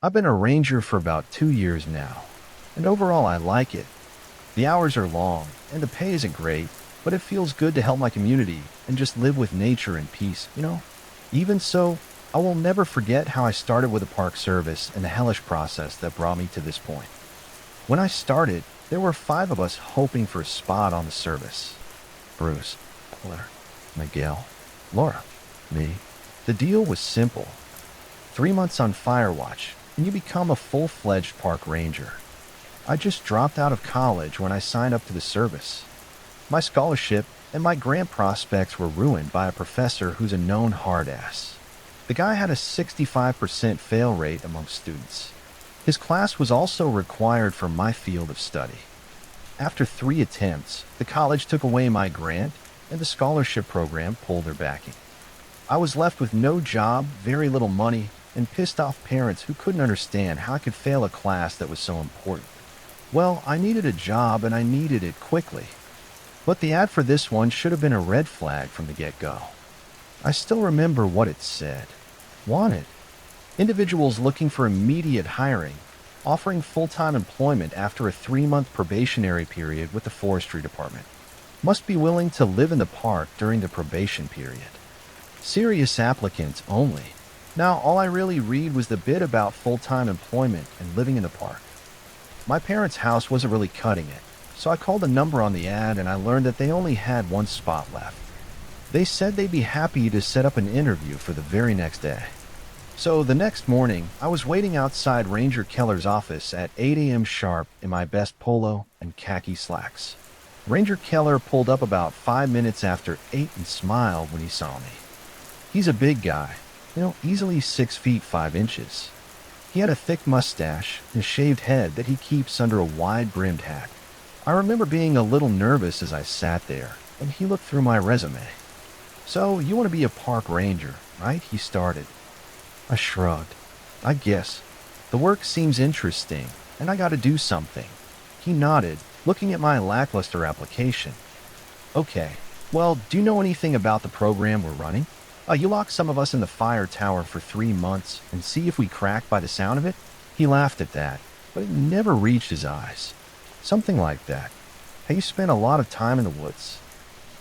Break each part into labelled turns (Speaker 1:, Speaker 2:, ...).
Speaker 1: I've been a ranger for about 2 years now, and overall I like it. The hours are long, and the pay isn't great, but it feels good to help my community and just live with nature and peace. Even so, I will never forget how I started with the Park Service and the hellish process that brought me to this point. When I started, there were five of us hoping for a spot on the service. Bruce, Claire, Miguel, Laura, me. The deal was simple. 3 months on fire watch, and you become a full-fledged park ranger. I just dropped out of college when I signed up to the service. My scholarship and my grant prospects were ruined by a professor who's a known hard-ass. The guy had a 65% fail rate among students. His class was also required for my field of study. After 3 attempts, the college took away my grant, and the scholarship program pulled their backing. I was left with no job, very little money, and pissed off parents who couldn't understand how I could fail a class that was so important. Well, I needed a job and I needed it quickly. But the ad for this one should have been a red flag from the get-go. I still remember what it said. Wanted. Individuals looking for immediate hiring, offering full-time employment after a 3-month probationary period with the forestry department. Must be willing to live in the park during the probation period. Serious applicants only. Now, all I really read was the bit about full-time employment and living in the park. My parents' house wasn't really cutting it, so I called the number on the ad and I learned that they only had one spot left. They said they'd be happy to set up an interview for the very next day. So the next morning, I was waiting outside Ranger Keller's office at 8 a.m. sharp in my best polo and khaki slacks. Ranger Keller pulled up about 5 minutes after 8 and smiled when he saw me. He's a big guy, easily 6 feet 5 inches. He had a thick mustache and a shaved head that he keeps under a wide-brimmed hat. I remember being a little nervous as I sat there, and he looked through my resume. "So, you want to be a park ranger, right?" he started. I shrugged. "I guess. The work seems interesting, and I gotta do something." He nodded, looking at my lackluster application. "Okay, well, do you know anything about the program we're running? You lock some of us in the fire tower for 3 months and see if we crack by the sound of it?" He laughed at that, but it never reached his eyes. "Something like that. Hey, you spent a lot of time in the woods.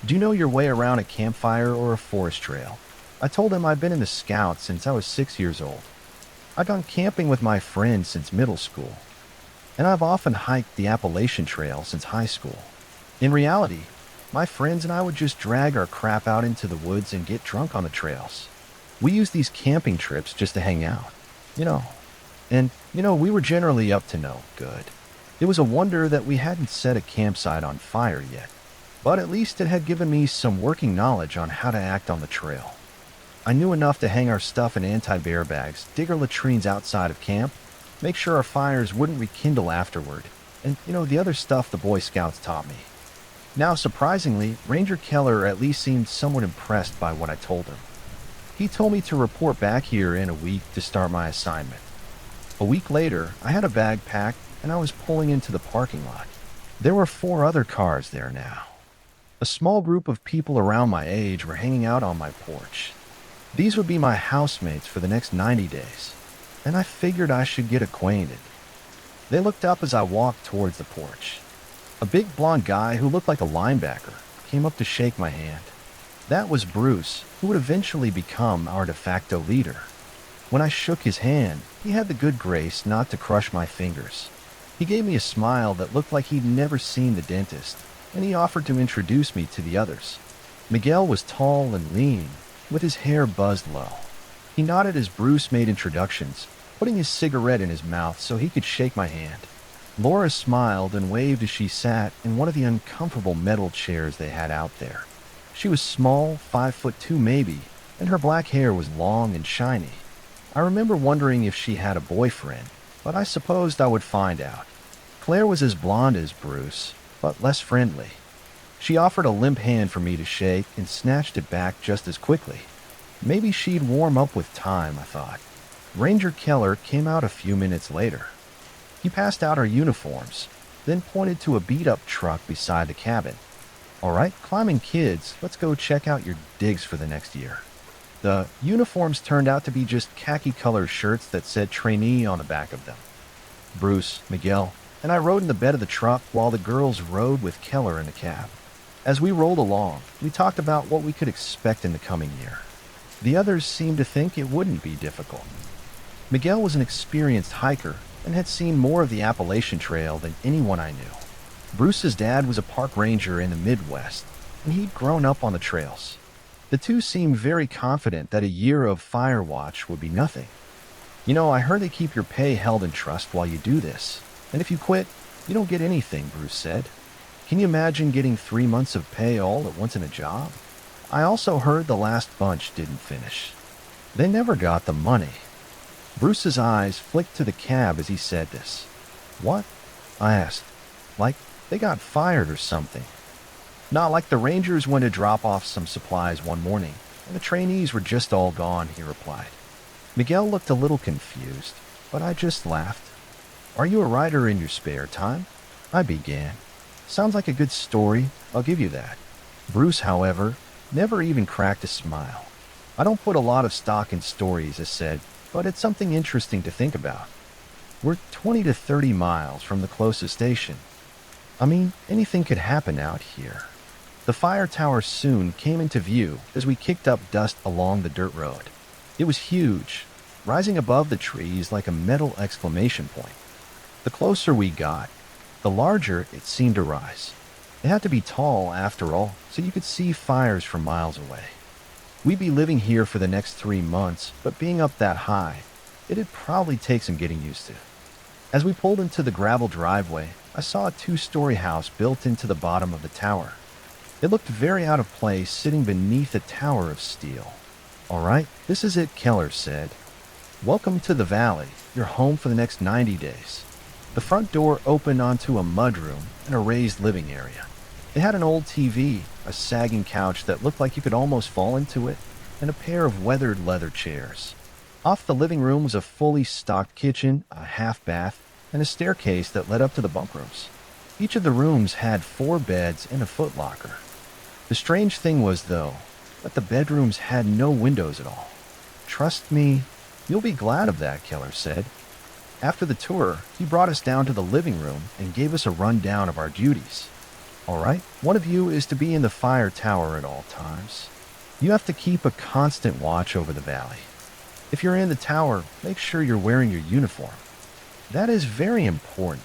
Speaker 1: Do you know your way around a campfire or a forest trail?" I told him I'd been in the Scouts since I was 6 years old. I'd gone camping with my friends since middle school, and I've often hiked the Appalachian Trail since high school. In reality, my friends and I would just drag our crap out into the woods and get drunk on the trails. We used these camping trips just to hang out, we were generally up to no good. It was a wonder that we hadn't set a campsite on fire yet, but at least it had given me some working knowledge on how to act on the trail. I knew enough to hang our stuff in anti-bear bags, dig our latrines outside of camp, make sure our fires wouldn't rekindle afterward, and the other stuff the Boy Scouts taught me. Now, surprisingly, Ranger Keller at least seemed somewhat impressed by what I told him. He told me to report back here in a week to start my assignment. A week later, I had a bag packed and I was pulling into the parking lot. There were 4 other cars there now. A small group of people around my age were hanging out on my porch. These would be my housemates for the next 90 days, and I figured I should get acquainted. They looked up as I walked towards the porch. A big blonde guy who looked like a linebacker came up to shake my hand. That was Bruce, who would eventually become our de facto leader. When I shook his hand, he had the good grace not to crush my fingers. He gave me a smile that looked like he'd never seen the dentist, and he offered to introduce me to the others. Miguel was tall and lean, with his hair buzzed low. He nodded as Bruce made introductions, putting his cigarette in his mouth so he could shake my hand. Laura smiled and waved as she sat in one of the uncomfortable metal chairs they had out there. She was small, 5'2" maybe, and her black hair was long and shiny. I remember wondering if she had a boyfriend, but I supposed I would find out. Claire was as blonde as Bruce, but less friendly. She offered a limp hand for me to shake and snatched it back just as quickly. Maybe she'd warm up with time, I thought. Ranger Keller came out a few minutes later. He passed out our uniforms, then pointed to a beat-up truck beside the cabin. "All right, climbing kids, let's go check out your digs for the next year." The uniforms turned out to be just khaki-colored shirts that said trainee on the back of them. Bruce, Miguel, and I rode in the bed of the truck while the girls rode with Keller in the cab. As we rolled along, we talked about what we could expect in the coming year. The others seemed to think it wouldn't be difficult. Miguel was an experienced hiker and had seen more of the Appalachian Trail than anyone I knew. Bruce's dad was a park ranger in the Midwest, and he'd grown up on the trails. The two seemed very confident that a year of fire watch would be nothing. You know, I heard they keep your pay held in trust while you do this, and if you quit, you don't get anything, Bruce said. Can you imagine getting 3 months of pay all at once in a job? I also heard the last bunch didn't finish. They never got the money. Bruce's eyes flicked to the cab as he said this. What? I asked. Like they got fired or something. Not like the Rangers went to drop off some supplies one morning, and the trainees were just all gone, he replied. Miguel looked a little confused, but I just laughed. Are you a writer in your spare time? I began. Sounds like a good story, I'll give you that. Bruce, however, never even cracked a smile. I don't put a lot of stock in stories, I said, but it's something interesting to think about. We're 20 to 30 miles from the closest station. I mean, anything could happen out here. The fire tower soon came into view as we kicked up dust along the dirt road. It was huge, rising above the trees like a metal exclamation point. The closer we got, the larger it seemed to rise. It had to be tall, after all, so you could see fires from miles away. We'd be living here for the next 3 months, but being up that high, it'd probably take some getting used to. As we pulled into the gravel driveway, I saw a 2-story house built into the bottom of the tower. It looked very out of place sitting beneath a tower of steel. All right, this is it, Keller said. Welcome to the valley, your home for the next 90 days. The front door opened onto a mudroom and a raised living area. It had an old TV, a sagging couch that looked like you could almost fall into it, and a pair of weathered leather chairs. Off the living room was a fully stocked kitchen, a half bath, and a staircase that led up to the bunk rooms. Each of the rooms had 4 beds and a footlocker. The strange thing was, though, that the bedrooms had no windows at all. Trust me, you'll be glad of that, Keller said. After the tour, he brought us down to the living room and gave us a rundown of our duties. All right, one of you is to be in the fire tower at all times. You have to keep a constant watch over the valley. If you're in the tower, make sure you're wearing your uniform. That is very important.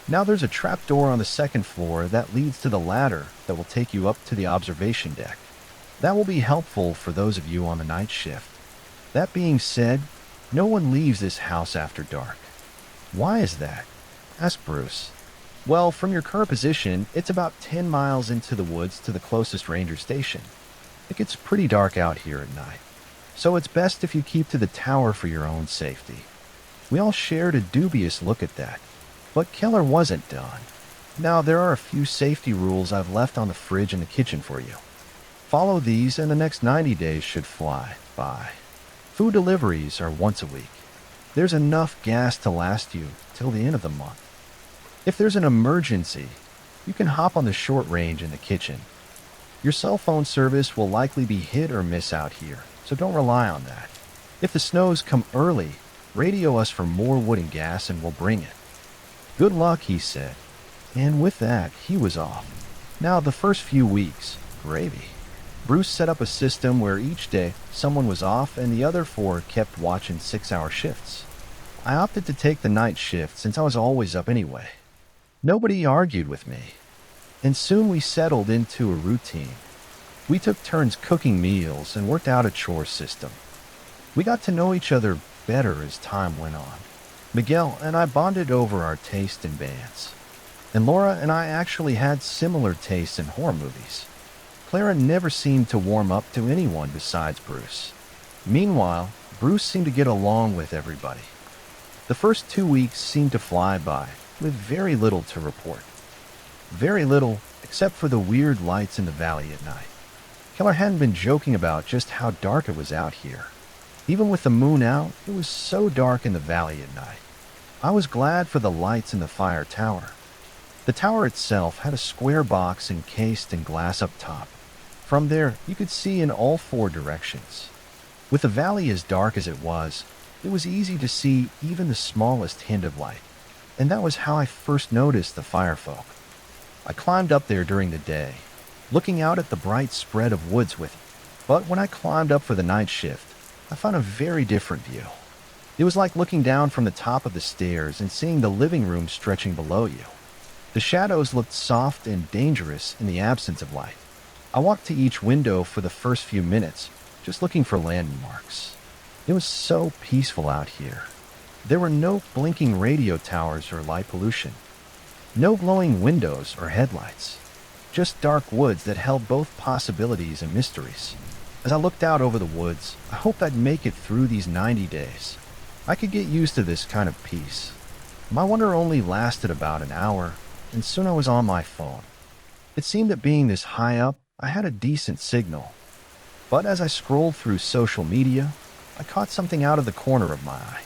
Speaker 1: Now there's a trapdoor on the 2nd floor that leads to the ladder that will take you up to the observation deck. That will be helpful for those of you on the night shift. That being said, no one leaves this house after dark. Why is that? Asked Bruce. Well, from your current position, it's about 10 miles into the woods to the closest ranger station. It gets pretty dark out here at night, so it's best if you keep to the tower for your own safety. We all shared a dubious look at that, but Keller wasn't done. Now, there are a few safety rules I've left on the fridge in the kitchen for you. Follow these and the next 90 days should fly by. Food deliveries are once a week. There's enough gas to last you till the end of the month. If there's an emergency, you can hop on the short range in the kitchen. Your cell phone service will likely be hit or miss out here, so don't rely on that. If the snows come early, radio us for more wood and gas and we'll bring it. Good luck, he said. And with that, he was off. Now, the first few weeks, gravy. Bruce set up a system where each day someone was off and the other 4 kept watching 6-hour shifts. I opted to take the night shift since I was always up anyway. Nobody argued with me, and soon we settled into a routine. We took turns cooking meals and worked out a chore system. We got to know each other better as time went on. Miguel and I bonded over our taste in bands, and Laura and I actually had similar tastes in horror movies. Clara never seemed to warm up to anyone besides Bruce. Meanwhile, Bruce seemed to get along with everybody. The first 2 weeks seemed to fly by, with very little to report. Very little, except for the weird lights in the valley at night. Keller hadn't been joking about just how dark it was out here. Even with the moon out, it was so dark in the valley at night. I was glad for the lights in the fire tower. The tower itself had a square box encased in glass up top. From there, you could see in all 4 directions. With the valley as dark as it was easy to see even the smallest hint of light, and that was how I first noticed the firefolk. I climbed up there during the day, looking out at the bright spread of woods with it, but when I climbed up for the night shift, I found a very different view. It was like looking down from the top of the stairs and seeing the living room stretching below you. The shadows looked soft and dangerous in the absence of light. I walked to each window for the first few minutes, just looking for landmarks. It was so peaceful out here. There were no blinking radio towers or light pollution, no glowing windows or headlights, just dark woods that held both possibilities and mysteries. As I looked out over the woods, I hoped I'd make it through these 90 days. I could get used to this kind of peace. My wonder only lasted about an hour, and soon I was on my phone. It seemed that being this high up, I had a decent signal. But as I scrolled through social media, I caught something out of the corner of my eye.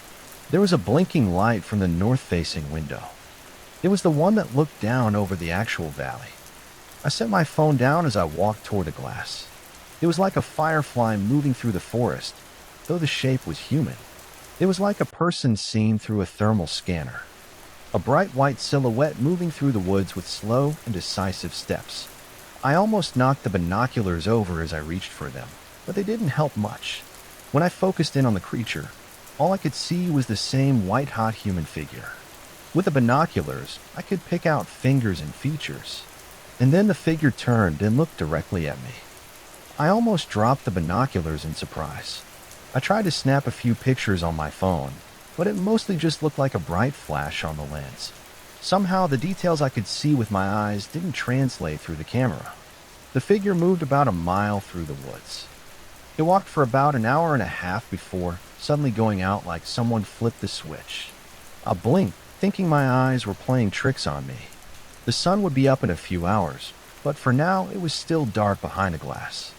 Speaker 1: There was a blinking light from the north-facing window. It was the one that looked down over the actual valley. I set my phone down as I walked toward the glass. It was like a firefly moving through the forest, though the shape was human. It was like a person seen through a thermal scanner. A bright white silhouette moving through the woods with slow and decisive steps. I almost knocked the binoculars over as I reached for them, but they didn't help much. When I focused in on the creature, all I could see was the same white-hot human figure. With the binoculars, I could pick out fingers and features. And then the figure turned and looked directly at me. I almost dropped the binoculars in surprise. I tried to snap a few pictures on my phone, but it mostly just looked like a bright flash on the lens. Somehow, the details I could see with my eyes didn't translate through the camera. The figure moved about a mile through the woods. It walked for about an hour and a half before suddenly going out like someone flipped the switch. I blinked, thinking my eyes were playing tricks on me. The sun would be up in a few hours, but for now it was still dark behind the glass.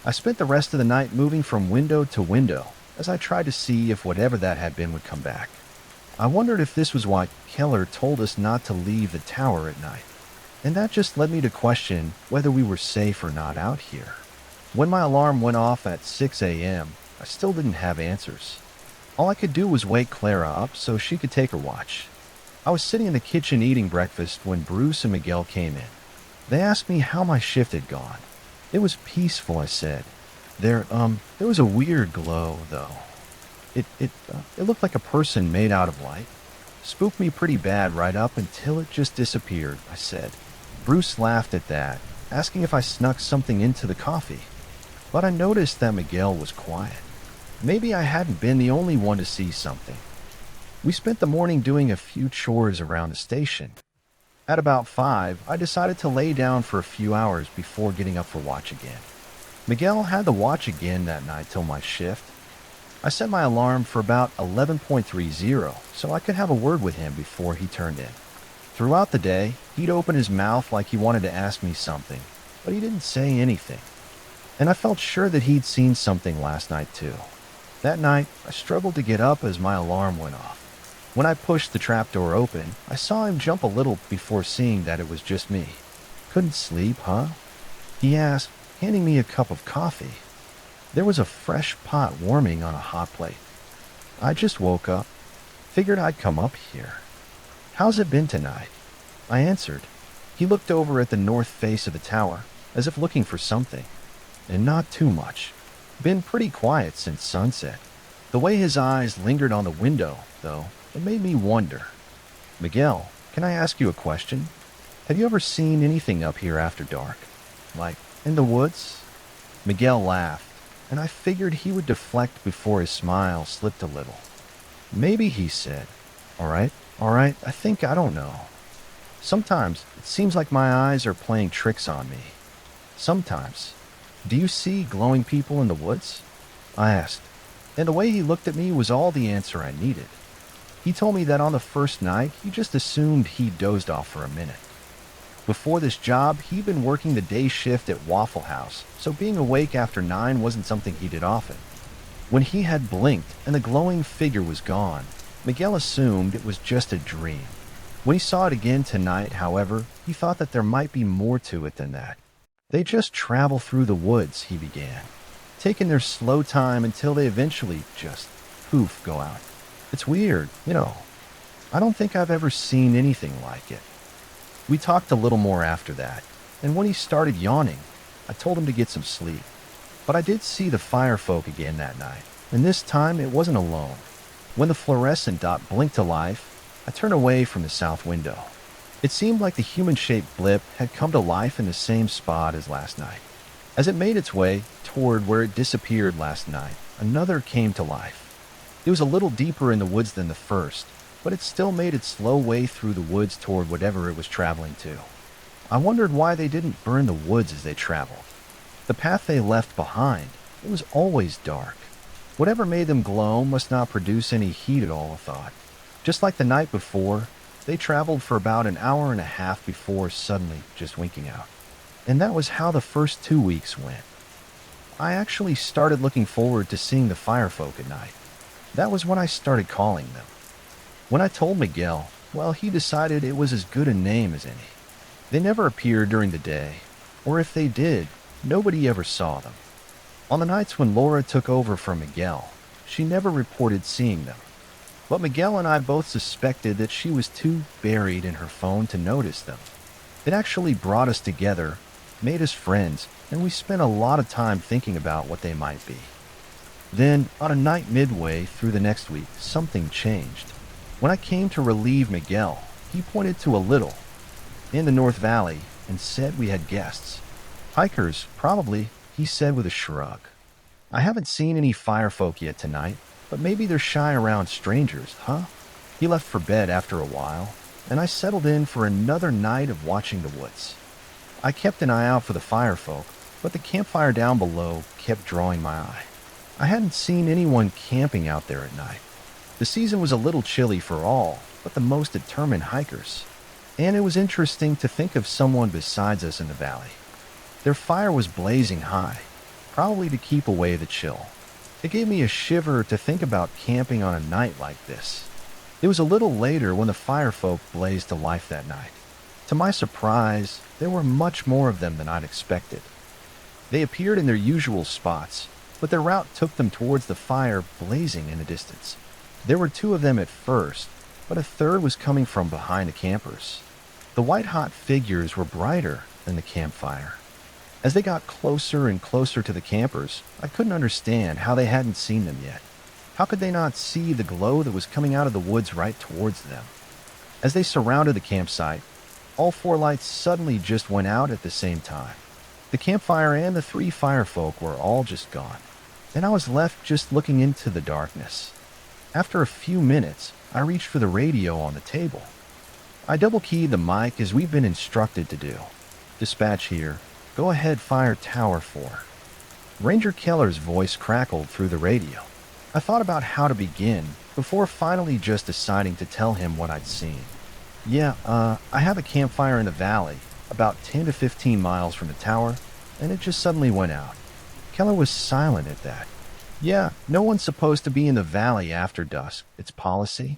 Speaker 1: I spent the rest of the night moving from window to window as I tried to see if whatever that had been would come back. I wondered if this was why Keller told us not to leave the tower at night, and that just led me to question whether we were safe or not out here. When my alarm went off at 6 a.m., I still didn't have answers. All I could do was wake Clara up so she could take her watch. I was sitting in the kitchen eating breakfast when Bruce and Miguel came in. They asked me how my shift had gone. It was peaceful, I said. There was a weird glow, though. It looked like a person made out of light. Spooked me pretty bad right up until it just disappeared, I said. Bruce laughed at that, asking if I snuck something into the coffee. But I noticed that Miguel was quiet. Maybe I hadn't been the only one to see something. We spent the morning doing a few chores around the station. At about 5, I decided to lay down for a few hours before getting up for watch again. Miguel had the watch again that night till my shift. I set my alarm for about 11:30 so I could have a word with him before he turned in. Throughout the day, he'd open his mouth like he wanted to ask me something, but he didn't say anything. And I felt sure that he'd seen something last night too. That night, I struggled to get up as my alarm went off. When I pushed the trapdoor open, I saw him jump a little before seeing that it was just me. "Couldn't sleep, huh?" he asked, handing me a cup of coffee. There was a fresh pot warming on a hot plate. I just woke up. Figured I'd come up here. "How's it been tonight?" I answered. He looked over at the north face of the tower, as if looking for something. And not too much. Been pretty quiet since sunset. The way his eyes lingered on the window, though, it made me wonder. "Miguel, can I ask you a question? Have you ever seen anything up here after dark? Like, in the woods?" Miguel laughed, and I figured he would deflect before his smile slipped a little. "Maybe," he said. All right, I don't know. Sometimes it seems like my eyes are playing tricks on me. Sometimes. Do you see glowing people in the woods?" I asked, and the way he looked at me was all the answer I needed. He told me that on the first night, he just assumed he dozed off for a minute. Before this job, he'd been working the day shift at Waffle House, so being awake after 9 wasn't something he did often. When he had blinked and the glowing figure was gone, Miguel assumed it was just a dream. When he saw it again tonight, however, he thought that there might be more to it than that. "They just travel through the woods," he began. taking their slow time until they eventually just poof go out. It's weird, you know. I don't think I've ever seen anything like it. We talked a little more after that, and when he started yawning, I told him to get some sleep. But I did see the firefolk again that night, and this time it wasn't alone. When the fluorescent dot blinked to life, I turned away from the south window. It seemed like the human-shaped blip had come to life in the same spot as last night. As it made its way toward where it disappeared last night, another came to life. It was a little deeper in the woods than the first, but it still made its slow way through the woods toward whatever it was traveling to. I wondered why they didn't burn the woods as they traveled. The path they left behind, it was always dark. Whatever made them glow must not produce any heat at all, I thought. Just like the night before, they traveled for about an hour and a half before suddenly just winking out. And that was how the first 2 weeks went. I actually started looking forward to seeing the firefolk at night. That was when I started calling them. When I told Miguel, well, he decided it was as good a name as any. They never appeared during the day, or if they did, nobody ever saw them. On the nights when Laura took over from Miguel, she never reported seeing them. But Miguel and I both suspected that she was too buried in her phone to notice them. It actually brought us together, made us friends, and we spent a lot of time thinking about what they might be. Then, on a night midway through the next week, something changed. When I came to relieve Miguel, he pointed to a little, in the North Valley, and said we had guests. Hikers, probably, he said with a shrug. I haven't seen any firefolk yet tonight, but maybe they're shy around strangers, huh? He left for bed after a while, and I settled in for another night of watching the woods. I kept an eye out for the firefolk, but the campfire down below kept drawing my eye. I hadn't seen anyone camping out there at night. The season was a little chilly for all but the most determined hikers, and it was interesting to think of someone besides us in the valley. Their fire was blazing high, probably to keep away the chill. It gave me a shiver to think about camping on a night like this. It was a little later when the firefolk blazed to life that night. To my surprise, there were much more of them than I'd expected. They appeared in their usual spots, but their route took them towards the fire blazing in the distance. There were 2 of them at first, but a third was coming from behind the campers. The white-hot figures were brighter than the campfire. As they got closer and closer to the campers, I couldn't understand how they hadn't seen them yet. How could they not see the glow that was coming out of the woods right towards them? As they surrounded the campsite, all 4 lights suddenly just went out at the same time. The campfire and the 3 firefolk were all just gone, and I was left just looking into the darkness. After a few minutes, I reached for the radio on the table. I double-keyed the mic as we've been instructed to do. Dispatch here. Go ahead, fire Tower 4. Ranger Keller's voice crackled through the radio. I thought about how to begin before finally just deciding to tell him what I'd seen. Yeah, I have a campfire in the valley, about 10 to 15 miles from the tower, and it just suddenly went out. Keller was silent at that. Yeah, no one's supposed to be in the valley after dusk. It's policy.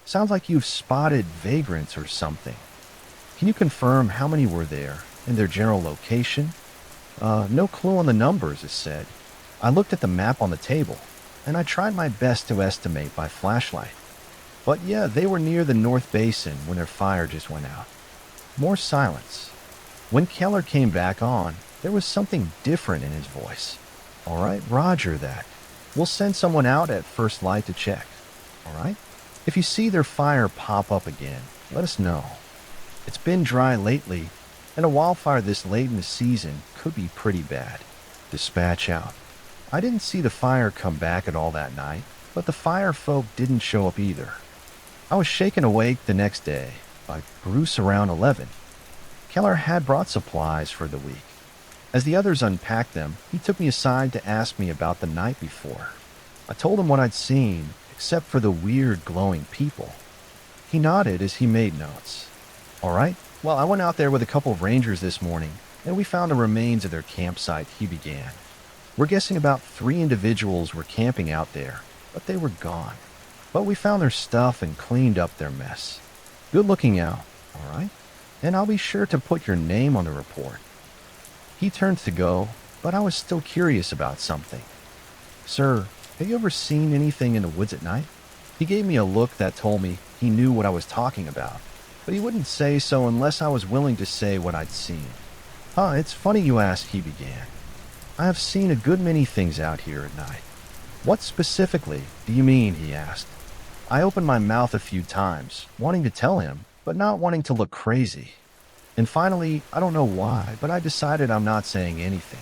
Speaker 1: Sounds like you've spotted vagrants or something. Can you confirm how many were there and their general location? No clue on the numbers, it said. I looked at the map on the table, and I tried my best to estimate by flashlight. But yeah, they were near the North Basin when their fire just went out. More silence. When Keller came back on, there was something different in his voice. All right, roger that. We'll send someone out at first light to check. All right? If you see their fire pop up again, let us know. It's been dry lately, and a wildfire this late in the season could be pretty bad. Dispatch out. I didn't see the fire come back at all that night, but the fire folk didn't show up either. I was shaken awake the next day by Bruce around 11. Keller had brought supplies for the week. As the others unpacked them, he took me aside to ask me about the night before. I told him what I'd seen, except for the weird glowing people. He nodded as he made notes. All right, well, I went out there with a couple of rangers this morning, and we found the remains of their campsite, he began. We're guessing about 3 individuals were camping out there, but they were gone. But we found their stuff and cleaned up their mess. Good looking out, all right? And I'll be sure to put your name on the report. He turned to go, but I was still curious about something. "Sir, have you ever seen anything in the woods at night?" He gave me a look that told me he knew what I was talking about, but he wouldn't say so unless I was willing to say what I'd seen. It's funny you ask," he began. "I have seen a good many things out here at night." "What specifically do you mean?" he asked. I opened my mouth a few times, wanting to tell him, but not wanting to look crazy. And finally, I don't know why, but I decided I'm not saying anything.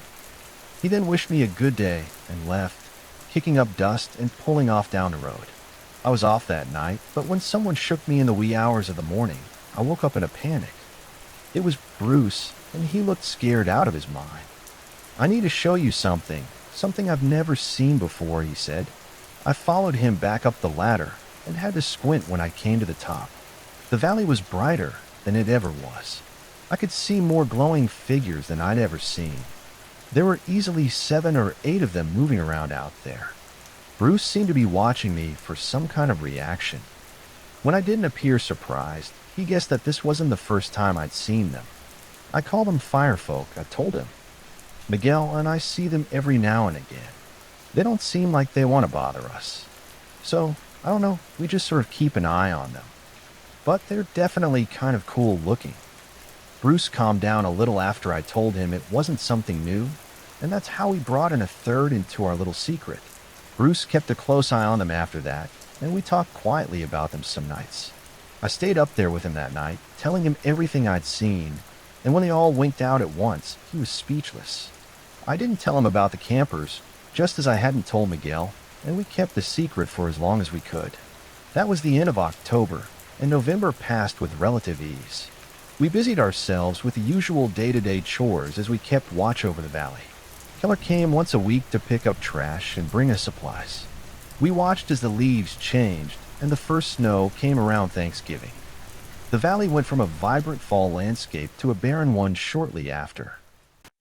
Speaker 1: He then wished me a good day and left, kicking up dust and pulling off down the road. I was off that night, but when someone shook me in the wee hours of the morning, I woke up in a panic. It was Bruce, and he looked scared out of his mind. "I need to show you something I've never seen before," he said. I followed him back up the ladder and had to squint when I came to the top. The valley was brighter than it ever was. I could see more glowing figures than I'd ever seen. There were easily 7 or 8 of them moving around out there. Bruce seemed to be watching me for some kind of reaction. When I didn't appear surprised, he guessed that this wasn't the first time I'd seen them. "I call them firefolk," I told him. "Miguel and I see them every now and again. They don't seem like they want to bother us. So, I don't know, we just sort of keep an eye on them. But they're definitely kind of cool looking." Bruce calmed down a little after I told him it wasn't something new, and that's how we brought in a third into our little secret. Bruce kept a close eye on them after that, and we talked quietly about them some nights. I stayed up there with him that night, telling him everything I'd seen, and when they all winked out at once, he was speechless. I didn't tell him about the campers, just as I hadn't told Miguel, and we kept the secret for as long as we could. That was the end of October, and November passed with relative ease. We busied ourselves with the usual day-to-day chores as we kept watch over the valley. Keller came once a week to pick up trash and bring us supplies. We watched as the leaves changed and the first snow came around Thanksgiving. The valley went from a vibrant fall landscape to a barren one shortly after.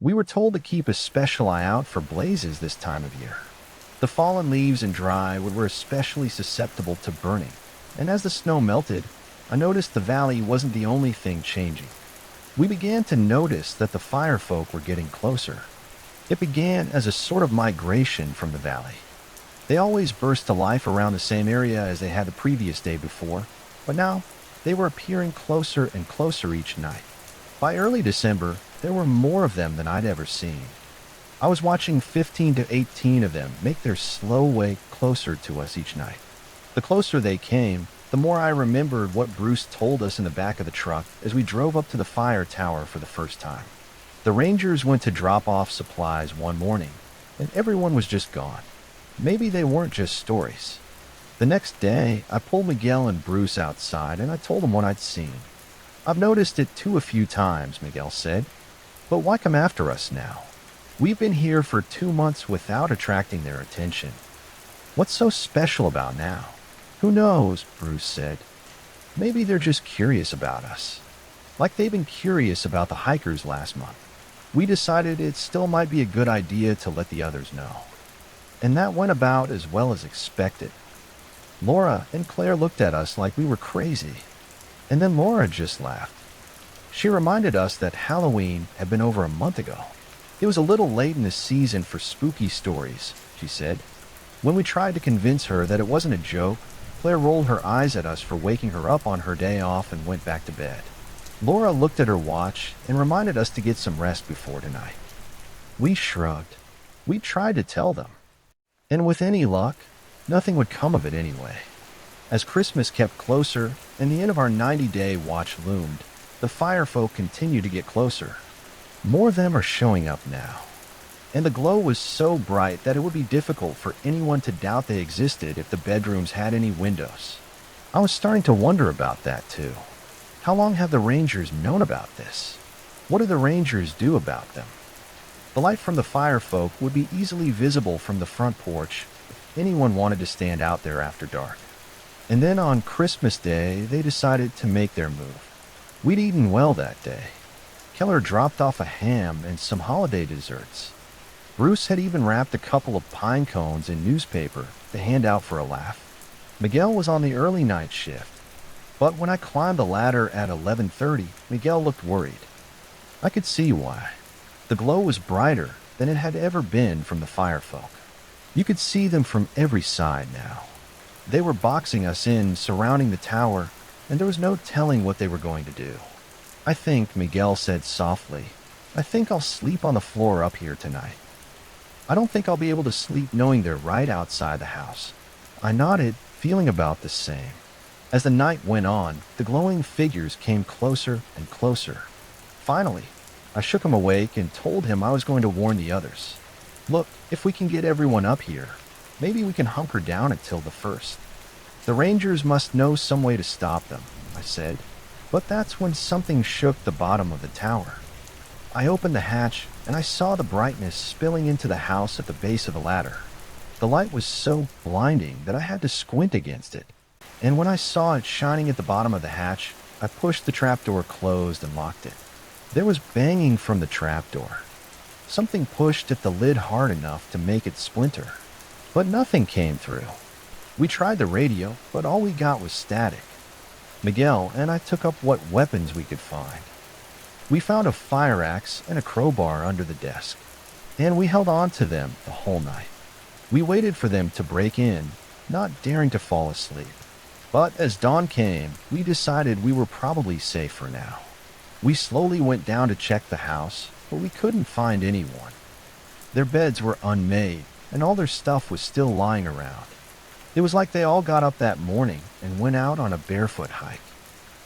Speaker 1: We were told to keep a special eye out for blazes this time of year. The fallen leaves and dry wood were especially susceptible to burning, and as the snow melted, I noticed the valley wasn't the only thing changing. We began to notice that the firefolk were getting closer. It began as a sort of migration from the valley. They always burst to life around the same area as they had the previous day before, but now they were appearing closer and closer each night. By early December, there were more of them than I'd ever seen. I was watching 15 to 18 of them make their slow way closer to us each night. The closer they came, the more I remembered what Bruce told us in the back of the truck as we drove up to the fire tower for the first time. The Rangers went to drop off supplies one morning, and everyone was just gone. Maybe they weren't just stories. The next day, I pulled Miguel and Bruce outside and I told them what I'd seen. "I've noticed it too a few times," Miguel said. "But why come after us now? We've been here for 2 months without attracting their attention. What's so special about now?" "Who knows," Bruce said. "Maybe they're just curious about us. Like they've been curious about the hikers last month. We decided it still might be a good idea to let the others know." And that went about as well as expected. Laura and Claire looked at us like we were crazy. And then Laura just laughed. She reminded us that Halloween had been over a month ago. It was a little late in the season for spooky stories, she said. When we tried to convince her that it wasn't a joke, Claire rolled her eyes at us for waking her up on her day off and went back to bed. Laura looked at her watch and reminded us to get some rest before tonight. We shrugged. We tried to tell them. And with any luck, nothing would come of it anyway. As Christmas kept closer and the end of our 90-day watch loomed, the firefolk continued to get closer. More of them are showing up now. And the glow was so bright that it would be difficult for anyone to doubt they existed if the bedrooms had any windows. I was starting to wonder about that too. How long have the Rangers known about this? What do the Rangers do about them? The light from the firefolk would be easily visible from the front porch if anyone wanted to stand out there after dark. And then on Christmas Day, they decided to make their move. We'd eaten well that day. Keller dropped off a ham and some holiday desserts. Bruce had even wrapped a couple of pine cones in newspaper to hand out for a laugh. Miguel was on the early night shift, but when I climbed the ladder at 11:30, Miguel looked worried. I could see why. The glow was brighter than it had ever been from the firefolk. You could see them from every side now. They were boxing us in, surrounding the tower, and there was no telling what they were going to do. "I think," Miguel said softly, "I think I'll sleep on the floor up here tonight. I don't think I'll be able to sleep knowing they're right outside the house." I nodded, feeling about the same. As the night went on, the glowing figures came closer and closer. Finally, I shook him awake and told him I was going to warn the others. "Look, if we can get everyone up here, maybe we can hunker down until the first. The Rangers must know some way to stop them," I said. But that's when something shook the bottom of the tower. I opened the hatch and I saw the brightness spilling into the house at the base of the ladder. The light was so blinding that I had to squint against it. And when I saw it shining at the bottom of the hatch, I pushed the trapdoor closed and locked it. There was banging from the trapdoor. Something pushed at the lid hard enough to make it splinter. But nothing came through. We tried the radio, but all we got was static. Miguel and I took up what weapons we could find. We found a fire axe and a crowbar under the desk, and we held on to them the whole night. We waited for them to break in, not daring to fall asleep. But as dawn came, we decided we were probably safe for now. We slowly went down to check the house, but we couldn't find anyone. Their beds were unmade, and all their stuff was still lying around. It was like they all got up that morning and went out on a barefoot hike.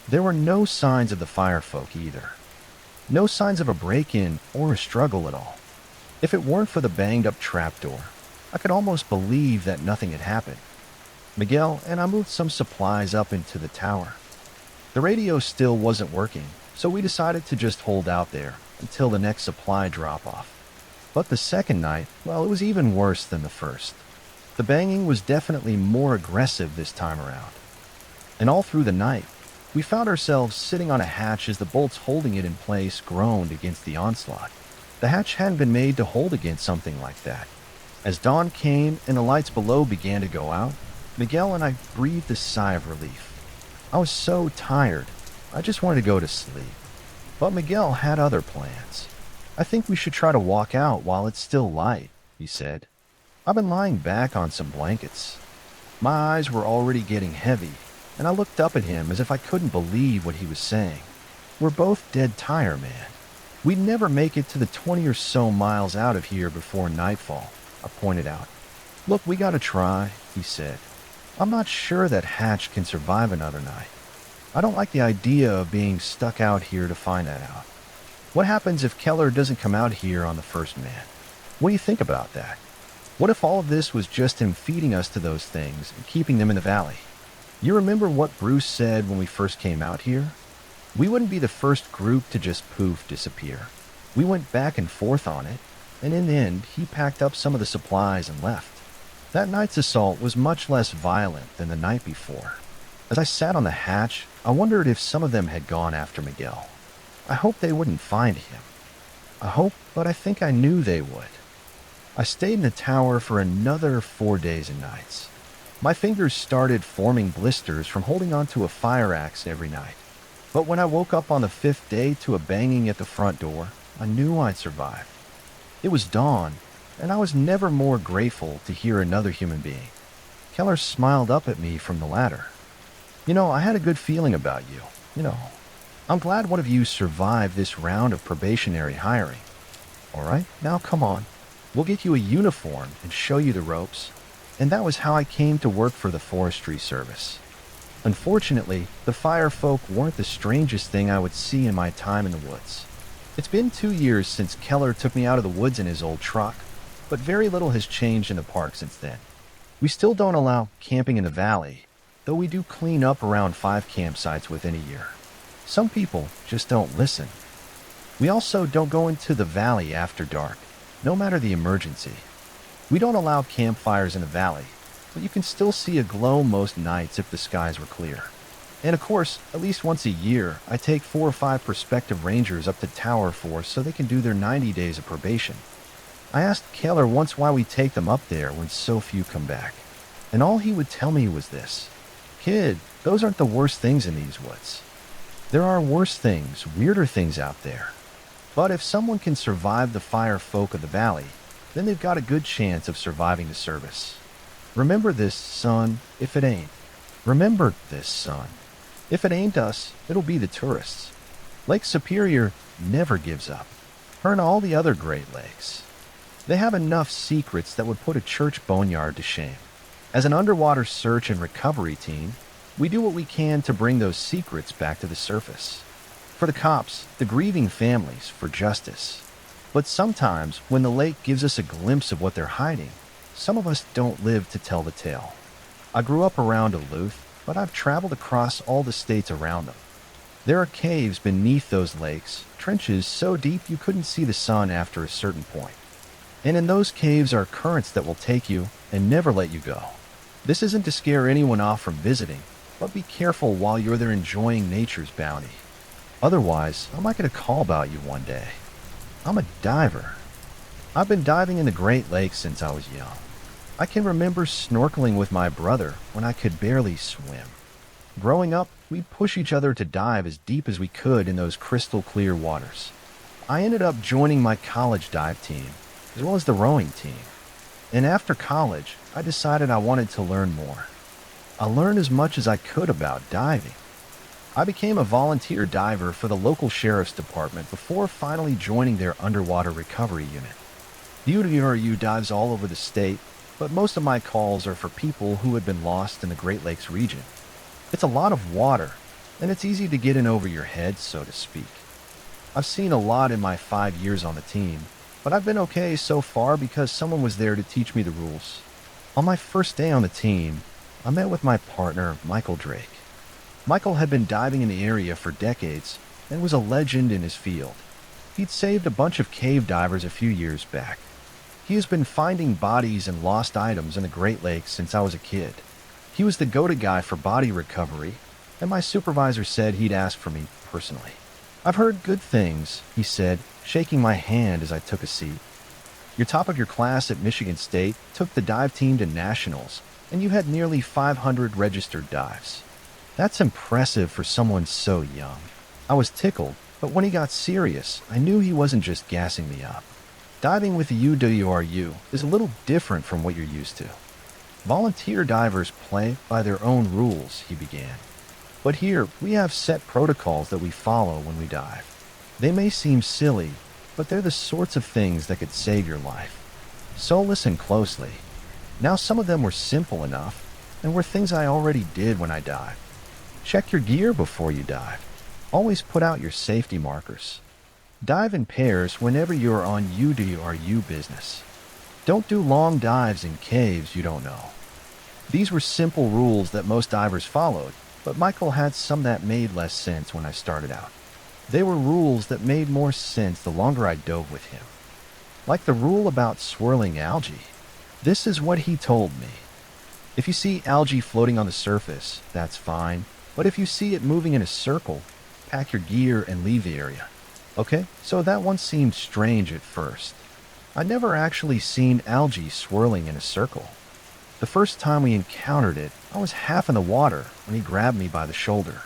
Speaker 1: There were no signs of the firefolk either. No signs of a break-in or a struggle at all. If it weren't for the banged-up trapdoor, I could almost believe that nothing had happened. Miguel and I moved some supplies up into the tower. The radio still wasn't working, so we decided to just hold out there until the next supply drop-off. But the second night, well, it was even worse than the first. The banging was definitely more aggressive this time around. And all through the night, we found ourselves sitting on a hatch as the bolts holding it in place groaned against the onslaught. The hatch hadn't been made to hold against something like that. As dawn came and the lights below began to go out, Miguel and I breathed a sigh of relief. I was so tired, I just wanted to go to sleep. But Miguel had other plans. "I think we should try to walk out while it's still light," he said. "I've been lying back on some blankets." My eyes were already getting heavy, and I looked up at him as if I couldn't believe what he was saying. "We're both dead tired, man. We'd never make it to the 20 or so miles out of here before nightfall," I pointed out. "Look, we gotta try," he said. "I'm not sure that hatch can survive another night. I don't like the idea of being stuck out here to find that out. What happens if Keller doesn't come out here on the first man? What do you think about that? What if all of this was just him feeding us to those things and keeping them in the valley? You remember what Bruce said when we first came out here? We wouldn't be the first group to just poof disappear. We went back and forth on it, and in the end, he packed up some of the supplies and left. That night's assault was much less violent than the night before. As I sat on the hatch, I wondered if some of them had gone after Miguel. I hoped they wouldn't find him. But I think I knew they would. I stayed in the tower for another 4 days and nights. My fingers started forming blisters from holding onto a fire axe every night. But when I woke up on the 5th day to a banging at the front door, I knew I'd survive. It was dawn, and I was never more grateful to hear another human being. Keller smiled up at me from the ladder. I had a good feeling about you. I'm glad one of you survived this round of probationary hiring. All right, now come on. We'll get you a uniform and show you the ropes." And that was how I came to work for the Forestry Service. Unfortunately, the firefolk weren't the strangest thing I would see in my time in the woods. It's been 2 years since Keller took me out of the woods in his old truck, but very little has changed in the park since then. We still don't allow camping in the valley, though we do clean up around 5 campsites within a year. Some people just don't listen. We also don't go into the valley after dark, no matter the emergency. We don't allow campfires in the valley, but you can still see a glow most nights if the skies were clear. And of course, at least once a year, I take 4 or 5 prospective rangers up to Tower Force so they can do their 90 days of probation. I asked Keller once why we take them up there when so few come back, and all he would tell me was this: "Kid, those aren't the worst things in these woods. There are worse things, weirder things out there. But if someone can survive the fire folk of the valley, then they've got a good chance of surviving the service. Remember this, son, if it ain't. Remember this, son. If it ain't us, it'll be the tourists. Lake Superior never gives up. Her and all the other Great Lakes. They have enough secrets that would put a church boneyard to shame. As an underwater search and recovery team, we do what we can to bring those secrets back to the surface. For the cops, the grieving families, for justice. But sometimes, when the lake gives us a glimpse of what they're hiding, some of us don't live to tell the tale. I grew up around Duluth, but I've traveled across all the states around them. There are caves beneath those lakes, trenches so deep you couldn't see the sun after a certain point. And in those caves are currents that will take you and never let you go. This isn't to scare anyone off from visiting, but be careful while you're there enjoying nature's bounty. Otherwise, I might get a call about you one day. I'm a diver. I've been diving in the Great Lakes since I was young. I can remember snorkeling with my brother when I could barely swim. Growing up, we'd push each other to dive as deep as we could in those crystal clear waters. I ended up joining my college dive team, as well as the rowing team. And after college, I decided I wanted to learn more. I learned as much as I could about diving. I became a volunteer diver for the local sheriff's department before finally joining their underwater recovery unit. UWRU dives all over the state, but most of my calls are for people who had been lost in the Great Lakes region. It's a lot of water, and it's easy to get in over your head, so to speak. I've seen a lot in my 5 years on the team, but I've been okay so far because someone was there to teach me the rules. On my first day on the team, I met with my partner, Michael Drake. Michael had been diving in the area for decades and was a legend in his field. He'd saved a bunch of cave divers a few years back. He has been finding bodies and lost items in the Great Lakes since I was a kid. He was the go-to guy for body recovery, and my supervisor said he'd ask for me personally. I've heard good things, he said, shaking my hand as I took a seat. You're top of your class at Michigan State, took the dive team to nationals, and you had nearly 500 registered dives. That's impressive for someone so young. I was tickled, but when he got serious, I knew he wasn't just gassing me up. Diving with the UWRU is a little different from what you're used to. Volunteer divers play by their own rules, he began. But here, we have set protocols that we follow when we dive. They may seem silly, but they're the sorts of things that could save your life. So listen closely. Now, some of them were simple enough, and were things I already did when I dived. Check your gear before you dive. Always put out your safety markers. Dive in pairs whenever you're on UWRU business. Don't do long dives in caves you don't know. These were simple rules that most divers followed, but Michael had some that made less sense when I started out. They were rules that made more sense the longer I dove with him. Like the rule about swirling algae. This is what he told me. If you see algae floating on the surface, that's fine. But if you see it moving in a circle, pack your gear and leave the area. Okay, so that one seemed strange at first. I'd never actually seen algae swirling in a circle. The first time we encountered it, I was half in the water when he grabbed me by the shoulder.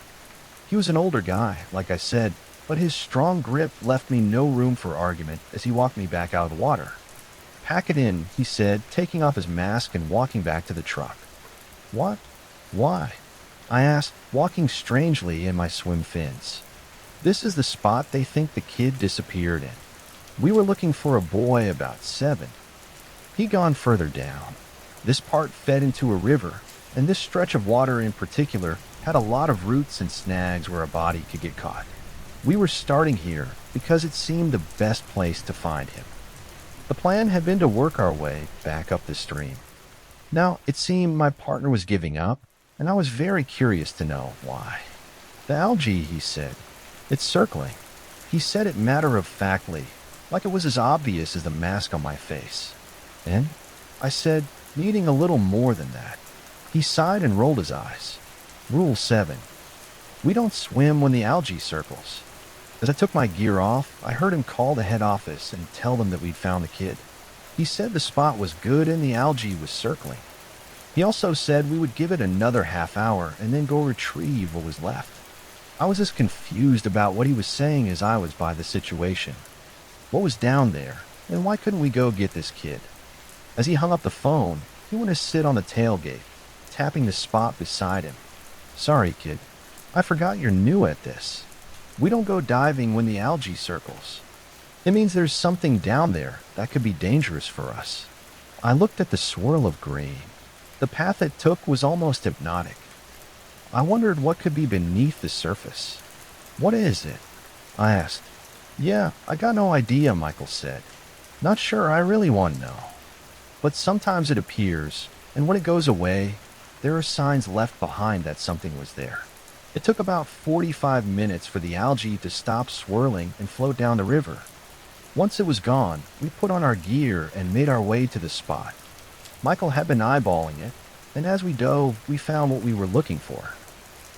Speaker 1: He was an older guy, like I said, but his strong grip left me no room for argument as he walked me back out of the water. Pack it in, he said, taking off his mask and walking back to the truck. What? Why? I asked, walking strangely in my swim fins. This is the spot they think the kid disappeared in. We were looking for a boy about 7. He'd gone further down. This part fed into a river, and this stretch of water in particular had a lot of roots and snags where a body could get caught. We were starting here because it seemed the best place to find him. The plan had been to work our way back up the stream. Now, it seemed my partner was giving up, and I was very curious to know why. The algae, he said. It's circling. He said it matter-of-factly, like it was as obvious as the mask on my face. And I said, needing a little more than that. He sighed and rolled his eyes. Rule 7. We don't swim when the algae circles. As I took my gear off, I heard him call the head office and tell them that we'd found the kid. He said the spot was good and the algae was circling. He also said we would give it another half hour and then go retrieve what was left. I was as confused about what he was saying as I was by the situation. What was down there, and why couldn't we go get this kid? As he hung up the phone, he went to sit on the tailgate, tapping the spot beside him. Sorry, kid. I forgot you're new at this. We don't go diving when the algae circles. It means there's something down there that could be dangerous for us. I looked at the swirl of green. The path it took was almost hypnotic. I wondered what could be beneath the surface. What is it? I asked. Yeah, I got no idea, Michael said. Not sure I really want to know. But sometimes it appears, and when it goes away, there are signs left behind that something was there. It took about 45 minutes for the algae to stop swirling and float down the river. Once it was gone, we put on our gear and made our way to the spot. Michael had been eyeballing it, and as we dove, we found what we were looking for.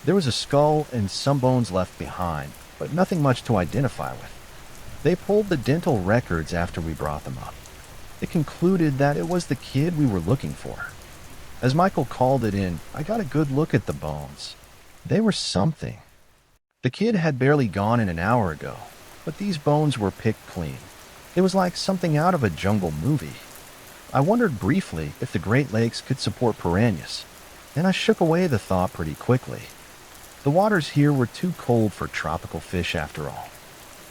Speaker 1: There was a skull and some bones left behind, but nothing much to identify with. They pulled the dental records after we brought them up. It concluded that it was the kid we were looking for. As Michael called it in, I got a good look at the bones. They were something. The kid had barely gone in an hour ago, but these bones were picked clean. It was like something out of a jungle movie. I wondered briefly if the Great Lakes could support piranhas, and I shook away the thought pretty quickly. The waters here were too cold for tropical fish after all.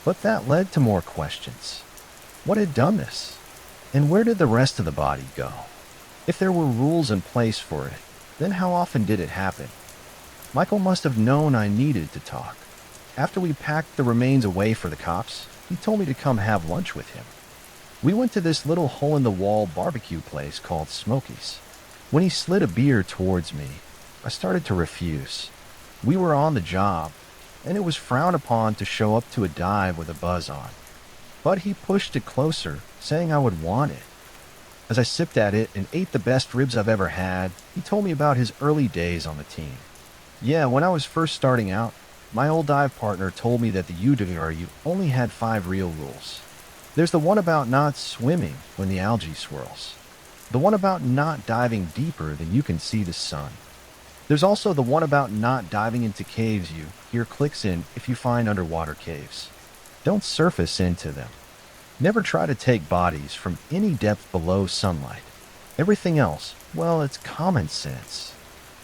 Speaker 1: But that led to more questions. What had done this? And where did the rest of the body go? If there were rules in place for it, then how often did it happen? Michael must have known I needed to talk. After we packed the remains away for the cops, he told me to come have lunch with him. We went to this little hole-in-the-wall barbecue place called Smokies. When he slid a beer towards me, I started to refuse. We were on the job, and it was frowned upon to show up to a dive with a buzz on. But he pushed it closer, saying I would want it. As I sipped at it and ate the best ribs I've ever had, he told me about his early days on the team. Yeah, when I was first starting out, my old dive partner told me that the UWRU only had 5 real rules. There's the one about not swimming when the algae swirls. The one about not diving deeper than you can see the sun. There's also the one about not diving into caves you hear clicks in if you find underwater caves. Don't surface into them. Never try to take bodies from any depth below sunlight. Everything else, well, it's common sense.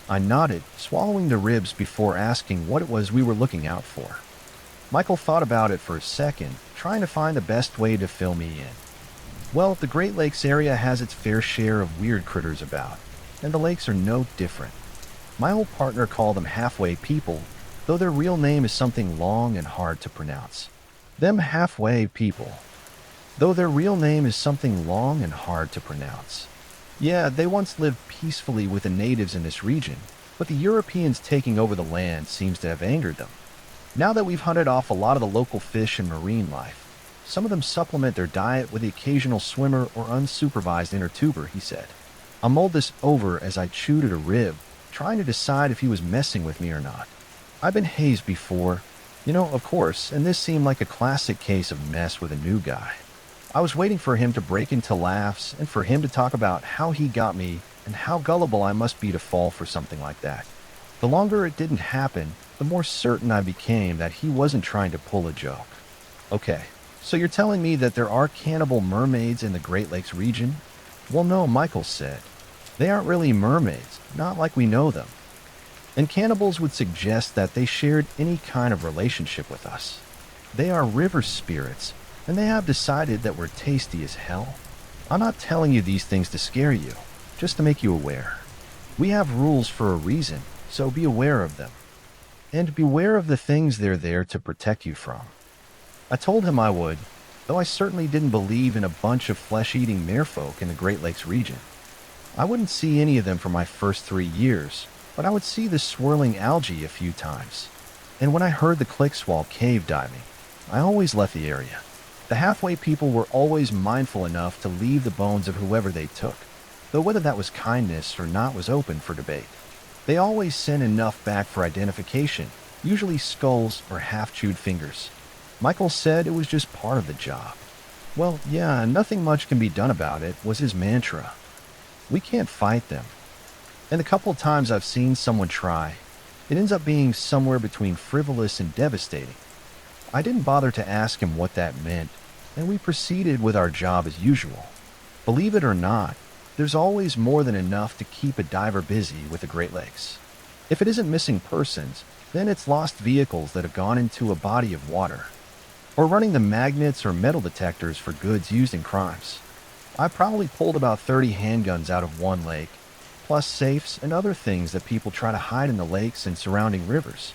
Speaker 1: I nodded, swallowing the ribs before asking what it was we were looking out for. Michael thought about it for a second, trying to find the best way to fill me in. Well, the Great Lakes area has its fair share of weird critters about, and the lakes are no different. My old partner called them halfway people, though their real name is something long and hard to pronounce. Them halfway people. Though their real name is something long and hard to pronounce. Yeah, they once lived peacefully with the natives in this region, but the Europeans taking over the land seems to have angered them. Now that we've hunted off a lot of the local fish and marine life, some of them supplement their diet with the occasional swimmer or unsupervised inner tuber, he said. I mulled this over as I chewed at a rib, trying to decide if he was messing with me or not. I've been hazed before, of course, and this seemed like a classic case of mess with a new guy. I was waiting for him to break into laughs and for him to talk about how he got me and how gullible I must be to fall for something like that. The longer it didn't happen, the more certain I became that he wasn't trying to pull a joke. Okay, so you're telling me that there are cannibal mermaids in the Great Lakes region? Well, no, Michael said. They aren't really mermaids, not like we know them. And cannibals would suggest that they shared any kind of relationship with us. They are river spirits, and they have decided that we're tasty as hell. I'm not telling you these things to scare you, just to make you aware. We have rules for a reason, so be aware of them. And beware of the things they're there to protect you from. I told him I would, though I certainly didn't believe in a bunch of flesh-eating merfolk in the Great Lakes region. I wouldn't see any of them for my first 3 years, but I would see the swirling algae a few times. And when I heard the clicks while cave diving, I always left the area. The halfway people were always mindful enough to leave the bones of whoever they took, though whether that was kindness or not was open for debate. They always sent enough back for identification, usually skulls or half-chewed fingers. Michael said it was just part of the job. Well, yeah, nothing much can be done about it, was his mantra. We can't fight them. And the couple of times I've seen someone try, it ends up being somewhere between frivolous and devastating. I didn't bother to ask him what that meant, and we proceeded with our job as usual. Believe it or not, there's always more than enough to keep a diver busy with the Great Lakes. If it isn't missing persons, then it's lost vehicles that have gone into a body of water, or running the magnets or metal detectors for goods used in crimes. I probably pulled about 30 handguns out of one lake, plus safes and other things that people try to hide in the lakes and surrounding rivers.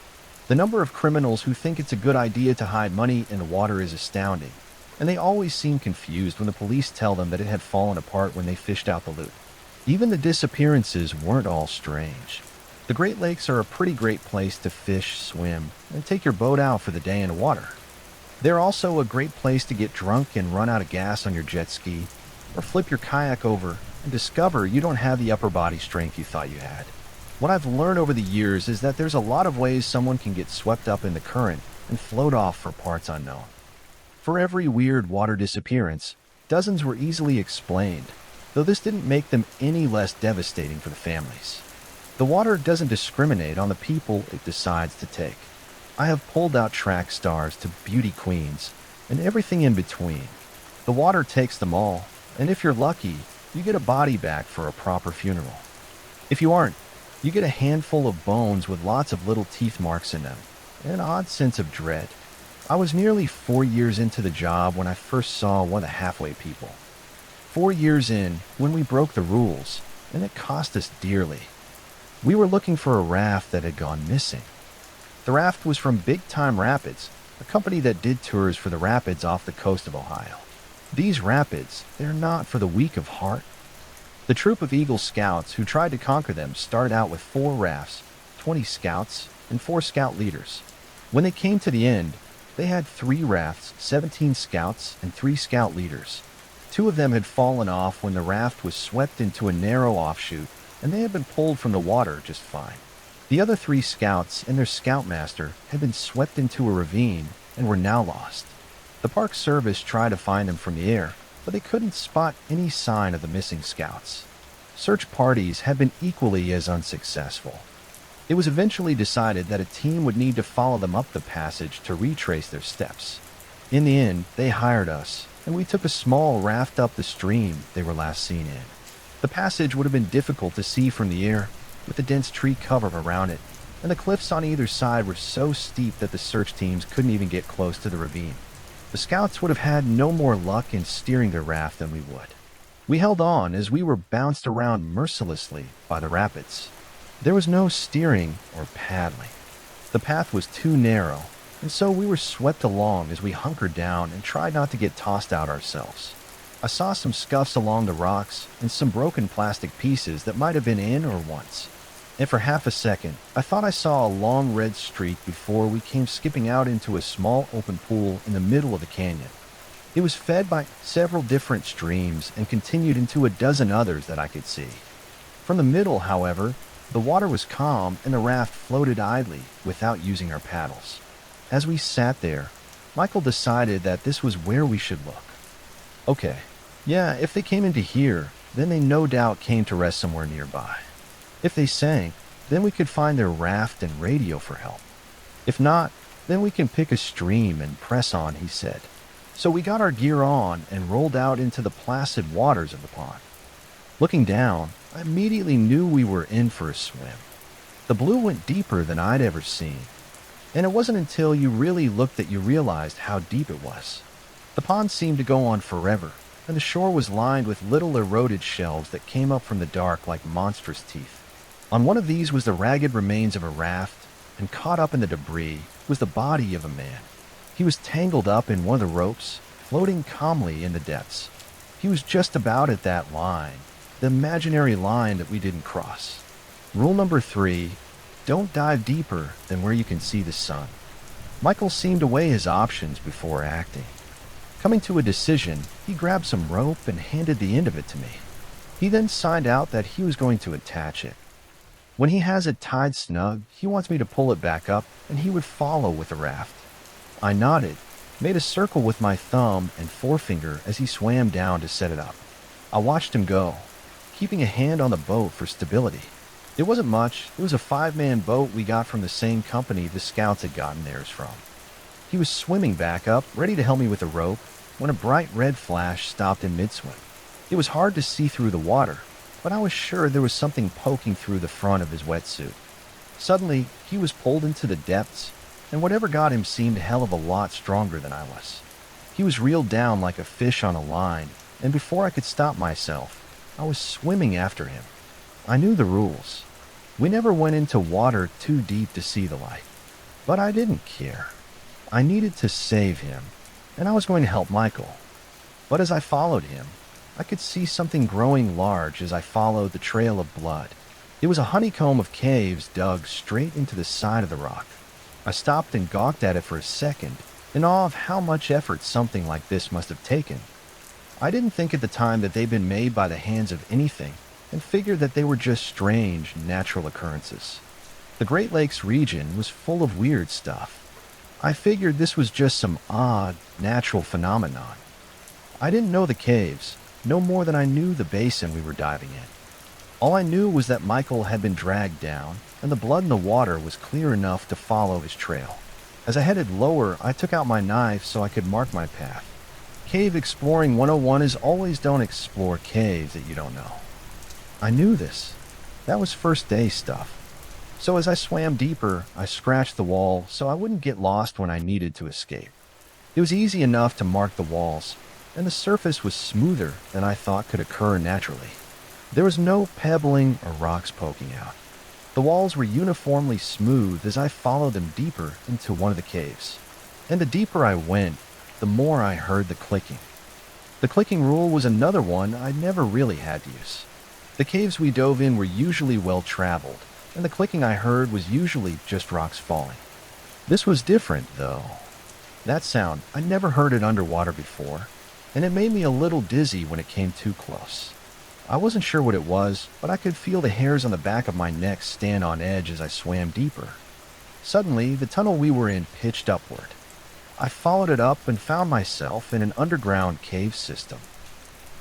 Speaker 1: The number of criminals who think it's a good idea to hide money in the water is astounding, and they always seem confused when the police tell them that it had fallen apart when they fished out the loot. Even the disappearances weren't all strange. The Great Lakes are a pretty great place to fish, swim, and take your boat out for the day in the water. They're also a great place to get drunk and run out of gas on your jet ski, or flip your kayak over and discover you don't have the upper body strength you thought you had. What I've learned over the years is that there's a lot of ways someone can get swept up in the current and float off for parts unknown. For every weird water disappearance, dozens were easily explained, though this didn't make them any less devastating for the families. The water doesn't discriminate on the people it decides to take. I have pulled out track stars to beauty queens and everything in between. The water takes them all, and if you're lucky, you get a body back for a proper funeral. If you aren't, you get a handful of bones with lots of little teeth marks in them, and an odd sense of dread. I was nearly 4 years into the job when I first saw one of the halfway people. 4 years in, when we broke the rules, and it cost us dearly. We were looking for a raft that had gone missing. The raft was from Big Time Rapids, a company that did tours for the rapids off the coast of Ohio. These rapids, they're not for the weak of heart. The troop of Eagle Scouts who tried to conquer them started out with 4 rafts, 20 scouts, and 4 scout leaders. When they came to the end, they had 3 rafts, 17 scouts, and 3 scout leaders. 2 of them had fallen off when the raft was swept into a narrow offshoot, and they had been pulled from the water just fine. The other 3 scouts and their scoutmaster had been swept into a ravine and were now lost. The Park Service tried to find them from the air, but they couldn't spot any sign of the missing scouts. Search parties had been equally as unsuccessful. It was eventually decided that a team would need to follow them up the passage to retrace their steps. In the end, they hired us, and we took a small raft up the stream they were last seen in. The passage would have been difficult to see from the air, with the dense tree cover around it, and the cliffs on either side were so steep that the search teams couldn't even get close to the ravine. The scouts would have had no more luck in steering their raft than we would. We held on as we were bounced around mercilessly by the rapids. There was no steering or paddling. The path was too narrow, and so we were swept along as we hunkered down and tried not to get tossed out ourselves. I saw some scuffs along the rocks and some broken plastic pieces that might have been in or once. And for half a second, I thought I saw a long red streak before we came skipping out into a small open pool in the middle of the canyon. It was fed by several different streams and continued into a dozen others that I could see. From the middle, however, the water was calm and the raft floated idly without using our paddles. As we sat there, Michael decided that this was where we should look. Okay, yeah, if they came into here, then they no doubt came to rest somewhere nearby. If they sank, then we could find their raft and radio for help. If not, then we can pick a stream and press on, he said. So we got our gear on and rolled out into the placid waters of the pond. Looking down, I immediately knew we were in for a swim. The blue went deeper than I'd ever seen, and it wasn't until you really looked that you realized how deep it was. The pond seemed to go on forever, and the shore was lined with little eroded shelves that came up from the dark like monstrous teeth. On one of these was the ragged remains of a raft, and caught up in the debris was the body of a man. He was tangled up in one of the ropes, floating calmly in the depths. He was just about at that line, the imaginary line that we didn't cross. Rule number 3, don't dive deeper than where you can see the sun. Michael seemed to weigh his options before acting. Coming to a decision, he grabbed some rope and handed the end of it to me. He then signed out that he was going to attach it. When he has it tied snug, he wants me to pull it back up, and he would follow with the raft. I nodded, made a circle with my thumb and forefinger as he swam down to set it up. I watched him go, keeping a hand on the boat for stability. It wasn't much. It was a 5-man boat we got from the same company the scouts had gotten theirs from. He was swimming back up, ready to help me with the rope, when a bright red flash stopped in mid-swim. It was hard to see through the water, but I was sure there was something poking through the front of his wetsuit. Suddenly, he was pulled into the depths, and whatever got him seemed a hell of a lot stronger than I was. He was reeled down like a fish on a line, and before I could stop myself, I was swimming after him. I knew the rules. We never went into water too deep to see the light. But I didn't care. I needed to save him, and I was going to help Michael. But as I followed him, I could see something growing large as I followed the trail of blood. It was a honeycomb of caves dug straight into the side of the rock. I stopped and gawked at it for a second, in awe of how much effort something like this must have taken. I didn't think at the time that they'd been made by the hands of anything, and figured that they were just strange, natural occurrences. The Great Lakes region was full of weird stuff. I figured this was just some odd, natural phenomenon. I didn't know the caves, no more than I knew the basin we were diving in. All I knew was that Michael had been dragged down, and the blood in the water was clear enough to follow his trail. As I headed lower, I took out my knife so I could mark my path. Cave Exploring 101 is always don't explore caves that you don't know. I knew this. That was first day stuff. So as I swam deeper, I scratched the wall so I wouldn't get lost when I needed to escape. It was easy enough to mark the walls, and the surface was smoother than I thought could occur naturally. There was no pebbling or rocks poking out. The walls were uniformly smooth as I followed them deeper into one of the caves. And the deeper I went, the more I heard the clicking. The clicking rule was another one I never really had to use. The caves we dove in were usually well traveled, and the clicking I heard was usually just rocks falling. This was different, though. That sound, I never heard it underwater before, and it made me a little dizzy when it came too close. I wasn't sure what it was, but I could feel the hairs on the back of my neck stand on edge as I swam deeper. Suddenly, the tunnel we were in pitched upward. I followed it up and found myself in an underground cave system.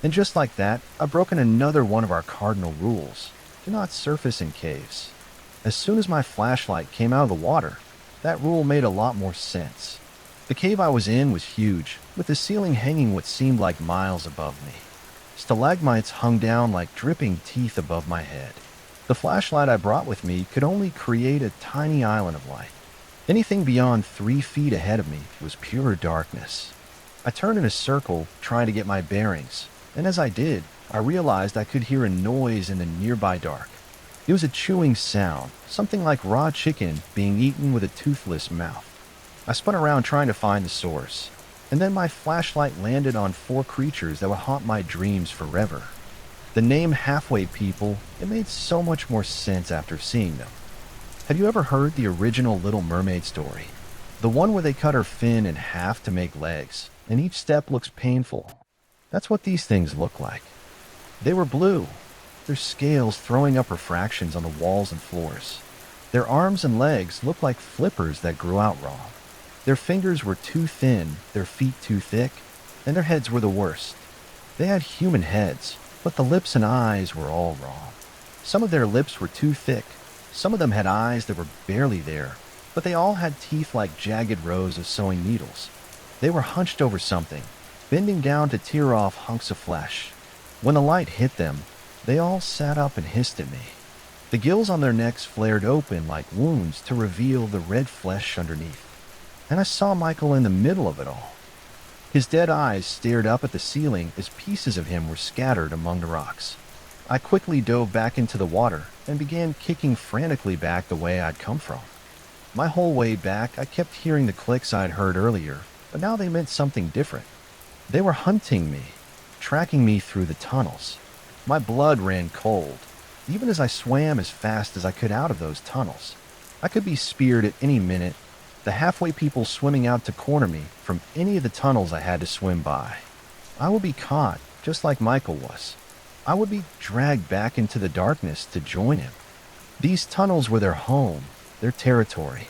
Speaker 1: And just like that, I've broken another one of our cardinal rules: do not surface in caves. As soon as my flashlight came out of the water, that rule made a lot more sense. The cave I was in was huge, with the ceiling hanging what seemed like miles above me. Stalagmites hung down like dripping teeth above my head. The flashlight I brought with me could only create a tiny island of light. Anything beyond 3 feet ahead of me was pure darkness. I turned in a circle, trying to get my bearings, and as I did, I realized I could hear a noise in the nearby dark. It was a chewing sound, something like raw chicken being eaten with a toothless mouth. I spun around trying to find the source, and then my flashlight landed on 4 creatures that would haunt my dreams forever. The name Halfway People, it made so much more sense after seeing them. Have you ever heard the original Little Mermaid story? The one where they cut her fin in half to make legs, and each step looks painful. That's what these things look like. They were blue, their scales throwing up refractions on the walls and floors. Their arms and legs looked like flippers that grew out wrong. Their fingers were too thin, their feet too thick, and their heads were the worst. They had human heads, but the lips and eyes were all wrong. Some of their lips were too thick. Some of them had eyes that were barely there, but they all had teeth like jagged rows of sewing needles. They were hunched over something, bending down to tear off hunks of flesh. When the light hit them, they all sat up and hissed at me. The gills on their necks flared open like wounds to reveal the red flesh underneath. And I saw Michael in the middle of it all. His dead eyes stared up at the ceiling as pieces of him were scattered among the rocks. I quickly dove back into the water and began kicking frantically back the way I'd come from. My whole way back, I kept hearing the clicks I'd heard earlier, but now they meant something different. They were hunting me, tracking me through the tunnels. My blood ran cold, even as I swam as fast as I could out of those tunnels. I could be speared at any minute, the Halfway People swimming out to corner me from any of the tunnels I had to swim by. I would be caught, just like Michael was. I would be dragged back into the darkness to join him. These tunnels were their home, their territory.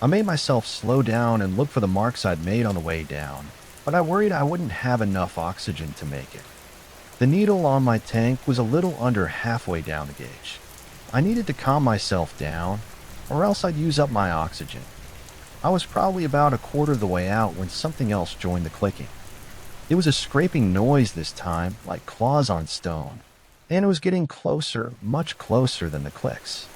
Speaker 1: I made myself slow down and look for the marks I'd made on the way down, but I worried I wouldn't have enough oxygen to make it. The needle on my tank was a little under halfway down the gauge. I needed to calm myself down, or else I'd use up my oxygen. I was probably about a quarter of the way out when something else joined the clicking. It was a scraping noise this time, like claws on stone, and it was getting closer, much closer than the clicks.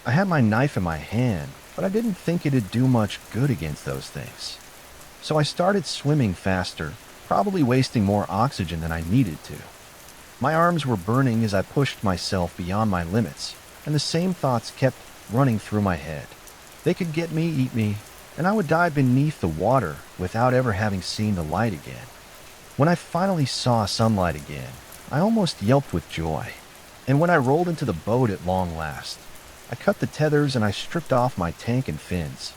Speaker 1: I had my knife in my hand, but I didn't think it'd do much good against those things. So I started swimming faster, probably wasting more oxygen than I needed to. My arms were burning as I pushed myself beyond my limits, and the same thoughts kept running through my head. They could get me, eat me, and I would die beneath the water without ever having seen the light again. When I finally saw sunlight again, I almost yelped with joy. And when I rolled into the boat at long last, I cut the tethers and I stripped off my tank and fins.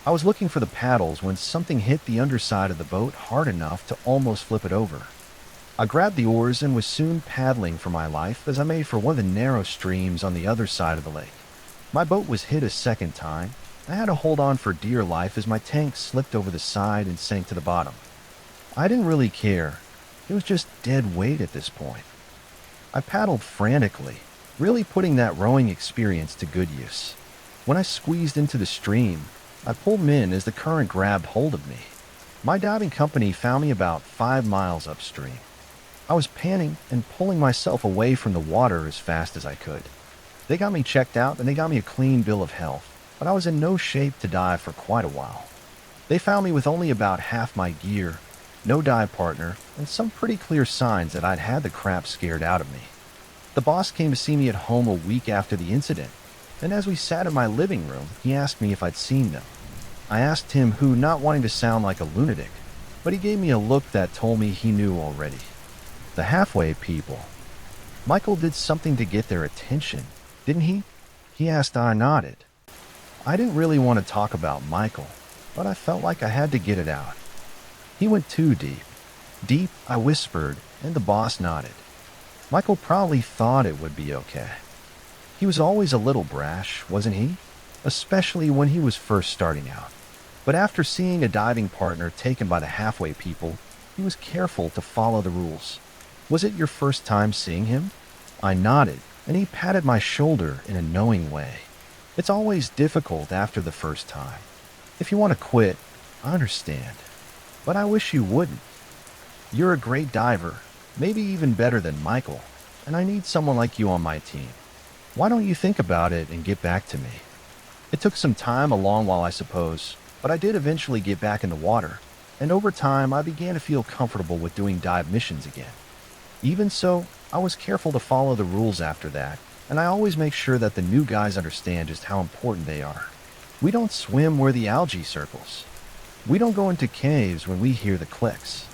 Speaker 1: I was looking for the paddles when something hit the underside of the boat hard enough to almost flip it over. I grabbed the oars and was soon paddling for my life as I made for one of the narrow streams on the other side of the lake. My boat was hit a second time. I had to hold on for dear life as my tank slipped over the side and sank to the bottom. I didn't really care. It was just dead weight at this point. I paddled frantically, really putting that rowing experience to good use. When I squeezed into the stream, I pulled in as the current grabbed hold of me. My diving company found me about 5 miles upstream. I was panting and pulling myself away from the water as fast as I could. They got me checked out and they got me a clean bill of health, but I was in no shape to dive for quite a while. They found me with only about half my gear, no dive partner, and some pretty clear signs that I'd had the crap scared out of me. The boss came to see me at home a week after the incident, and as we sat in my living room, he asked me if I'd seen them. I asked him who, not wanting to sound like a lunatic, but he gave me a look that told me he knew already. The halfway people. Michael did something to get their attention, didn't he? He asked. I nodded. I didn't really want to talk about Michael, but I felt like I had to get it out. He went too deep. Deep, I whispered, and the boss nodded. Michael probably thought it would be okay. He was always a little brash, wasn't he? Especially when he was first starting out. But after seeing a diving partner taken by the halfway people, he was careful to follow the rules. Was it your first time seeing him? I nodded, and he patted my shoulder in a knowing way. It's always difficult after the first time. If you want to quit, I understand. But I wish you wouldn't. You're a great diver, maybe even better than Michael, and I need someone like you on my team. Why don't you think about it and get back to me? It took some time, a long while I suppose, but I did eventually get back in the water, and over time I began to feel comfortable with doing dive missions again. Even so, I was careful to follow the rules after that, and I always make sure that the new guys understand just how important they are. We don't swim where the algae circles. We don't go into caves when we hear the clicks.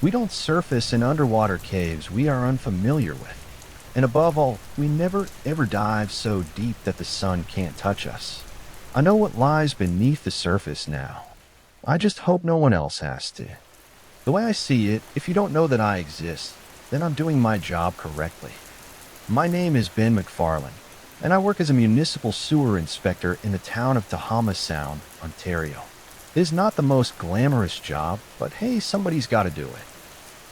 Speaker 1: We don't surface in underwater caves we are unfamiliar with. And above all, we never ever dive so deep that the sun can't touch us. I know what lies beneath the surface now. I just hope no one else has to. The way I see it, if you don't know that I exist, then I'm doing my job correctly. My name is Ben McFarlane, and I work as a municipal sewer inspector in the town of Tahama Sound, Ontario. It is not the most glamorous job, but hey, somebody's got to do it.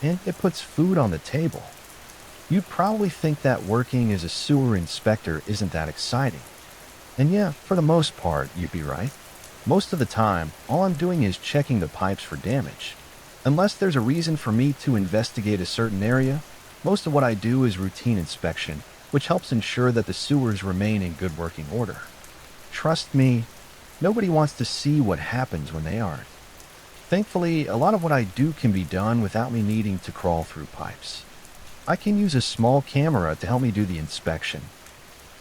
Speaker 1: And it puts food on the table. You'd probably think that working as a sewer inspector isn't that exciting. And yeah, for the most part, you'd be right. Most of the time, all I'm doing is checking the pipes for damage. Unless there's a reason for me to investigate a certain area, most of what I do is routine inspection, which helps ensure that the sewers remain in good working order. Trust me, nobody wants to see what happens when they aren't. Thankfully, a lot of what I do can be done without me needing to crawl through pipes. I can use a small camera to help me do the inspection.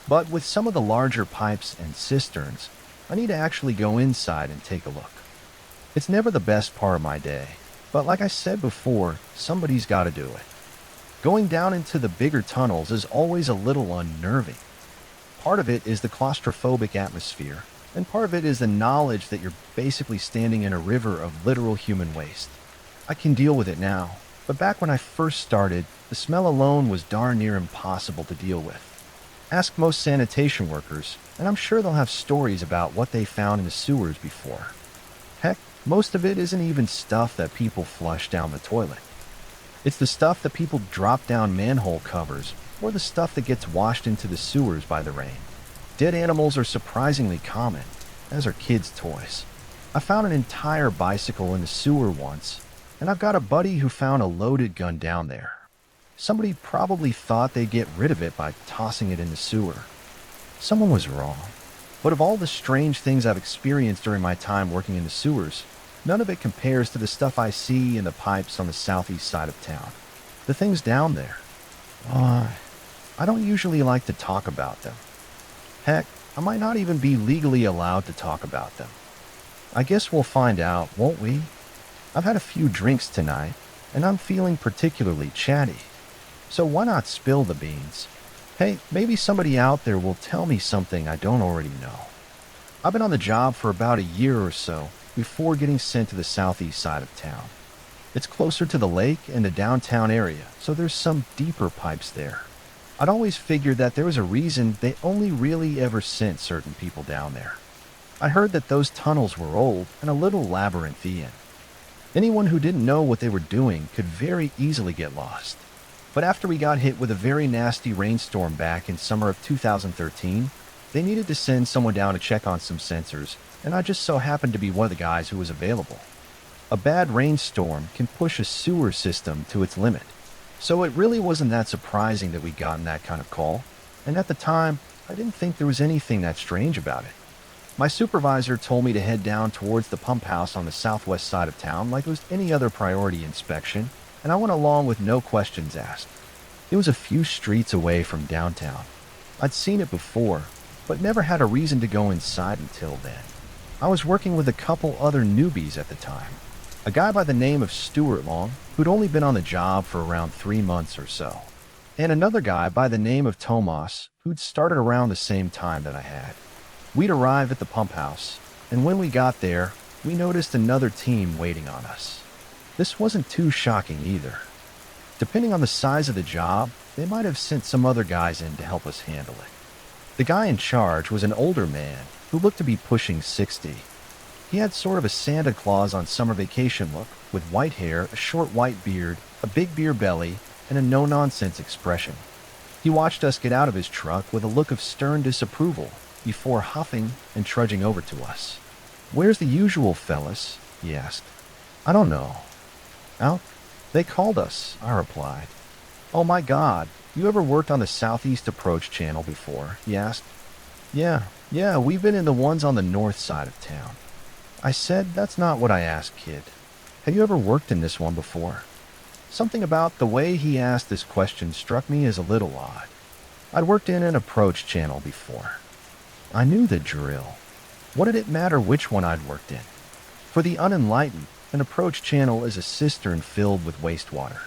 Speaker 1: But with some of the larger pipes and cisterns, I need to actually go inside and take a look. It's never the best part of my day, but like I said before, somebody's got to do it. Going down into the bigger tunnels is always a little unnerving. Part of it is the claustrophobic atmosphere, and part of it is the knowledge that you're basically standing in a river of literal human waste. I can deal with it now, but back when I first started, the smell alone was darn near impossible to deal with. Ask most sanitation workers, and I'm sure they'll have stories about what they found in the sewers before. Heck, most of it isn't even stuff that people flush down the toilet. It's the stuff that people drop down manhole covers, or the stuff that gets washed into the sewers by the rain. Dead animals are surprisingly common, as are kids' toys. I found an entire bicycle in the sewer once, and I've got a buddy who found a loaded gun down there. Somebody probably thought they'd get rid of it by tossing it in the sewer. Someone was wrong. But of all the strange things I've experienced during my time working in the sewers, none of it compares to the stuff I see in the pipes on the southeast side of town. The things down there. I don't usually like to talk about them. Heck, I might not even be legally allowed to talk about them. I guess we'll find out, won't we? I've had a few drinks tonight, and I'm feeling particularly chatty. So why not spill the beans? Hey, maybe somebody out there will tell me something I don't already know. I've been on the job for about a year or so before getting sent to the southeast side of town. It's closer to the lake and the downtown area, so there's some deeper pipes there. I'd always figured that there was a reason they only really ever sent certain people down there. I heard that those tunnels were old and a little labyrinthian. Anyone who didn't know what they were doing could very easily get lost. But after we got hit with a very nasty rainstorm back in summer of 2013, they needed to send someone down to check on some sensors, and I just so happened to be one of the guys who was available. A bad rainstorm can push a sewer system to its limit, so it really wasn't that surprising that we'd gotten that kind of call, and at the time, I didn't think there was anything that strange about it. My supervisor told me to head down towards the pump house on the southwest side of town like it was any other priority inspection, and I went along with no questions asked. It was a few streets away from downtown. I'd seen it before, but never had a reason to go inside until then. I was working with a couple other newbies at the time. A guy by the name of Stuart Long, who'd only been on the job for around 3 months or so, and another guy by the name of Tomas, who'd started around the same time that I had. We'd arrived at the pump house, and when we got there, we noticed another team waiting on us. This wasn't too shocking either. Depending on the size of the job, they might have sent some other guys in to help us handle it. The guy in charge was an older man who looked to be pushing 60. He had sort of a Santa Claus on summer vacation look, with white hair, a short white beard, a big beer belly, and a no-nonsense expression. He watched us get out of his truck with a look of stern disapproval before huffing and trudging over to us. "Where's the usual fellas?" he asked. "I don't know." "Out? They called us," I replied. "Oh my God, you ever worked on the Southeast Approach Channel before?" he asked. Yeah, we've been in the ones on the north side of town." I said, "That's not what I asked, kid. Have you ever worked in this one before?" Something about the way he asked this question struck me as a little odd. I'd worked in an approach channel before. I knew the drill. What did it matter which one I'd worked in? For the unenlightened, an approach channel is a cistern filled with wastewater.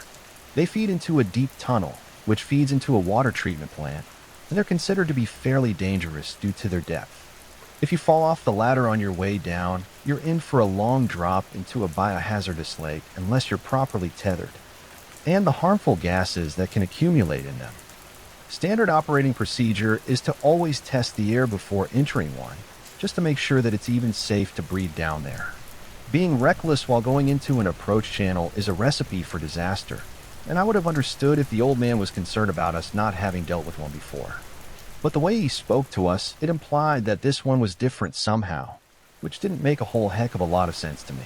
Speaker 1: They feed into a deep tunnel, which feeds into a water treatment plant, and they're considered to be fairly dangerous due to their depth. If you fall off the ladder on your way down, you're in for a long drop into a biohazardous lake unless you're properly tethered, and the harmful gases that can accumulate in them. Standard operating procedure is to always test the air before entering one, just to make sure that it's even safe to breathe down there. Being reckless while going into an approach channel is a recipe for disaster, and I would have understood if the old man was concerned about us not having dealt with one before. But the way he spoke to us, it implied that this one was different somehow, which didn't make a whole heck of a lot of sense to me.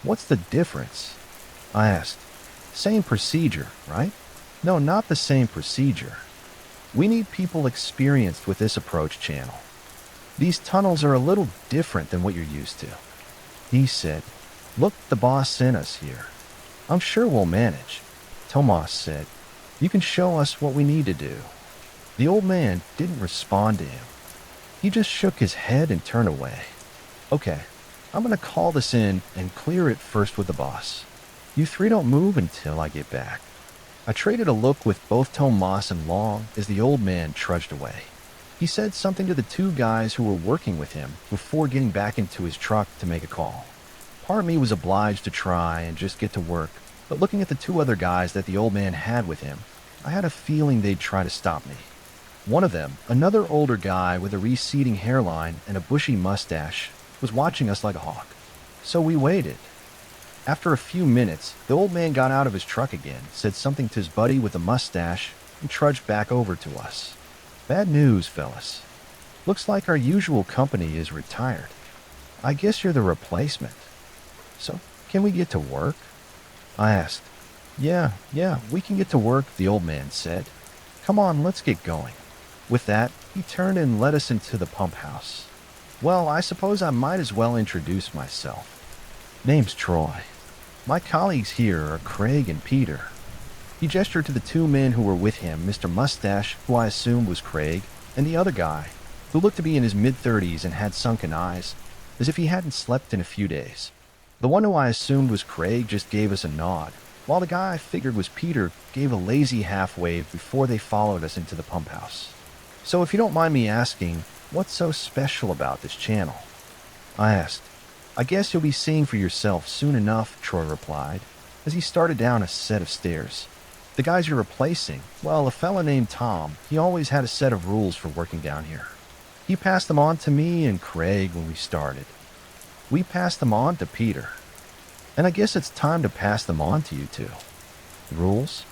Speaker 1: "What's the difference?" I asked. "Same procedure, right?" "No, not the same procedure. We need people experienced with this approach channel. These tunnels are a little different than what you're used to." He said, "Look, the boss sent us here. I'm sure we'll manage." Tomas said, "You can show us what we need to do." The old man didn't respond to him. He just shook his head and turned away. "Okay, I'm going to call this in and clear it first with the boss. You three don't move until I get back." I traded a look with both Tomas and Long as the old man trudged away. He said something to the two guys who were working with him before getting back into his truck to make a call. Part of me was obliged to try and just get to work, but looking at the two other guys that the old man had with him, I had a feeling they'd try to stop me. One of them, another older guy with a receding hairline and a bushy mustache, was watching us like a hawk. So we waited. After a few minutes, the old man got out of his truck again, said something to his buddy with a mustache, and trudged back over to us. "Bad news, fellas. Looks like our usual company is retired. I guess you're the replacement. So, can we get to work?" I asked. Yeah, we can get to work, the old man said. Come on, let's get going. With that, he turned and led us into the pump house. Well, I suppose I might as well introduce myself. Name's Troy. My colleagues here are Craig and Peter. He gestured to the two men who were with him, Mr. Mustache, who I assumed was Craig, and the other guy, who looked to be in his mid-30s and had sunken eyes, as if he hadn't slept in a few days. The one who I assumed was Craig just gave us a nod, while the guy I figured was Peter gave a lazy half-wave before they followed us into the pump house. So if you don't mind me asking, what's so special about this channel? I asked. I guess you'll be seeing for yourself soon enough, Troy replied, as he started down a set of stairs. The guys you're replacing, well, a fella named Tom, he always had a set of rules for working down here. He passed them on to me and Craig when we started. We passed them on to Peter. And I guess it's time to pass them on to you two. Rules?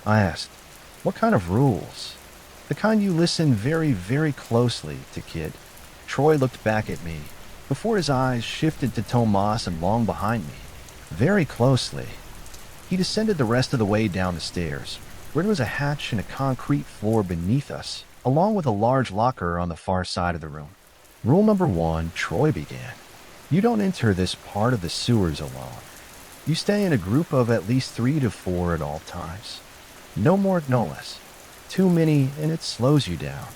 Speaker 1: I asked. What kind of rules? The kind you listen very, very closely to, kid. Troy looked back at me, before his eyes shifted to Tomas and Long behind me. Very closely. He descended the rest of the way down the stairs, where there was a hatch and a concrete floor beneath us, along with a large locker on the far side of the room. Rule number 1, Troy began. You don't enter this part of the sewers alone. You stay in a group of at least 3 to 4 at all times. No more, no less. Too many, and it slows you down.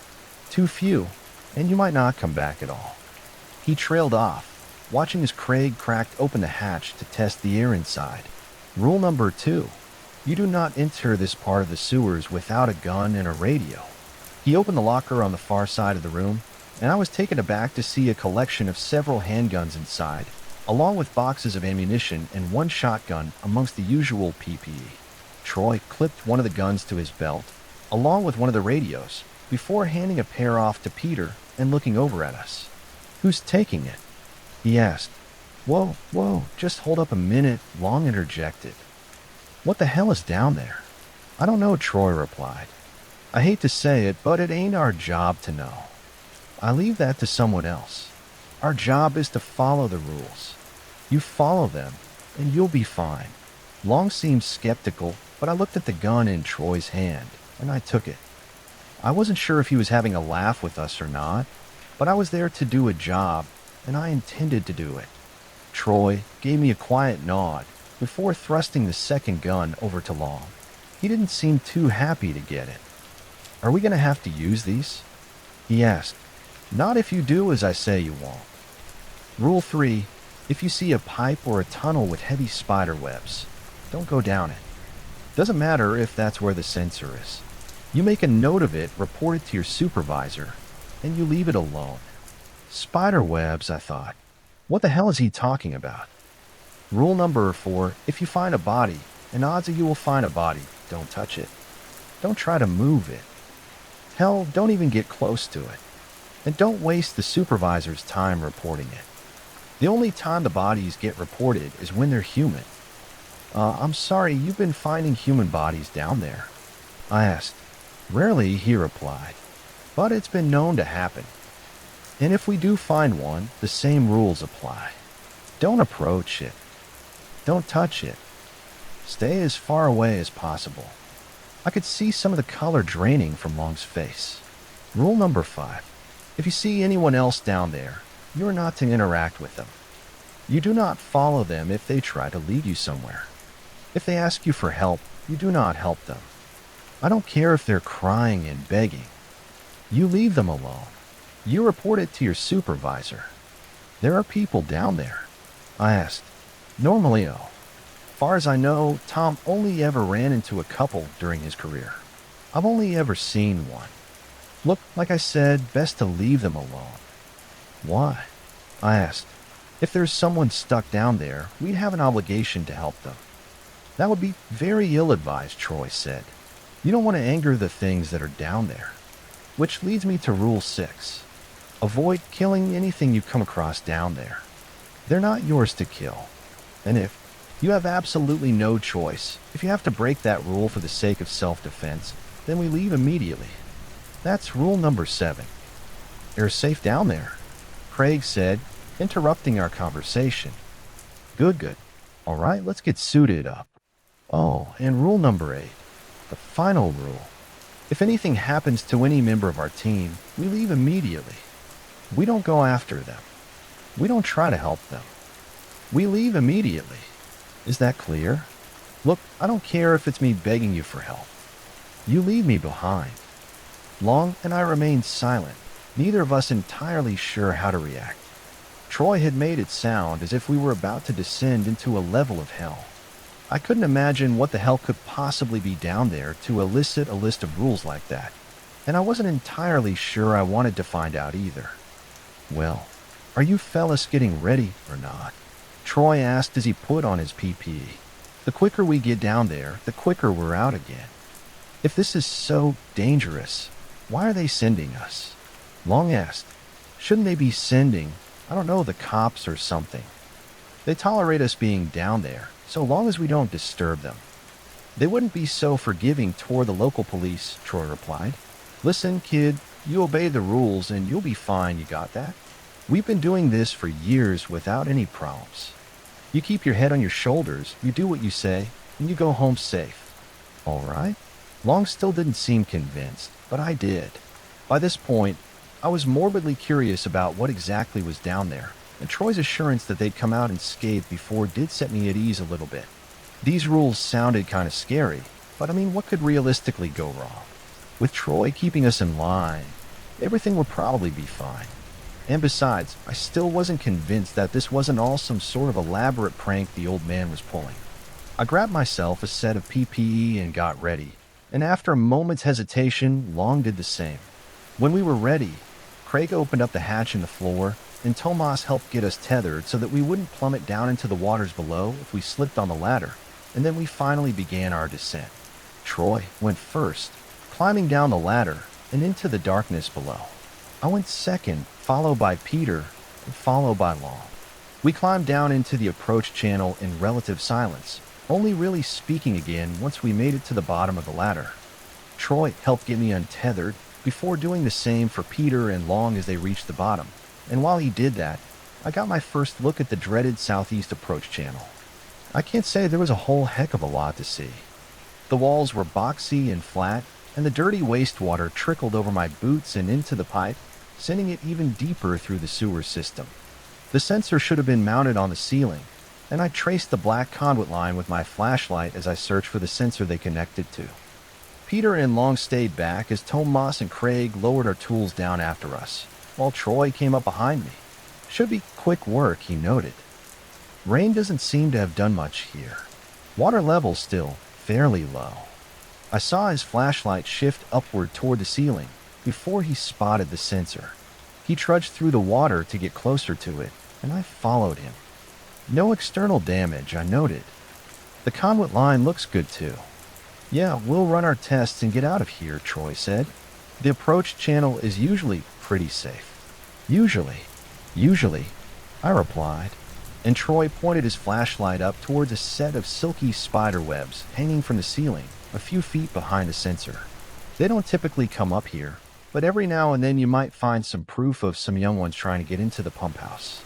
Speaker 1: Too few, and you might not come back at all. He trailed off, watching as Craig cracked open the hatch to test the air inside. Rule number 2. You do not enter this part of the sewers without a gun and a radio. He opened the locker on the far side of the room, and I was taken aback to see a collection of several handguns inside, along with boxes of ammunition and one shotgun amongst the usual PPE. Troy clipped one of the guns to his belt, along with one of the radios, before handing a pair off to Peter and looking over at us. Who's taking it? He asked. Whoa, just hold up a minute, Long interjected. What the hell is down there? I don't know, Troy replied. I hate to say it, but it ain't our job to know. I leave that to someone else. Our job is to follow the rules. You follow them, and you'll be fine. Long seemed skeptical, but I looked at the gun in Troy's hand, and I took it. I wasn't sure if he was having a laugh with us or not, but I was there to do a job, and I intended to do it. Troy gave me a quiet nod before thrusting the second gun over to Long. He didn't seem too happy to get it. Are we going to have to use these? He asked. Not if you do as I say you won't. Rule 3. If you see a pipe or a tunnel with heavy spider webs, don't go down it. Doesn't matter if that's where the sensor is. You make a note of it, report it to your supervisor, and you leave it alone. Spider webs, I thought. What the hell is he talking about? Rule number 4. If you find a body, and odds are you will find a body, don't touch it. Don't try to move it. Hell, don't even get close to it. And don't waste the supervisor's time reporting it. The only time the bodies get reported is when they're human. I'm sorry, you've been finding human bodies down there? I asked. Rarely, he replied. But it's been known to happen. And if we do find one, the same rules apply. Don't approach it. Don't touch it. Stay as far away as possible. I could see some of the color draining from Long's face. Rule number 5. If you see anyone else down there, you are not to interact with them. You do not follow them if they try to lead you somewhere. If they ask you for help, you do not help them. I don't care if they're crying and begging. You leave them alone. You report it to your supervisor. There are people down there. I asked. Normally, oh. Far as I know, Tom only ever ran into a couple during his career. I've only ever seen one. Look, like I said, best to leave them alone. Why? I asked. If there's someone stuck down there, we'd have an obligation to help them. That would be very ill-advised, Troy said. You don't want to anger the things that are down there. Which leads me to Rule 6. Avoid killing anything you come across down there. They're not yours to kill. And if you have absolutely no choice, if you have to break that rule for the sake of self-defense, then we leave immediately. That's rule number 7. You're safe down there, Craig said, interrupting our conversation. Good. All right, let's get suited up. Oh, and rule number 8, the final rule. If anything happens to any member of our team, we leave immediately. We don't go after them. We don't try to help them. We leave immediately. Is that clear? Look, I don't care if it's me begging you for help. You leave me behind. Long and I remained silent, neither of us entirely sure how to react. Troy had made it sound as if we were about to descend into a level of hell. I couldn't imagine what the hell could possibly be down there to elicit a list of rules like that, and I wasn't entirely sure I wanted to find out either. Well, are you fellas getting ready or not? Troy asked as he put on his PPE. The quicker we get down there, the quicker we're out again. If this is so dangerous, why are they sending us? Long asked. Shouldn't they be sending, I don't know, the cops or something? They tolerate us being down there, so long as we don't disturb them. They wouldn't be so forgiving toward the local police, Troy replied. Listen, kid, you obey the rules and you'll be fine, you got that? We've been doing this for years without any problems. You keep your head on your shoulders, you do what you say, and you go home safe. All right? Long still didn't seem convinced, but I did. By this point, I was morbidly curious about what exactly was down there, and Troy's assurance that they'd come out unscathed before did set me at ease a little bit. These rules sounded kind of scary, but I mean, what could realistically go wrong? With Troy keeping us in line, everything would probably be fine. And besides, I still wasn't convinced that this wasn't all some sort of elaborate prank the old man was pulling. I grabbed myself a set of PPE and got ready, and after a moment's hesitation, Long did the same. When we were ready, Craig opened up the hatch in the floor, and Tomas helped get us tethered so that we wouldn't plummet down into the waters below if we slipped on the ladder, and then we finally began our descent. Troy went first, climbing down the ladder and into the darkness below. I went second, followed by Peter, and followed by Long. We climbed down into the approach channel in relative silence, only really speaking again once we made it to the bottom of the ladder. Troy helped get me untethered before doing the same for Peter and Long as they reached the bottom, and while he did that, I got my first look at the dreaded southeast approach channel. I can't say there was a whole heck of a lot to see. The walls were boxy and flat, and the dirty wastewater trickled over my boots and into the pipe, sending it even deeper through the sewer system. The sensor should have been mounted on the ceiling, and I traced the black conduit line with my flashlight as I searched for the sensor they connected to. Peter and Long stayed back as Tomas and Craig lowered our tools down after us, while Troy came up behind me. Should be quick work, he noted. Rain doesn't seem to have done much here. Water level still fairly low. I saw his flashlight shift upward toward the ceiling before he spotted the sensor. He trudged through the water to get closer to it, and I followed him. No external damage, I noted. The conduit line looks good too. Yeah, we'll run our tests and get out of here, Troy said. The approach channel is usually pretty safe. Usually, I replied, and Troy pointed his flashlight up towards a set of silky spider webs hanging from the ceiling a few feet behind the sensor. They don't typically come up here, but every now and then you might find some proof of some young ones trying to get into the pump house.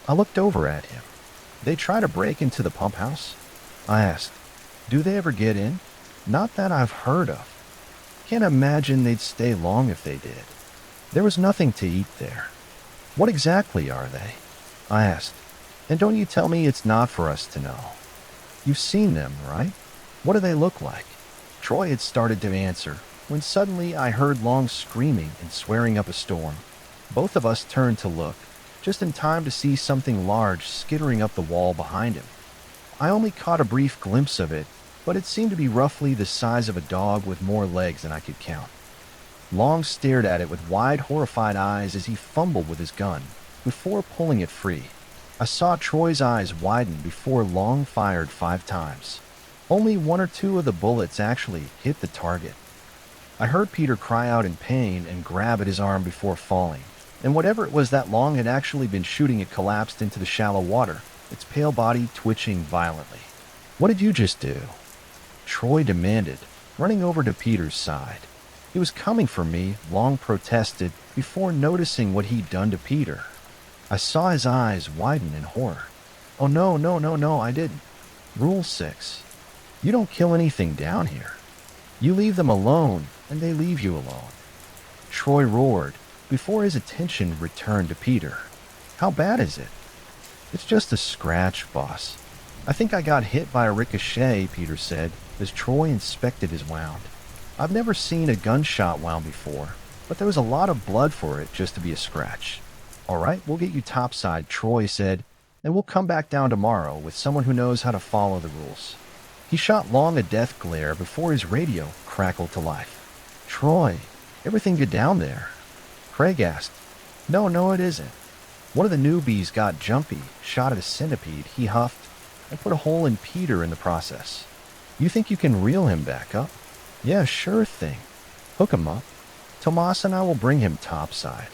Speaker 1: I looked over at him. They try to break into the pump house? I asked. Do they ever get in? Not that I've heard of. Can't imagine they'd stay long if they did. There was nothing to eat there. What exactly are they? I asked. And don't you tell me it's not for us to know. You've seen them, right? What do they look like? Troy had started to answer, when suddenly I heard Long screaming and swearing up a storm. Both of us turned to look, just in time to see something large skittering up the wall behind him. I only caught a brief glimpse of it, but it seemed to be roughly the size of a dog with more legs than I could count. Long stared at it with wide, horrified eyes as he fumbled with his gun, before pulling it free. I saw Troy's eyes widen before Long fired 5 times. Only 1 or 2 of the bullets actually hit the target. I heard Peter cry out in pain and grab at his arm before falling, and whatever it was that Long had actually been shooting it collapsed into the shallow water, its pale body twitching violently. What did you just do? Troy demanded, running over to Peter's side. He was coming for me, Long protested, before noticing what he'd done to Peter. I saw his eyes widen in horror. Oh no, I didn't. Rule 6. You don't kill anything down here. You leave them alone, and they leave you alone. Troy roared, before his attention returned to Peter. How bad is it? It's just a scratch, boss. I think I got hit by a ricochet, Peter said, as Troy inspected his wound. I've never seen a gunshot wound before, but there was a lot of blood for it just to be a scratch. All right, we'll get you topside, Troy said, and we'll come back down tomorrow with someone who knows how to follow the rules. He shot Long a death glare before his radio crackled to life. Troy, everything good down there? Craig asked. No, it isn't. One of the newbies got jumpy, shot at a centipede, he huffed, and put a hole in Peter in the process. You think you can reel him back up? Yeah, sure thing. Hook him up. Tomas and I will bring him topside.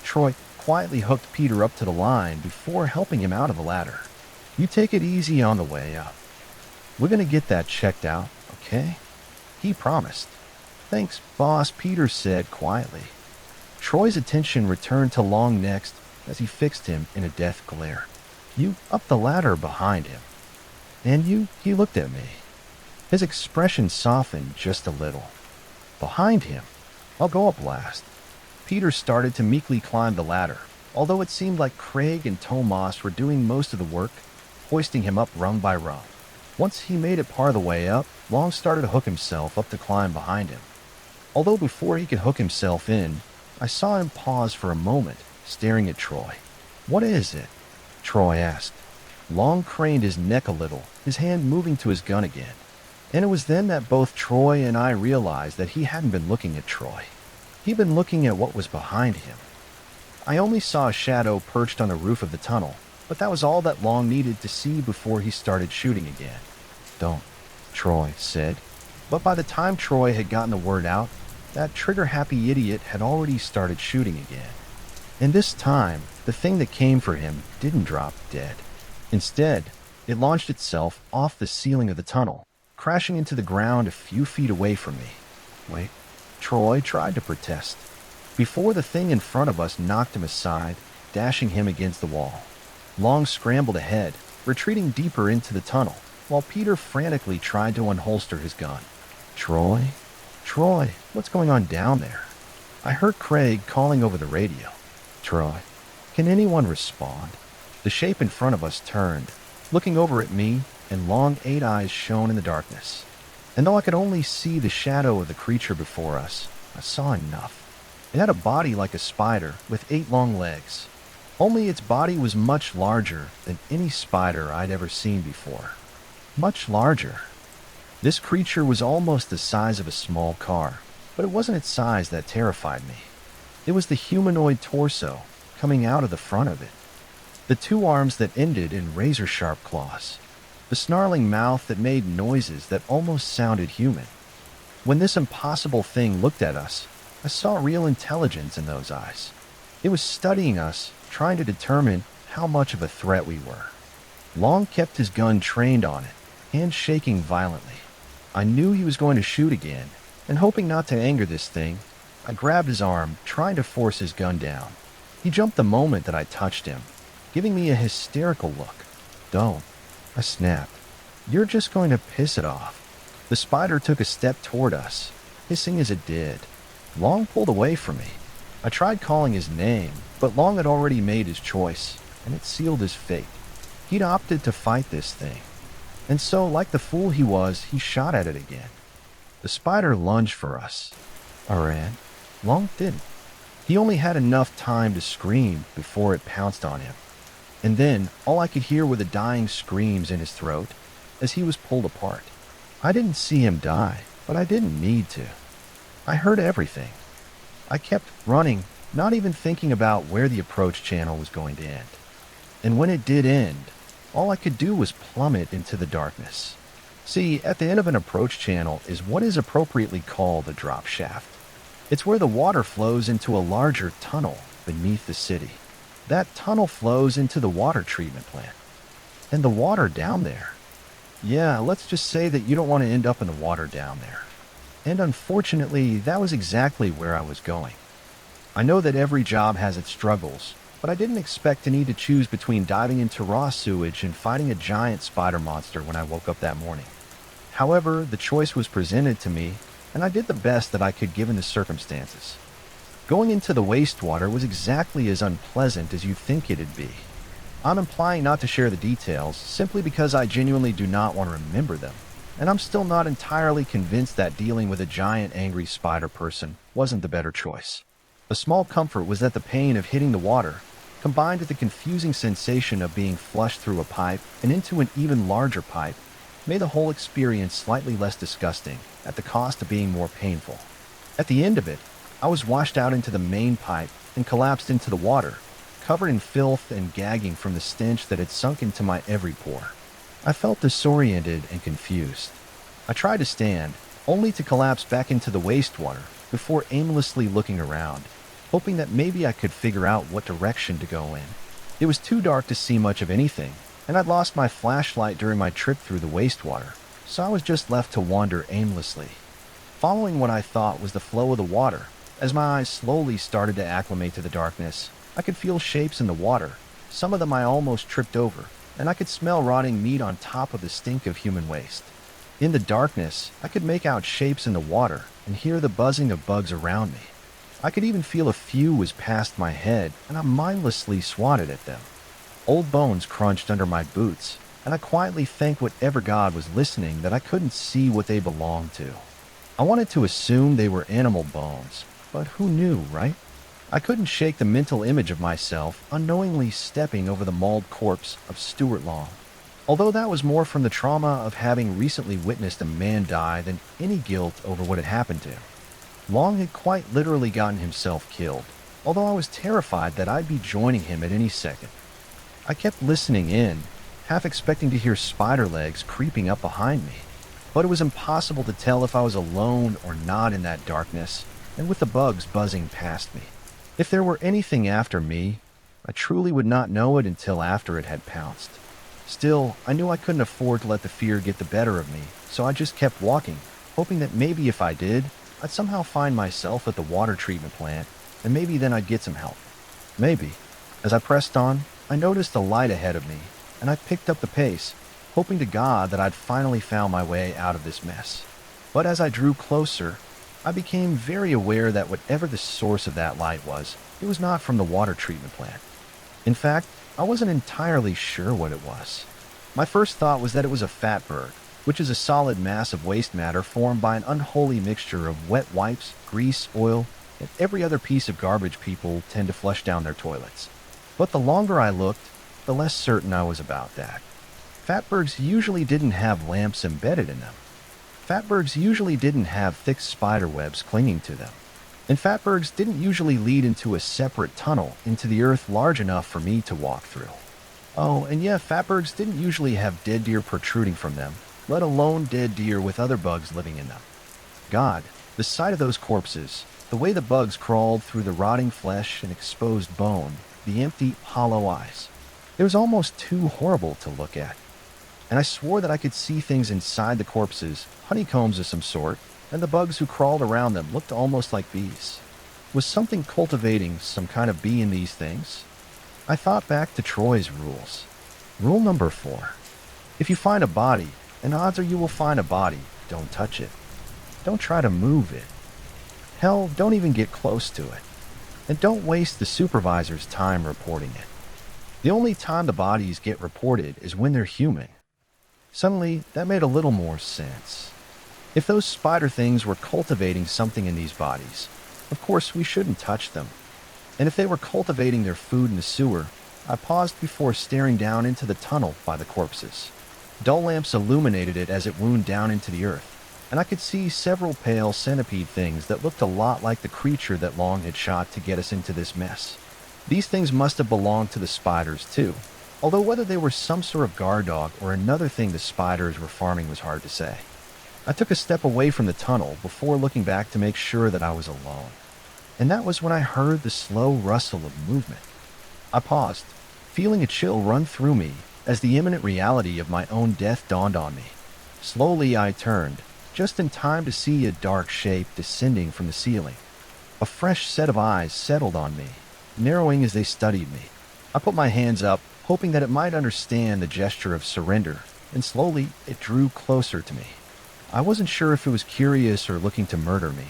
Speaker 1: Troy quietly hooked Peter up to the line before helping him out of the ladder. You take it easy on the way up. We're going to get that checked out, okay? He promised. Thanks, boss, Peter said quietly. Troy's attention returned to Long next as he fixed him in a death glare. You up the ladder behind him. And you, he looked at me. His expression softened just a little. Behind him. I'll go up last. Peter started to meekly climb the ladder, although it seemed like Craig and Tomas were doing most of the work, hoisting him up rung by rung. Once he made it part of the way up, Long started to hook himself up to climb behind him. Although before he could hook himself in, I saw him pause for a moment, staring at Troy. What is it? Troy asked. Long craned his neck a little, his hand moving to his gun again. And it was then that both Troy and I realized that he hadn't been looking at Troy. He'd been looking at what was behind him. I only saw a shadow perched on the roof of the tunnel, but that was all that Long needed to see before he started shooting again. Don't, Troy said. But by the time Troy had gotten the word out, that trigger-happy idiot had already started shooting again. And this time, the thing that came for him didn't drop dead. Instead, it launched itself off the ceiling of the tunnel, crashing into the ground a few feet away from me. Wait, Troy tried to protest, before the thing in front of us knocked him aside, dashing him against the wall. Long scrambled ahead, retreating deeper into the tunnel, while Peter frantically tried to unholster his gun. Troy, what's going on down there? I heard Craig calling over the radio. Troy, can anyone respond? The shape in front of us turned, looking over at me, and long 8 eyes shone in the darkness. And though I could only see the shadow of the creature before us, I saw enough. It had a body like a spider with 8 long legs. Only its body was much larger than any spider I'd ever seen before. Much larger. This creature was almost the size of a small car, but it wasn't its size that terrified me. It was the humanoid torso coming out of the front of it. The 2 arms that ended in razor-sharp claws. The snarling mouth that made noises that almost sounded human. When this impossible thing looked at us, I saw real intelligence in those eyes. It was studying us, trying to determine how much of a threat we were. Long kept his gun trained on it, hands shaking violently. I knew he was going to shoot again, and hoping not to anger this thing, I grabbed his arm, trying to force his gun down. He jumped the moment that I touched him, giving me a hysterical look. Don't, I snapped. You're just going to piss it off. The spider took a step toward us, hissing as it did. Long pulled away from me. I tried calling his name, but Long had already made his choice, and it sealed his fate. He'd opted to fight this thing. And so, like the fool he was, he shot at it again. The spider lunged for us. I ran. Long didn't. He only had enough time to scream before it pounced on him. And then, all I could hear were the dying screams in his throat as he was pulled apart. I didn't see him die, but I didn't need to. I heard everything. I kept running, not even thinking about where the approach channel was going to end. And when it did end, all I could do was plummet into the darkness. See, at the end of an approach channel is what is appropriately called a drop shaft. It's where the water flows into a larger tunnel beneath the city. That tunnel flows into the water treatment plant. And the water down there. Yeah, let's just say that you don't want to end up in the water down there. And unfortunately, that was exactly where I was going. I know that every job has its struggles, but I didn't expect to need to choose between diving into raw sewage and fighting a giant spider monster when I woke up that morning. However, the choice was presented to me, and I did the best that I could given the circumstances. Going into the wastewater was exactly as unpleasant as you'd think it'd be. I'm implying not to share the details simply because I genuinely do not want to remember them, and I'm still not entirely convinced that dealing with a giant angry spider person wasn't the better choice. A small comfort was that the pain of hitting the water, combined with the confusing sensation of being flushed through a pipe and into an even larger pipe, made the whole experience slightly less disgusting at the cost of being more painful. At the end of it, I was washed out into the main pipe and collapsed into the water, covered in filth and gagging from the stench that had sunk into my every pore. I felt disoriented and confused. I tried to stand, only to collapse back into the wastewater before aimlessly looking around, hoping that maybe I could figure out what direction to go in. It was too dark to see much of anything, and I'd lost my flashlight during my trip through the wastewater, so I was just left to wander aimlessly, following what I thought was the flow of the water. As my eyes slowly started to acclimate to the darkness, I could feel shapes in the water. Some of them I almost tripped over, and I could smell rotting meat on top of the stink of human waste. In the darkness, I could make out shapes in the water and hear the buzzing of bugs around me. I could even feel a few whiz past my head, and I mindlessly swatted at them. Old bones crunched under my boots, and I quietly thanked whatever God was listening that I couldn't see what they belonged to. I wanted to assume they were animal bones, but who knew, right? I couldn't shake the mental image of myself unknowingly stepping over the mauled corpse of Stuart Long, although that was more from the trauma of having recently witnessed a man die than any guilt over what had happened to him. Long had quite literally gotten himself killed, although I was terrified that I'd be joining him at any second. I kept listening in, half expecting to hear spider legs creeping up behind me, but it was impossible to tell if I was alone or not in that darkness, and with the bugs buzzing past me. If there were anything after me, I truly would not know it until after it had pounced. Still, I knew I couldn't afford to let the fear get the better of me, so I just kept walking, hoping that maybe if I did, I'd somehow find myself at the water treatment plant, and maybe then I'd get some help. Maybe. As I pressed on, I noticed a light ahead of me, and I picked up the pace, hoping to God that I'd finally found my way out of this mess. But as I drew closer, I became very aware that whatever the source of that light was, it was not from the water treatment plant. In fact, I wasn't entirely sure what it was. My first thought was that it was a fatberg, which is a solid mass of waste matter formed by an unholy mixture of wet wipes, grease, oil, and every other piece of garbage people tend to flush down their toilets. But the longer I looked, the less certain I was about that. Fatbergs usually didn't have lamps embedded in them. Fatbergs usually didn't have thick spider webs clinging to them. And fatbergs didn't usually lead into a separate tunnel into the earth large enough for me to walk through. Oh, and yeah, fatbergs didn't usually have dead deer protruding from them, let alone dead deer with other bugs living in them. God, the sight of those corpses, the way the bugs crawled through the rotting flesh and exposed bone, the empty, hollow eyes. It was almost too horrible to look at. And I swore that I could see things inside the corpses, honeycombs of some sort, and the bugs who crawled around them looked almost like bees. Was something cultivating some kind of bee in these things? I thought back to Troy's rules. Rule number 4. If you find a body, and odds are you will find a body, don't touch it. Don't try to move it. Hell, don't even get close to it. And don't waste the supervisor's time reporting it. The only time the bodies get reported is when they're human. Suddenly, that made a little more sense. If those spider things were cultivating something in these bodies, of course we shouldn't touch them. And if they were cultivating their food in the sewer, I paused before staring down into the tunnel by the corpses. Dull lamps illuminated it as it wound down into the earth, and I could see several pale centipede things that looked a lot like the creature that Long had shot to get us into this mess. These things must have belonged to the spiders too, although whether they were some sort of guard dog or another thing the spiders were farming was hard to say. I took a step away from the tunnel before looking back to make sure that I was alone. And that was when I heard the slow rustle of movement. I paused, feeling a chill run through me as the imminent reality of my own death dawned on me. Slowly I turned, just in time to see a dark shape descending from the ceiling. A fresh set of eyes settled on me, narrowing as they studied me. I put my hands up, hoping that it might understand the gesture of surrender, and slowly it drew closer to me. I wasn't sure if it was curious or looking to murder me,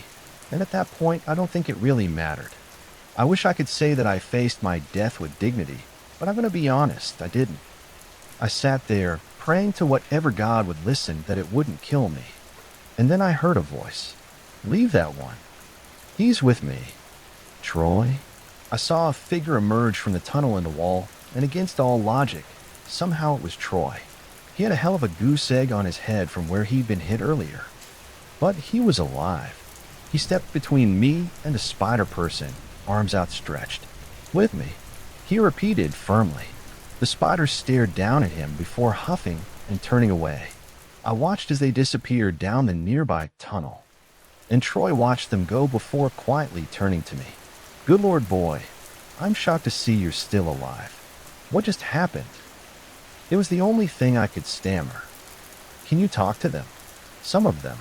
Speaker 1: and at that point, I don't think it really mattered. I wish I could say that I faced my death with dignity, but I'm going to be honest, I didn't. I sat there, praying to whatever God would listen that it wouldn't kill me. And then I heard a voice. Leave that one. He's with me. Troy? I saw a figure emerge from the tunnel in the wall, and against all logic, somehow it was Troy. He had a hell of a goose egg on his head from where he'd been hit earlier. But he was alive. He stepped between me and a spider person, arms outstretched. With me. He repeated firmly. The spiders stared down at him before huffing and turning away. I watched as they disappeared down the nearby tunnel, and Troy watched them go before quietly turning to me. Good Lord, boy, I'm shocked to see you're still alive. What just happened? It was the only thing I could stammer. Can you talk to them? Some of them.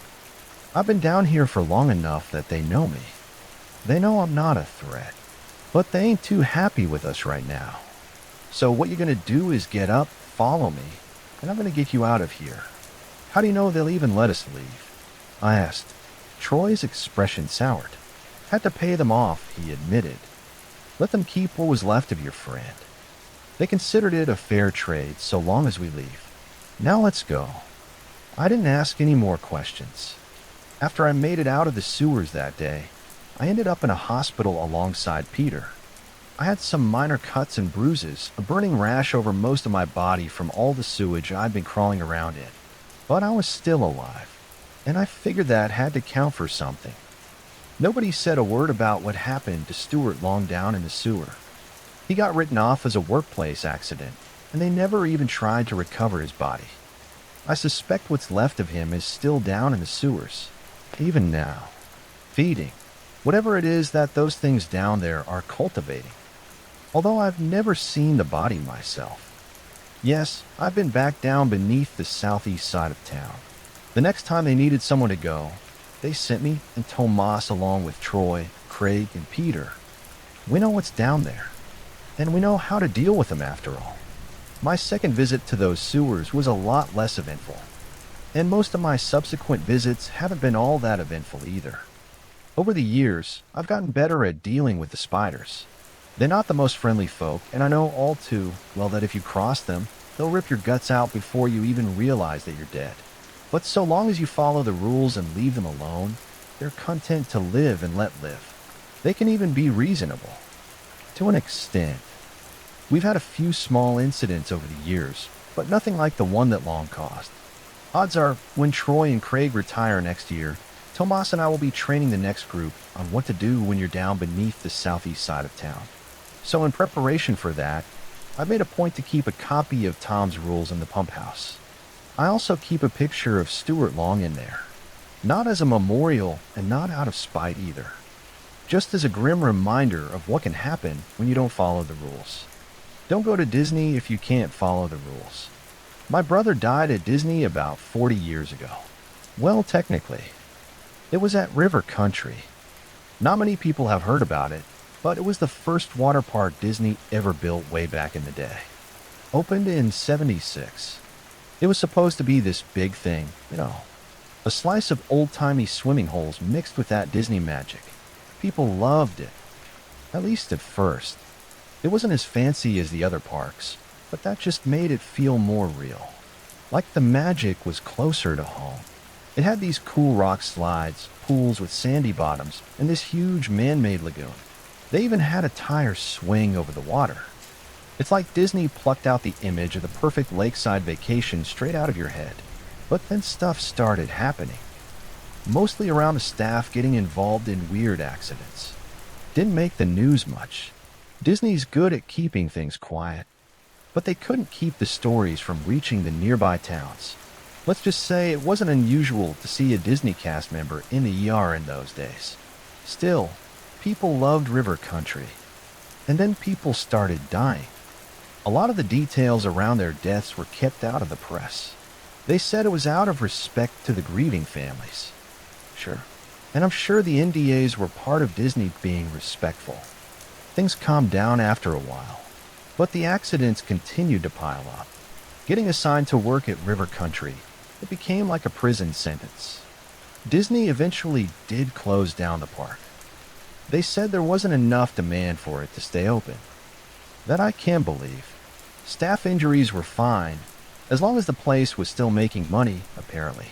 Speaker 1: I've been down here for long enough that they know me. They know I'm not a threat, but they ain't too happy with us right now. So what you're gonna do is get up, follow me, and I'm gonna get you out of here. How do you know they'll even let us leave? I asked. Troy's expression soured. Had to pay them off, he admitted. Let them keep what was left of your friend. They considered it a fair trade so long as we leave. Now let's go. I didn't ask any more questions. After I made it out of the sewers that day, I ended up in a hospital alongside Peter. I had some minor cuts and bruises, a burning rash over most of my body from all the sewage I'd been crawling around in. But I was still alive, and I figured that had to count for something. Nobody said a word about what happened to Stuart long down in the sewer. He got written off as a workplace accident, and they never even tried to recover his body. I suspect what's left of him is still down in the sewers, even now, feeding whatever it is that those things down there are cultivating. Although I've never seen the body myself. Yes, I've been back down beneath the southeast side of town. The next time they needed someone to go, they sent me and Tomas along with Troy, Craig, and Peter. We know what's down there, and we know how to deal with them after all. My second visit to those sewers was a lot less eventful, and most of my subsequent visits haven't been all that eventful either. Over the years, I've gotten better at dealing with the spiders. They're not the most friendly folk, and I know all too well that if you cross them, they'll rip your guts out before you even realize that you're dead. But so long as you follow the rules and leave them alone, they're content to live and let live. They can even be reasonable. To an extent. We've had a few small incidents over the years, but nothing like the one that Long caused. Odds are, when Troy and Craig retire next year, Tomas and I will be training the next group on what to do when you're down beneath the southeast side of town. So in preparation for that, I've made a point to keep a copy of Tom's rules in the pump house. I also keep a picture of Stuart Long in there. Not as a memorial and not out of spite either. Just as a grim reminder of what can happen when you don't follow the rules. Don't go to Disney if you can't follow the rules. My brother died at Disney about 40 years ago. Well, technically. It was at River Country. Not many people have heard about it, but it was the first water park Disney ever built way back in the day. Opened in '76. It was supposed to be this big thing, a slice of old-timey swimming holes mixed with that Disney magic. People loved it, at least at first. It wasn't as fancy as the other parks, but that just made it feel more real. Like the magic was closer to home. It had these cool rock slides, pools with sandy bottoms, and this huge man-made lagoon. They even had a tire swing over the water. It's like Disney plucked out the image of the perfect lakeside vacation straight out of your head. But then stuff started happening. Mostly around the staff getting involved in weird accidents. Didn't make the news much. Disney's good at keeping things quiet. But they couldn't keep the stories from reaching the nearby towns. Let's just say it wasn't unusual to see a Disney cast member in the ER in those days. Still, people loved River Country. And then people started dying. A lot of the details around their deaths were kept out of the press. They said it was out of respect to the grieving families. Sure. And I'm sure the NDAs were part of Disney being respectful. Things calmed down after a while. But the accidents continued to pile up. Getting assigned to work at River Country, It became like a prison sentence. Disney eventually did close down the park. They said there wasn't enough demand for it to stay open. That I can believe. Staff injuries were fine, as long as the place was still making money, apparently.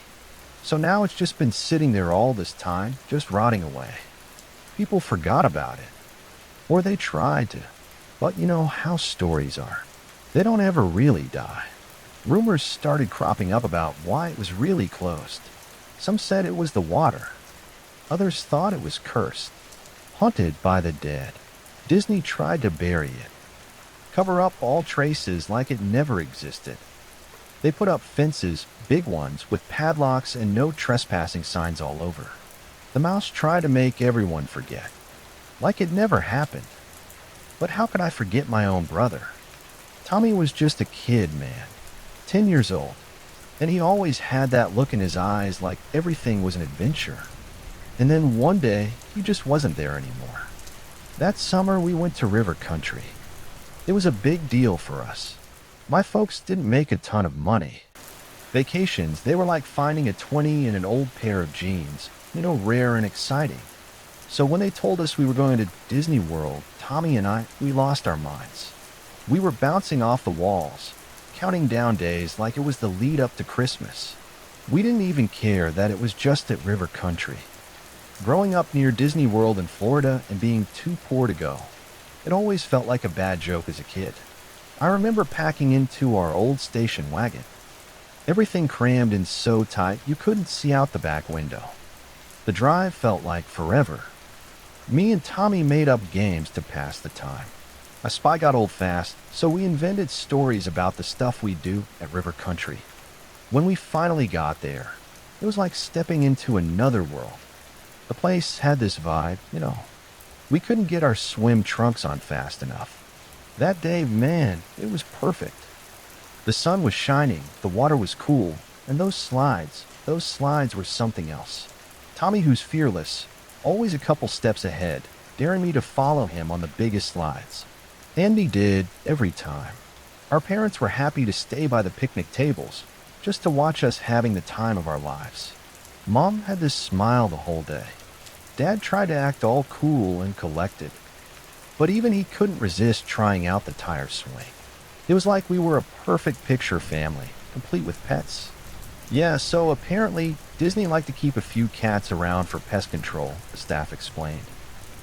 Speaker 1: So now it's just been sitting there all this time, just rotting away. People forgot about it. Or they tried to. But you know how stories are. They don't ever really die. Rumors started cropping up about why it was really closed. Some said it was the water. Others thought it was cursed, haunted by the dead. Disney tried to bury it, cover up all traces like it never existed. They put up fences, big ones, with padlocks and no trespassing signs all over. The mouse tried to make everyone forget, like it never happened. But how could I forget my own brother? Tommy was just a kid, man, 10 years old, and he always had that look in his eyes like everything was an adventure. And then one day, he just wasn't there anymore. That summer, we went to River Country. It was a big deal for us. My folks didn't make a ton of money. Vacations, they were like finding a 20 in an old pair of jeans, rare and exciting. So when they told us we were going to Disney World, Tommy and I, we lost our minds. We were bouncing off the walls, counting down days like it was the lead up to Christmas. We didn't even care that it was just at River Country. Growing up near Disney World in Florida and being too poor to go, it always felt like a bad joke as a kid. I remember packing into our old station wagon. Everything crammed in so tight you couldn't see out the back window. The drive felt like forever. Me and Tommy made up games to pass the time. My spy got old fast, so we invented stories about the stuff we do at River Country. When we finally got there, it was like stepping into another world. The place had this vibe, We couldn't get our swim trunks on fast enough. That day, man, it was perfect. The sun was shining, the water was cool, and those slides were something else. Tommy, who's fearless, always a couple steps ahead, daring me to follow him on the biggest slides. And he did, every time. Our parents were happy to stay by the picnic tables, just to watch us having the time of our lives. Mom had this smile the whole day. Dad tried to act all cool and collected. But even he couldn't resist trying out the tire swing. It was like we were a perfect picture family, complete with pets. Yeah, so apparently Disney liked to keep a few cats around for pest control, the staff explained.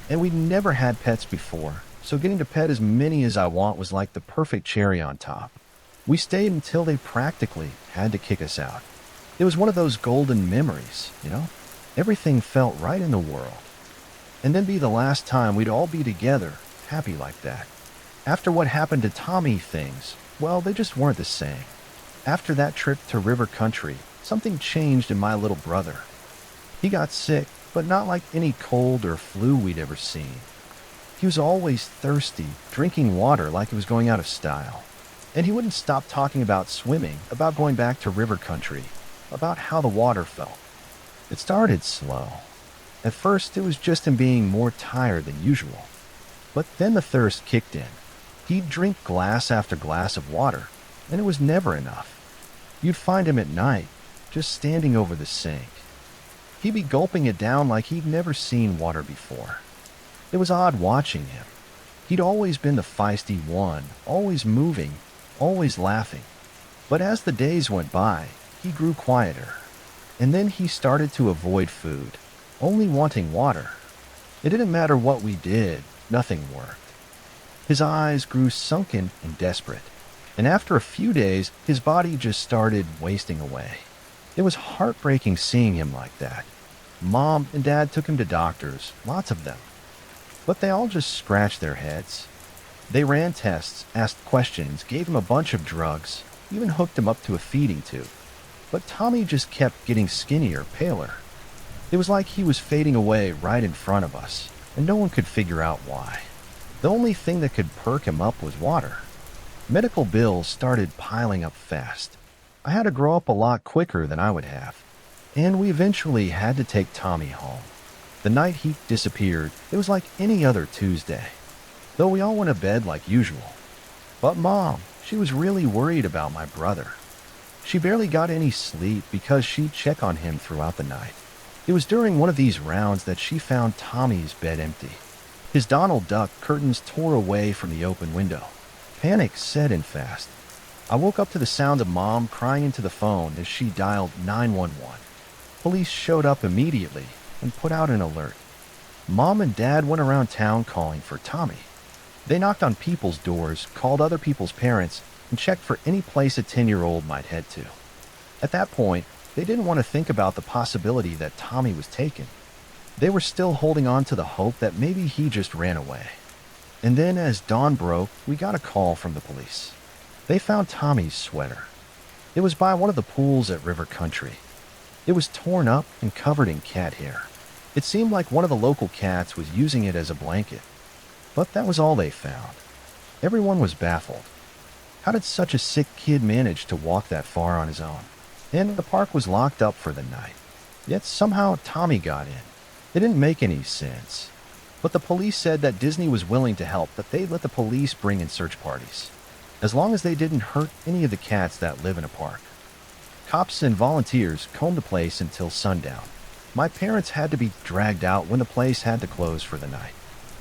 Speaker 1: And we'd never had pets before, so getting to pet as many as I want was like the perfect cherry on top. We stayed until they practically had to kick us out. It was one of those golden memories, Everything felt right in the world. And then be the last time we'd all be together, happy like that. After what happened to Tommy, things, well, they just weren't the same. After that trip to River Country, something changed in my little brother. He got sick, but not like any cold or flu we'd ever seen. He was always thirsty, drinking water like it was going out of style. And he wouldn't stop talking about swimming, about going back to River Country, about how the water felt. It started slow. At first, it was just him being more tired than usual. But then the thirst kicked in. He'd drink glass after glass of water, and it was never enough. You'd find him at night, just standing over the sink. He'd be gulping it down like he'd never seen water before. It was odd watching him. He'd always been the feisty one, always moving, always laughing. But as the days went by, he grew quieter. And then he started to avoid food, only wanting water. It didn't matter what we did, nothing worked. His eyes grew sunken and desperate, and after a few days, his body just started wasting away. It was heartbreaking seeing him like that. Mom and Dad took him to doctors, lots of them. But they all just scratched their heads. They ran tests, asked questions, gave him a bunch of drugs, even hooked him up to a feeding tube. But Tommy just kept getting skinnier, paler. It was like he was fading away right in front of us, and no one could figure out why. The only thing that could perk him up was water. Medical bills started piling up fast. I had to grow up a lot quicker than I would have, and we eventually had to take Tommy home. The night he disappeared, it was like any other Tuesday, though we all went to bed like usual. But Mom, she was really worried about my brother. She barely got any sleep because she'd check on him throughout the night. It was during one of these rounds that she found Tommy's bed empty. His Donald Duck curtains tore away from the open window. Panic set in fast. I woke up to the sound of Mom crying into the phone as she dialed 911. Police showed up immediately and put out an alert. Mom and Dad went around town calling for Tommy. They knocked on people's doors, called other people's parents, and checked for any place a 10-year-old might head to. At that point, they didn't want to think about the possibility that Tommy was taken. They were still holding on to the hope that maybe he just ran away. And then as dawn broke, we got a call from the police. They found Tommy's sweater. It was by one of the pools at River Country. It was torn up and covered in cat hair. It seemed like one of the local cats was using it as a blanket. But that was all they found. Everyone was baffled. How did such a sick kid manage to walk that far on his own? And the park was locked up for the night. Yet somehow Tommy got in. It didn't make any sense. But the police said that Disney was willing to help, that they'd let the police bring in search parties, as long as they didn't hurt any of the cats that live in a park. Cops and volunteers combed the place until sundown. My parents had to be dragged out when the place had to close for the night.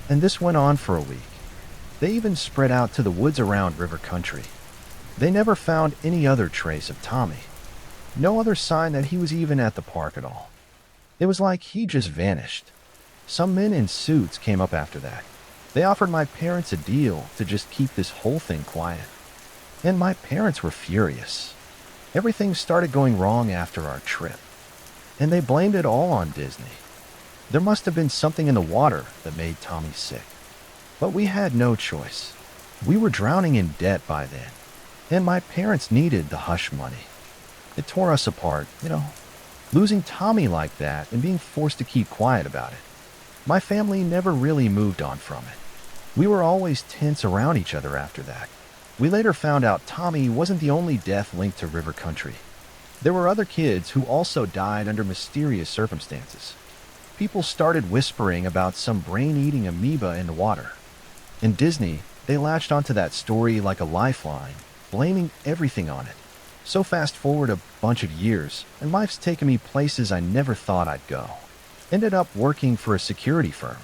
Speaker 1: And this went on for a week. They even spread out to the woods around River Country. They never found any other trace of Tommy. No other sign that he was even at the park at all. It was like he just vanished. Some men in suits came up after that. They offered my parents a deal to just keep this whole thing quiet. And my parents were furious. Everything started going wrong after our trip. And they blamed it all on Disney. There must have been something in the water that made Tommy sick. But we had no choice. We were drowning in debt by then. And my parents needed the hush money. It tore us apart, losing Tommy like that and being forced to keep quiet about it. My family never really moved on from it. We were always tense around each other after that. We later found out Tommy wasn't the only death linked to River Country. There were other kids who also died under mysterious circumstances. People started whispering about some brain-eating amoeba in the water. In Disney, they latched onto that story like a lifeline, blaming everything on it. So fast forward a bunch of years, and life's taken me places I never thought I'd go. Ended up working for a security firm.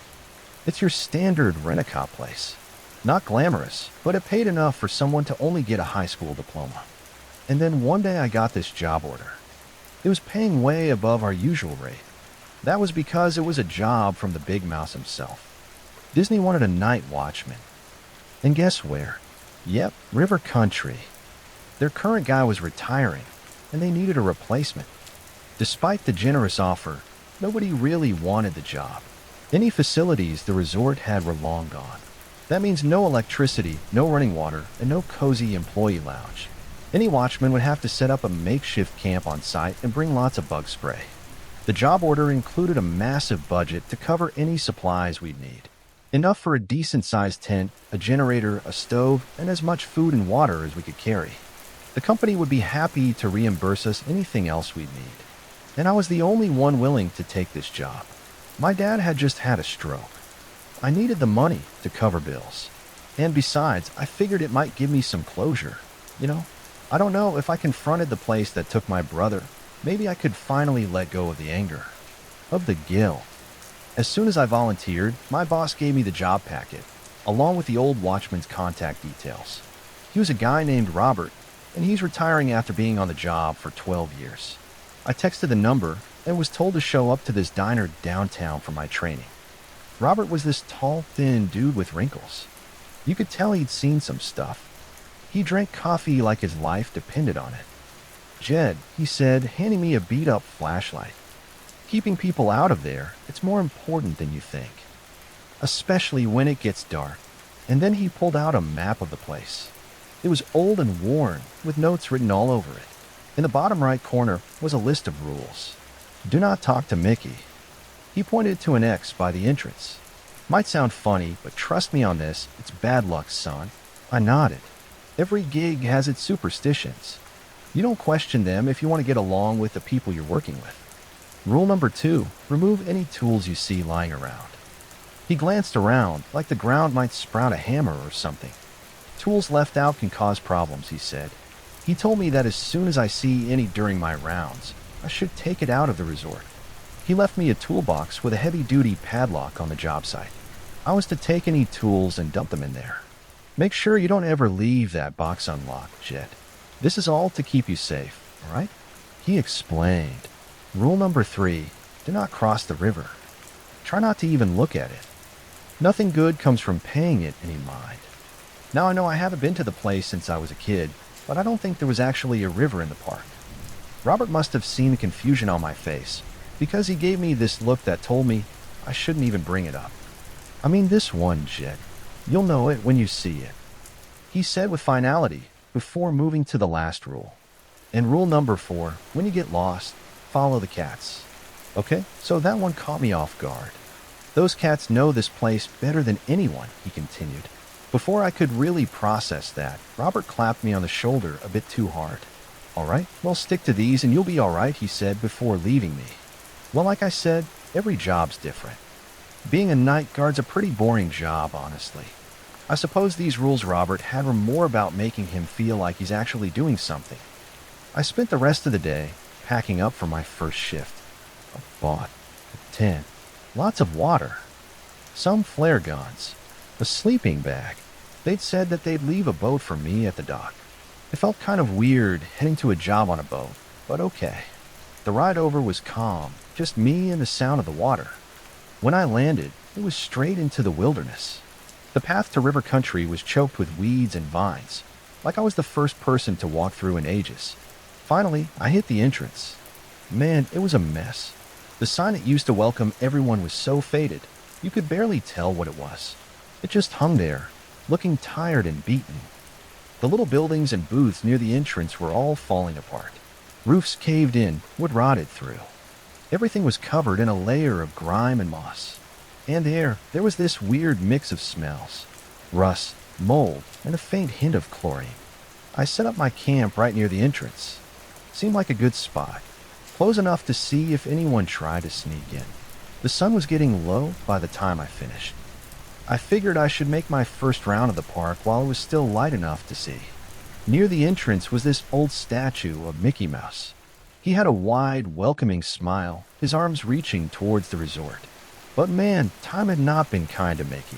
Speaker 1: It's your standard rent-a-cop place. Not glamorous, but it paid enough for someone to only get a high school diploma. And then one day I got this job order. It was paying way above our usual rate. That was because it was a job from the Big Mouse himself. Disney wanted a night watchman. And guess where? Yep, River Country. Their current guy was retiring, and they needed a replacement. Despite the generous offer, nobody really wanted the job. Any facilities the resort had were long gone. That means no electricity, no running water, and no cozy employee lounge. Any watchman would have to set up a makeshift camp on site and bring lots of bug spray. The job order included a massive budget to cover any supplies we'd need. Enough for a decent-sized tent, a generator, a stove, and as much food and water as we could carry. The company would be happy to reimburse us anything else we'd need. And I was the only one willing to take this job. My dad had just had a stroke. I needed the money to cover bills. And besides, I figured it might give me some closure. I don't know if I confronted the place that took my brother. Maybe I could finally let go of the anger. Of the guilt. As soon as I volunteered, my boss gave me the job packet, along with the old watchman's contact details. He was a guy named Robert, and he's retiring after being on the job for 12 years. I texted the number and was told to show up to this diner downtown for my training. Robert was this tall, thin dude with wrinkles. You could tell he'd seen some stuff. He drank coffee like his life depended on it. "Jed," he said, handing me a beat-up flashlight. "Keeping people out of there, it's more important than you think. Especially when it gets dark." And then he pulled out a map of the place. It was old and worn, with notes written all over it. In the bottom right corner was a list of rules. Do not talk to Mickey. He pointed to an X by the entrance. Might sound funny, but trust me on this, it's bad luck, son. I nodded. Every gig has its superstitions. You don't question them if you want to get along with the people you're working with. Rule number 2, remove any tools you see lying around. He glanced around, like the ground might sprout a hammer or something. Tools left out can cause problems, he said. He told me that as soon as I see any during my rounds, I should take it out of the resort. He left me a toolbox with a heavy-duty padlock on the job site. I was to take any tools and dump them in there. Make sure you don't ever leave that box unlocked, Jet. This is all to keep you safe, all right? He explained. Rule number 3, do not cross the river. Try not to even look at it. Nothing good comes from paying it any mind. Now I know I haven't been to the place since I was a kid, but I don't think there was actually a river in the park. Robert must have seen the confusion on my face, because he gave me this look that told me I shouldn't even bring it up. I mean this one, Jet. You'll know it when you see it. He said with finality, before moving to the last rule. And rule number 4, when you get lost, follow the cats. Okay, so that one caught me off guard. Those cats know this place better than anyone, he continued. Before I could really process that, Robert clapped me on the shoulder a bit too hard. All right, well, stick to these and you'll be all right, he said before leaving me. Well, like I said, every job's different. Being a night guard's a pretty boring job, honestly. I suppose these rules Robert had were more about making him feel like he's actually doing something. I spent the rest of the day packing up for my first shift. A bought a tent, lots of water, some flare guns, a sleeping bag. They'd said that they'd leave a boat for me at the dock. It felt kind of weird heading to a job on a boat, but okay. The ride over was calm, just me and the sound of the water. When I landed, it was straight into the wilderness. The path to river country was choked with weeds and vines, like I was the first person to walk through in ages. Finally, I hit the entrance. Man, it was a mess. The sign that used to welcome everyone was so faded, you could barely tell what it was. It just hung there, looking tired and beaten. The little buildings and booths near the entrance were all falling apart. Roofs caved in, wood rotted through. Everything was covered in a layer of grime and moss. And there was this weird mix of smells. Rust, mold, and a faint hint of chlorine. I set up my camp right near the entrance. Seemed like a good spot, close enough to see if anyone tried to sneak in. The sun was getting low by the time I finished. I figured I should make my first round of the park while it was still light enough to see. Near the entrance was this old statue of Mickey Mouse. He had a wide, welcoming smile, his arms reaching towards the resort. But man, time had not been kind to Mickey.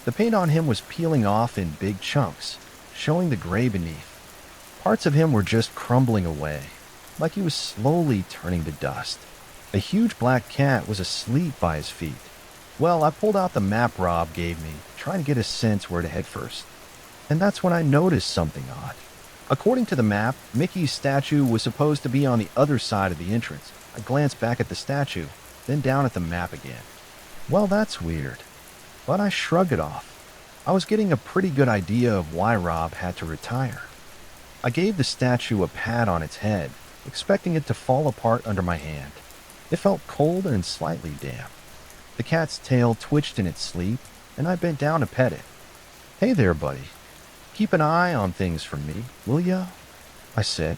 Speaker 1: The paint on him was peeling off in big chunks, showing the gray beneath. Parts of him were just crumbling away, like he was slowly turning to dust. A huge black cat was asleep by his feet. Well, I pulled out the map Rob gave me, trying to get a sense where to head first. And that's when I noticed something odd. According to the map, Mickey's statue was supposed to be on the other side of the entrance. I glanced back at the statue, then down at the map again. Well, that's weird. But I shrugged it off. I was getting a pretty good idea of why Rob had to retire. I gave the statue a pat on its head, expecting it to fall apart under my hand. It felt cold and slightly damp. The cat's tail twitched in its sleep, and I bent down to pet it. "Hey there, buddy. Keep an eye on things for me, will ya?" I said.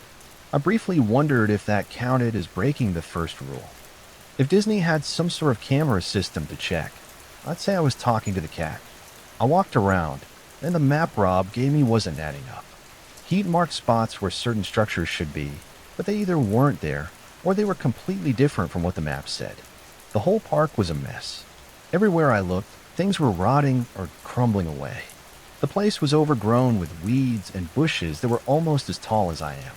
Speaker 1: I briefly wondered if that counted as breaking the first rule. If Disney had some sort of camera system to check, I'd say I was talking to the cat. I walked around, and the map Rob gave me wasn't adding up. He'd marked spots where certain structures should be, but they either weren't there, or they were completely different from what the map said. The whole park was a mess. Everywhere I looked, things were rotting or crumbling away. The place was overgrown with weeds and bushes that were almost as tall as I am.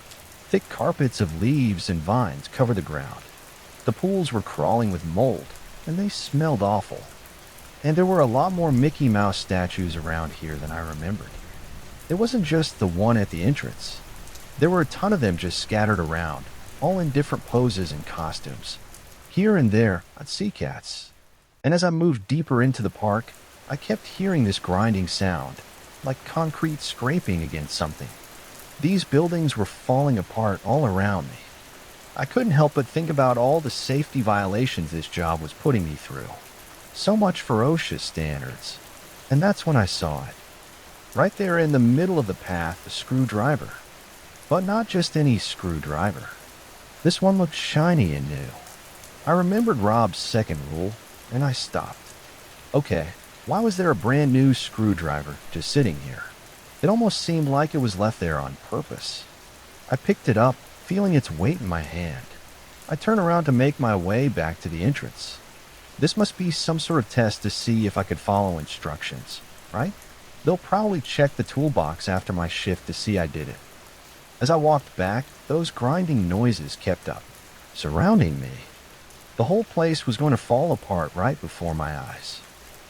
Speaker 1: Thick carpets of leaves and vines covered the ground. The pools were crawling with mold, and they smelled awful. And there were a lot more Mickey Mouse statues around here than I remembered. It wasn't just the one at the entrance. There were a ton of them just scattered around, all in different poses and costumes. Here and there, I'd see cats. And as I moved deeper into the park, I kept hearing this grinding sound, like concrete scraping against something. These buildings were falling apart all around me. I couldn't help but think about all the safety violations this job was putting me through. So much for OSHA standards. And that's when I saw it. Right there in the middle of the path, a screwdriver. But not just any screwdriver. This one looked shiny and new. I remembered Rob's second rule, and I stopped. Okay, why was there a brand new screwdriver just sitting here? It almost seemed like it was left there on purpose. I picked it up, feeling its weight in my hand. I turned around to make my way back to the entrance. This must be some sort of test to see if I could follow instructions, right? They'll probably check the toolbox after my shift to see I did it. As I walked back, those grinding noises kept up, surrounding me. The whole place was going to fall apart right before my eyes.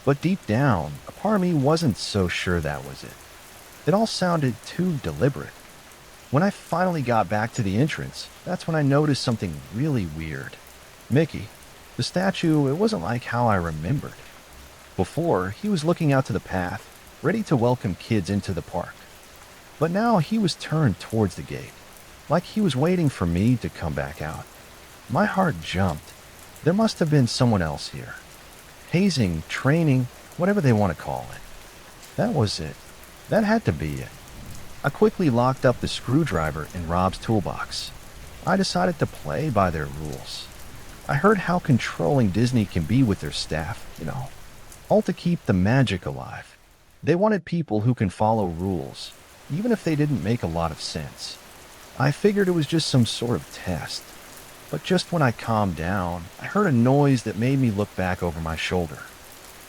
Speaker 1: But deep down, a part of me wasn't so sure that was it. It all sounded too deliberate. When I finally got back to the entrance, that's when I noticed something really weird. Mickey, the statue, it wasn't like how I remembered. Before, he was looking out to the path, ready to welcome kids into the park. But now he was turned towards the gate, like he was waiting for me to come back out. My heart jumped. There must have been someone else here. Hazing, training, whatever they want to call it. That was it. That had to be it. I quickly locked up the screwdriver in Rob's toolbox. I decided to play by their rules. I heard how controlling Disney can be with their staff, all to keep the magic alive. They wanted people who can follow rules, even if they didn't make a lot of sense. I figured it was just some sort of test. But just when I calmed down, I heard a noise that made me look back over my shoulder.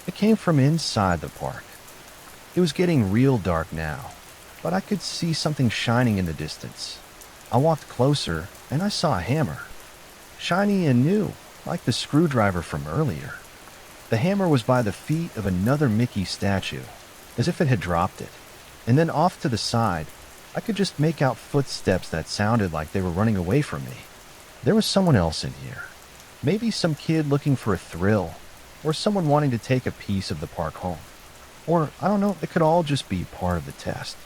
Speaker 1: It came from inside the park. It was getting real dark now, but I could see something shining in the distance. I walked closer, and I saw a hammer. Shiny and new, like the screwdriver from earlier. The hammer was by the feet of another Mickey statue, as if it had dropped it. And then off to the side, I could just make out footsteps that sounded like they were running away from me. There was someone else in here. Maybe some kid looking for a thrill, or someone wanting to take a piece of the park home. Or, I don't know, it could all just be part of the test.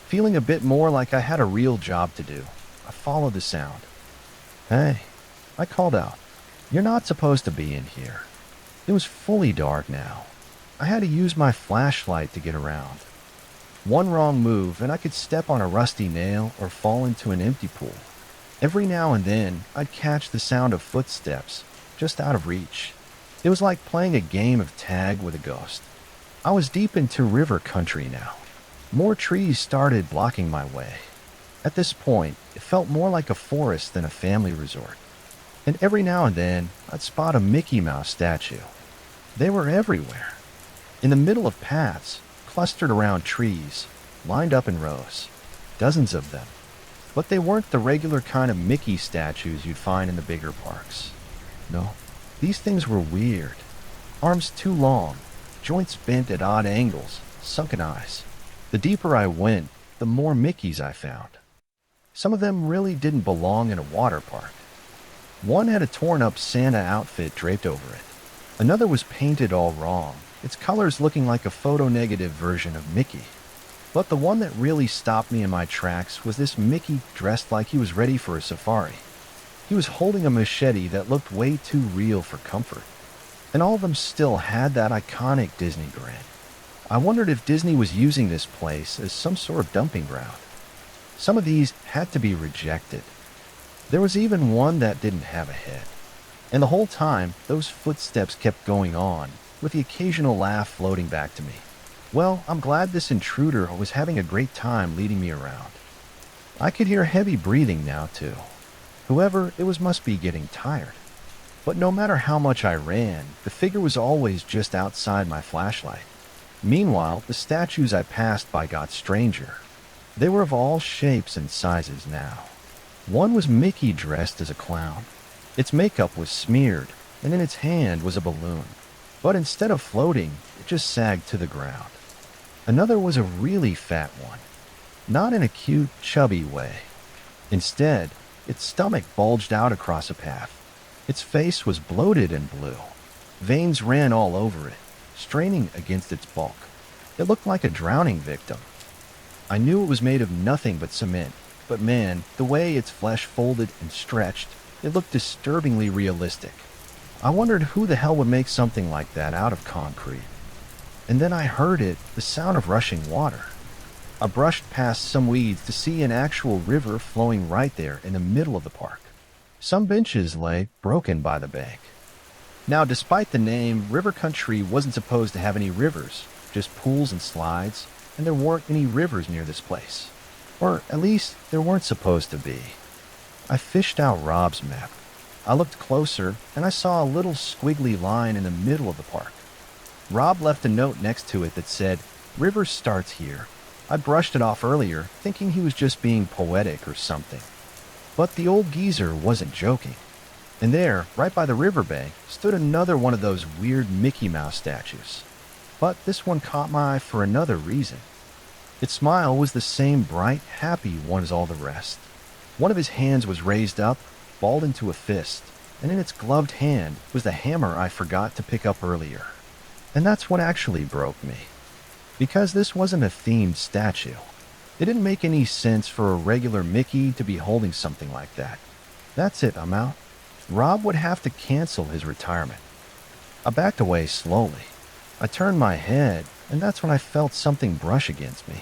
Speaker 1: Feeling a bit more like I had a real job to do, I followed the sound. Hey, I called out. You're not supposed to be in here. It was fully dark now. I had to use my flashlight to get around. One wrong move and I could step on a rusty nail or fall into an empty pool. Every now and then, I'd catch the sound of footsteps, just out of reach. It was like playing a game of tag with a ghost. I was deep into river country now. More trees started blocking my way. At this point, it felt more like a forest than a family resort. And every now and then, I'd spot a Mickey Mouse statue. They were everywhere. In the middle of paths, clustered around trees, lined up in rows. Dozens of them. But they weren't the regular kind of Mickey statues you'd find in the bigger parks. No, these things were weird. Arms too long, joints bent at odd angles, sunken eyes. The deeper I went, the more Mickeys I found. Some of them really didn't belong in a water park. One had a torn-up Santa outfit draped over it. Another was painted all wrong, its colors looking like a photo-negative version of Mickey. But the one that really stopped me in my tracks was this Mickey dressed like he was ready for a safari. He was holding a machete that looked way too real for comfort. And all of them still had that iconic Disney grin. I wondered if Disney was using this place as some sort of dumping ground. Some of these had to be rejected. There was even one that didn't have a head. And the whole time, those footsteps kept going on, with the occasional laugh floating back to me. Well, I'm glad this intruder was having a great time leading me around. I could hear heavy breathing now, too. Whoever it was must be getting tired. But no matter how much I ran, the figure was always just outside my flashlight. Meanwhile, the statues I passed by got stranger. They were of all shapes and sizes now. One was Mickey dressed as a clown. Its makeup was smeared, and in its hand was a balloon. But instead of floating, it just sagged to the ground. Another was a really fat one, not in a cute, chubby way. Instead, its stomach bulged out across a path. Its face was bloated and blue. Veins ran all over it, straining against its bulk. It looked like a drowning victim. I knew it was made of nothing but cement, but man, the way its flesh folded and stretched, it looked disturbingly realistic. I wondered who the hell would make something like that out of concrete. And then I heard it, the sound of rushing water. I brushed past some weeds to see an actual river flowing right there in the middle of the park. Some benches lay broken by the bank. Now, despite the name, River Country wasn't supposed to have any rivers, just pools and slides, and there weren't any rivers near this place. Or at least there weren't supposed to be. I fished out Rob's map. I looked closer, and I saw a little squiggly line in the middle of the park. Rob left a note next to it that said, "River starts here." I brushed it off earlier, thinking he was just being poetic or something. But the old geezer wasn't joking. And there, right by the riverbank, stood another one of those weird Mickey Mouse statues. But this one caught my eye for another reason. Its smile was the same bright, happy one as all the rest. One of his hands was raised up, balled into a fist, and in its gloved hand was the hammer I forgot to pick up earlier. And that's what actually broke me. Because this wasn't a themed statue. It didn't make any sense for a regular Mickey to be holding something like that. That's it, I'm out. Rob would have to cancel his retirement. I backed away slowly. I turned my head, and that's when I felt something brush against me,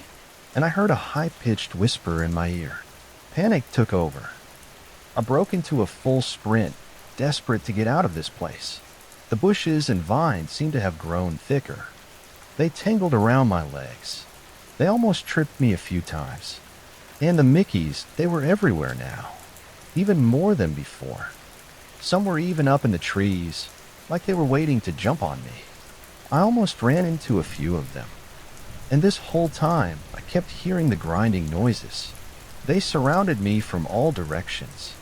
Speaker 1: and I heard a high-pitched whisper in my ear. Panic took over. I broke into a full sprint, desperate to get out of this place. The bushes and vines seemed to have grown thicker. They tangled around my legs. They almost tripped me a few times. And the Mickeys, they were everywhere now, even more than before. Some were even up in the trees, like they were waiting to jump on me. I almost ran into a few of them. And this whole time, I kept hearing the grinding noises. They surrounded me from all directions.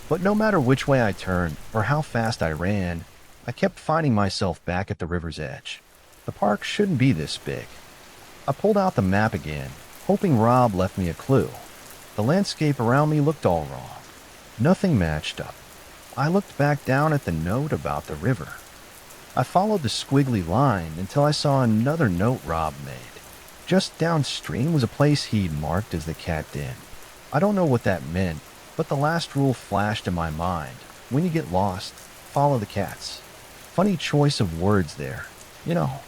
Speaker 1: But no matter which way I turned or how fast I ran, I kept finding myself back at the river's edge. The park shouldn't be this big. I pulled out the map again, hoping Rob left me a clue. The landscape around me looked all wrong. Nothing matched up. I looked back down at the note about the river. I followed the squiggly line until I saw another note Rob made. Just downstream was a place he'd marked as the Cat Den. I don't know what that meant, but the last rule flashed in my mind. When you get lost, follow the cats. Funny choice of words there. You know,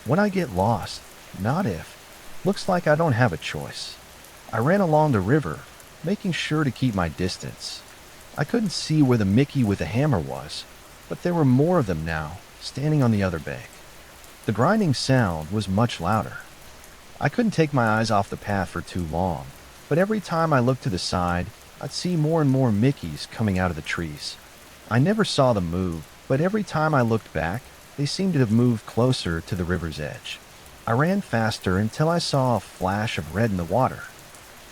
Speaker 1: when I get lost, not if. Looks like I don't have a choice. I ran along the river, making sure to keep my distance. I couldn't see where the Mickey with the hammer was, but there were more of them now, standing on the other bank. The grinding sound was much louder. I couldn't take my eyes off the path for too long, but every time I looked to the side, I'd see more and more Mickeys coming out of the trees. I never saw them move, but every time I looked back, they seemed to have moved closer to the river's edge. I ran faster until I saw a flash of red in the water.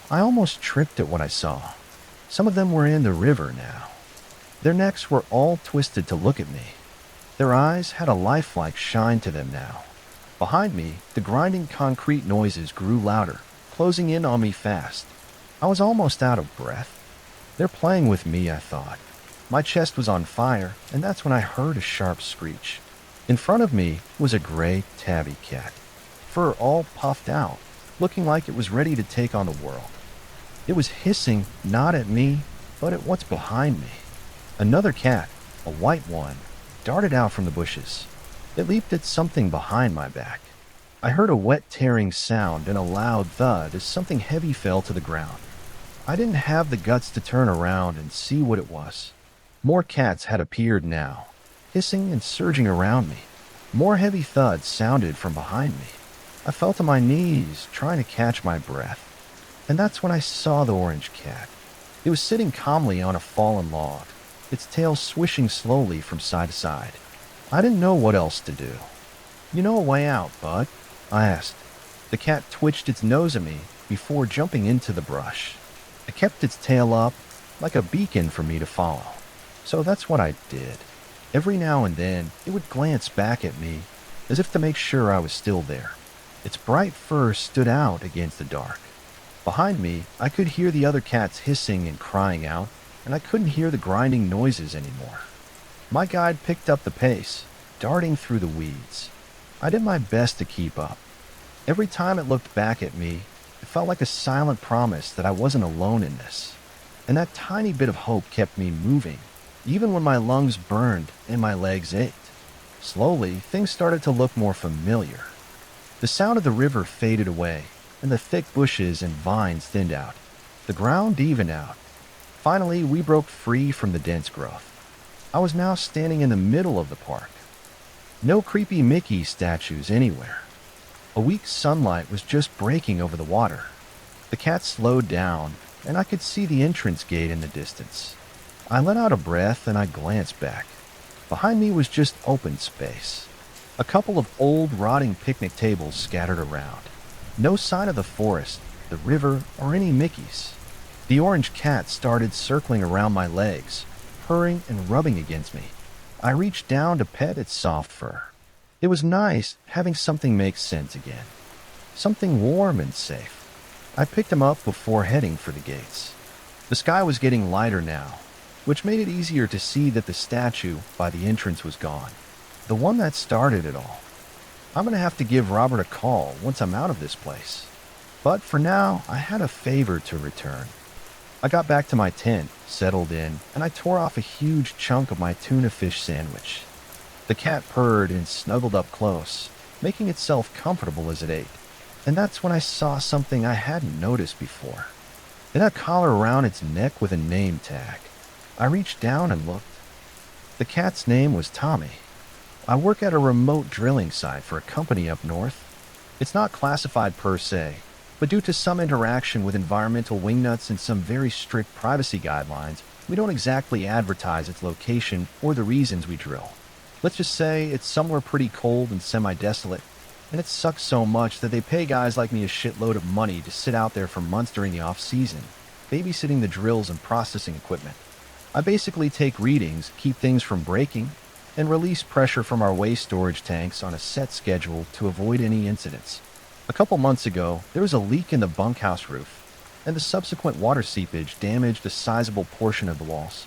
Speaker 1: I almost tripped at what I saw. Some of them were in the river now. Their necks were all twisted to look at me. Their eyes had a lifelike shine to them now. Behind me, the grinding concrete noises grew louder, closing in on me fast. I was almost out of breath. They're playing with me, I thought. My chest was on fire, and that's when I heard a sharp screech. In front of me was a gray tabby cat, fur all puffed out, looking like it was ready to take on the world. It was hissing not at me, but at what's behind me. Another cat, a white one, darted out from the bushes. It leaped at something behind my back. I heard a wet tearing sound and a loud thud as something heavy fell to the ground. I didn't have the guts to turn around and see what it was. More cats had appeared now, hissing and surging around me. More heavy thuds sounded from behind me. I fell to my knees, trying to catch my breath. And that's when I saw the orange cat. It was sitting calmly on a fallen log, its tail swishing slowly from side to side. I didn't know what else to do. "You know a way out, bud?" I asked. The cat twitched its nose at me before jumping into the brush. It kept its tail up, like a beacon for me to follow. So that's what I did. Every now and then, it would glance back at me, as if to make sure I was still there. Its bright fur stood out against the dark. Behind me, I could hear the other cats hissing and crying out, and I couldn't hear the grinding noises anymore. My guide picked up the pace, darting through the weeds. I did my best to keep up. Every time it looked back at me, it felt like a silent promise that I wasn't alone in this. And that tiny bit of hope kept me moving, even when my lungs burned and my legs ached. Slowly, things started to look more familiar. The sound of the river faded away, and the thick bushes and vines thinned out. The ground evened out. Finally, we broke free from the dense growth. I was now standing in the middle of the park. No creepy Mickey statues anywhere. A weak sunlight was just breaking over the water. The cat slowed down, and I could see the entrance gate in the distance. I let out a breath and I glanced back. Behind me was just open space. A couple of old, rotting picnic tables scattered around. No sign of the forest, the river, or any Mickeys. The orange cat started circling around my legs, purring and rubbing against me. I reached down to pet its soft fur. It was nice having something make sense again. Something warm and safe. I picked him up before heading for the gates. The sky was getting lighter now, which made it easier to see that the statue by the entrance was gone. The one that started it all. I'm going to have to give Robert a call once I'm out of this place. But for now, I had a favor to return. I got back to my tent, settled in, and I tore off a huge chunk of my tuna fish sandwich. The cat purred and snuggled up close, making itself comfortable as it ate. And that's when I saw something I hadn't noticed before. It had a collar around its neck with a name tag. I reached down and looked. The cat's name was Tommy. I work at a remote drilling site for a company up north. It's not classified per se, but due to some interaction with environmental wingnuts and some very strict privacy guidelines, we don't exactly advertise its location or the reasons we drill. Let's just say it's somewhere pretty cold and semi-desolate, and it sucks so much that they pay guys like me a shitload of money to sit out there for months during the off-season, babysitting the drills and processing equipment. I basically take readings, keep things from breaking, and release pressure from our waste storage tanks on a set schedule to avoid any incidents. A couple months ago, there was a leak in the bunkhouse roof, and the subsequent water seepage damaged a sizable portion of the walls.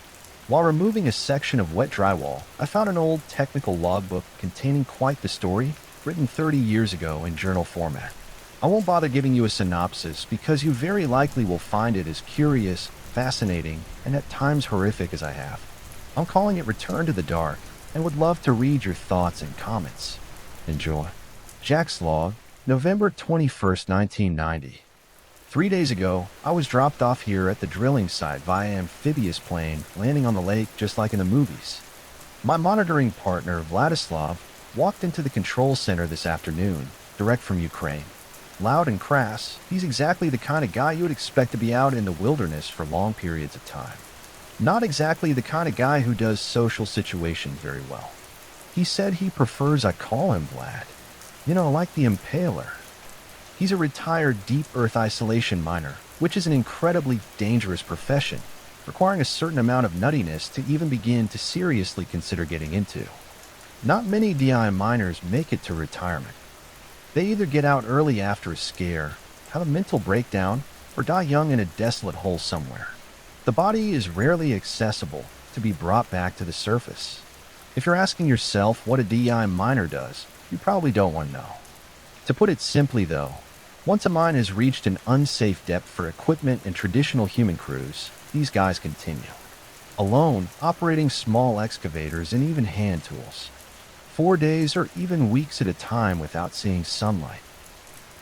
Speaker 1: While removing a section of wet drywall, I found an old technical logbook containing quite the story, written 30 years ago in journal format. I won't bother giving you a synopsis because you very likely will find it as curious, fascinating, and at times horrific as I have. I'm calling it Return to the Dark, and would love to read your thoughts and comments. Enjoy. Jack's Log, November 21st, 1990. 3 days ago, I was dropped off here at the drilling site via amphibious plane, landing on the lake just like in the movies. My monitoring partner, Vladislav, walked into the control center this afternoon, direct from Ukraine. Loud and crass, he's exactly the kind of guy you would expect to be out in the wilderness for long periods of time. Not exactly the kind of guy who does social situations very well. He said he prefers I call him Vlad. You know, like the Impaler. He's a retired deep earth isolation miner, which is an incredibly dangerous profession, requiring a certain amount of nuttiness to even begin to seriously consider getting into. Not many DI miners make it to retirement. They either get out early after a scare, have a mental breakdown, or die young in a desolate hole somewhere. The body is rarely accessible to be brought back to the surface. If you're asking yourself what a DI miner does, you probably don't want to know. To put it simply though, once a mine has reached an unsafe depth for equipment and traditional human crews, these guys continue. Alone, operating small excavators and even hand tools. 4 days or even weeks at a time without seeing sunlight.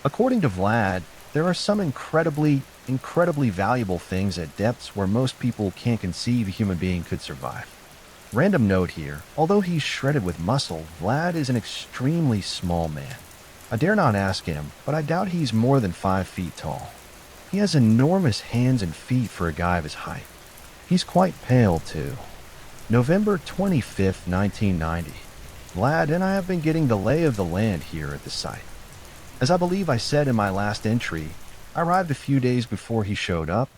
Speaker 1: According to Vlad, there are some incredibly valuable things at depths where most people can't conceive a human being could survive. Random note here, although he's shredded with muscle, Vlad is an extremely small man. I dare not ask him, but I doubt he's more than 5 feet tall. He has enormous hands and feet for a guy of his height. He's quite pale, too. November 25th, 1990. Vlad and I have been getting the lay of the land here at the site. As I believe I said in my last entry, I arrived a few days before he showed up,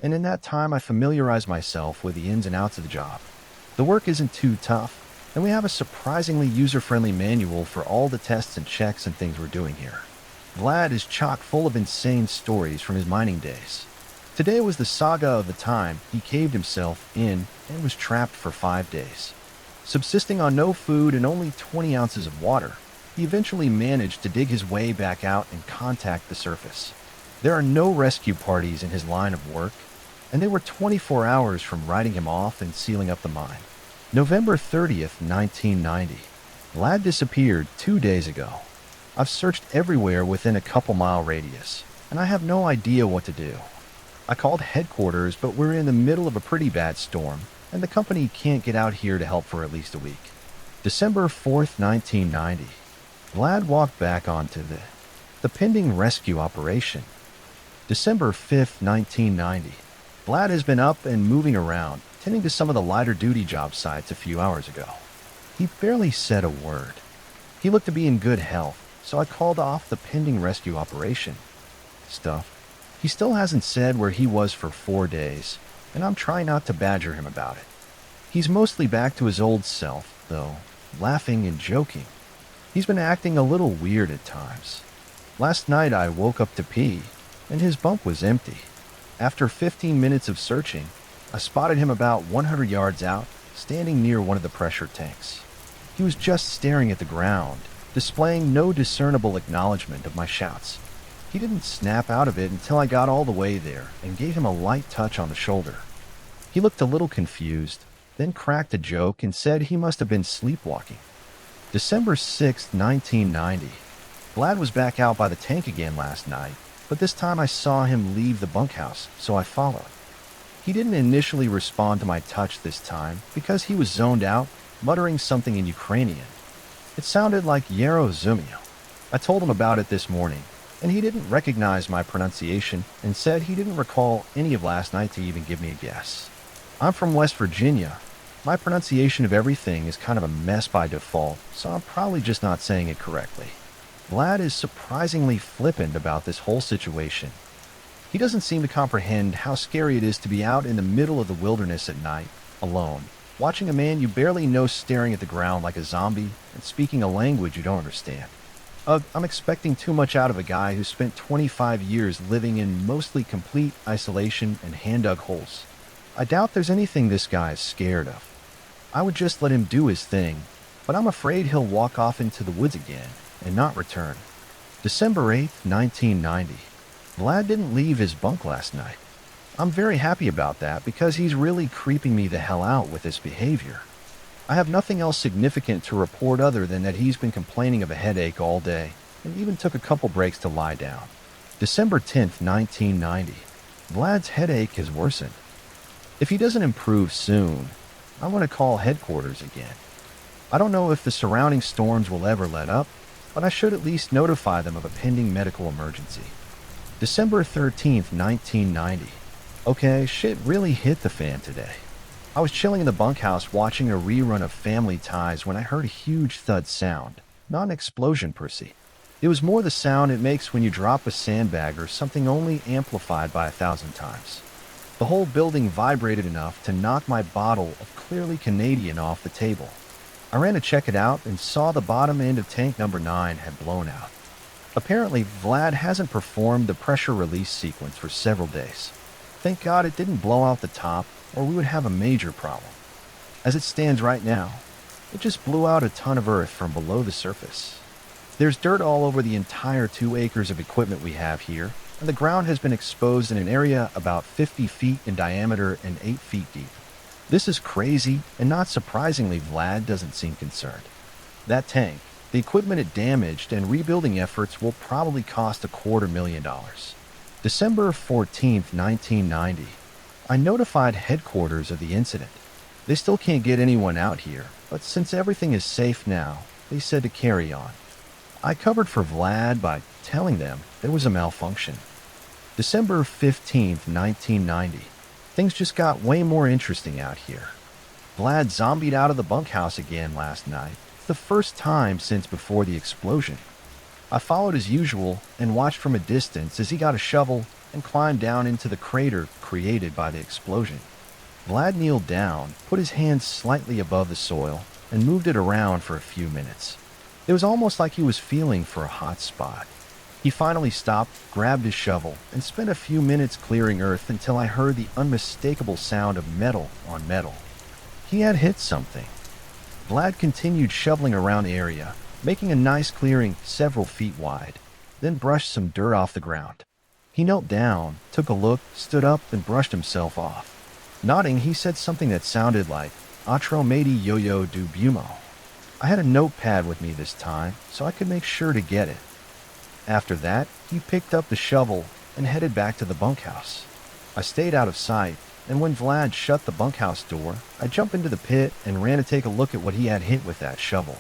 Speaker 1: and in that time I familiarized myself with the ins and outs of the job. The work isn't too tough, and we have a surprisingly user-friendly manual for all the tests and checks and things we're doing here. Vlad is chock full of insane stories from his mining days. Today was the saga of the time he caved himself in and was trapped for 5 days. Subsisting on no food and only 20 ounces of water, he eventually managed to dig his way back out and contact the surface. There are no rescue parties in his line of work, and they were 24 hours from writing him off and sealing up the mine. November 30th, 1990. Vlad disappeared 2 days ago. I've searched everywhere within a couple-mile radius, and I have no idea what to do. I called headquarters, but we're in the middle of a pretty bad storm, and the company can't get out here to help for at least a week. December 4th, 1990. Vlad walked back onto the pending rescue operation. December 5th, 1990. Vlad has been up and moving around, tending to some of the lighter duty job sites a few hours ago. He barely said a word. He looked to be in good health, so I called off the pending rescue operation stuff. He still hasn't said where he was for 4 days, and I'm trying not to badger him about it. He's mostly back to his old self, though, laughing and joking. He's been acting a little weird at times. Last night I woke up to pee, and his bunk was empty. After 15 minutes of searching, I spotted him about 100 yards out, standing near one of the pressure tanks. He was just staring at the ground, displaying no discernible acknowledgement of my shouts. He didn't snap out of it until I got all the way there and gave him a light touch on the shoulder. He looked a little confused, then cracked a joke and said he must have been sleepwalking. December 6th, 1990. Vlad was back out by the tank again last night, but this time I saw him leave the bunkhouse, so I followed. He didn't initially respond to my touch this time because he was zoned out, muttering something in Ukrainian. It sounded like Yero Zumio. I told him about it this morning, and he didn't recognize my pronunciation and said he didn't recall any of last night to even give me a guess. I'm from West Virginia. My pronunciation of everything is kind of a mess by default, so I'm probably just not saying it correctly. Vlad is surprisingly flippant about this whole situation. He doesn't seem to comprehend how scary it is to be out in the middle of the wilderness at night, alone, watching a man you barely know staring at the ground like a zombie and speaking a language you don't understand. I'm expecting too much out of a guy who spent 25 years living in mostly complete isolation and hand-dug holes. I doubt there's anything this guy is scared of. I would just let him do his thing, but I'm afraid he'll walk off into the woods again and not return. December 8th, 1990. Vlad didn't leave his bunk last night. I'm very happy about that because he's really creeping me the hell out with his behavior. I have nothing else significant to report other than that he's been complaining of a headache all day and even took a couple breaks to lie down. December 10th, 1990. Vlad's headache has worsened. If he doesn't improve soon, I want to call headquarters again. I don't know if the surrounding storms will ever let up, but I should at least notify them of a pending medical emergency. December 13th, 1990. Okay, shit really hit the fan today. I was chilling in the bunkhouse watching a rerun of Family Ties when I heard a huge thud sound, not an explosion per se. It was more the sound it makes when you drop a sandbag or something, only amplified by 1,000 times. The whole building vibrated enough to knock my bottle of clearly Canadian off the table. I ran to check it out and saw the bottom end of tank number 9 had blown out. Apparently, Vlad hasn't performed the pressure release sequence for several days. Thank God it didn't blow out the top, or we would have a major problem. As it stands right now, it just blew out a ton of earth from below the surface. There's dirt all over the entire 2 acres of equipment we have here, and the ground has been exposed in an area about 50 feet in diameter and 8 feet deep. This is crazy, and not surprisingly, Vlad doesn't seem concerned. That tank, the equipment it damaged, and rebuilding efforts will probably cost $250,000. December 14th, 1990. I notified headquarters of the incident. They still can't get anyone out here, but since everything is safe now, they said to carry on. I covered for Vlad by telling them there was a malfunction. December 15th, 1990. Things just got way more interesting out here. Vlad zombied out of the bunkhouse again last night, the first time since before the explosion. I followed as usual and watched from a distance as he got a shovel and climbed down into the crater created by the explosion. Vlad kneeled down, put his hands slightly above the soil, and moved it around for a few minutes. It was almost like he was feeling for a hot spot. He finally stopped, grabbed his shovel, and spent a few minutes clearing earth until I heard the unmistakable sound of metal on metal. He had hit something. Vlad continued shoveling around the area, making a nice clearing several feet wide, then brushed some dirt off the ground. He knelt down, took a look, stood up, and brushed himself off. Nodding, he said something that sounded like, "Atro medi yo-yo du bumo." I had a notepad with me this time, so I could make sure to get it. After that, he picked up the shovel and headed back to the bunkhouse. I stayed out of sight, and when Vlad shut the bunkhouse door, I jumped into the pit and ran to take a look at what he had hit with that shovel.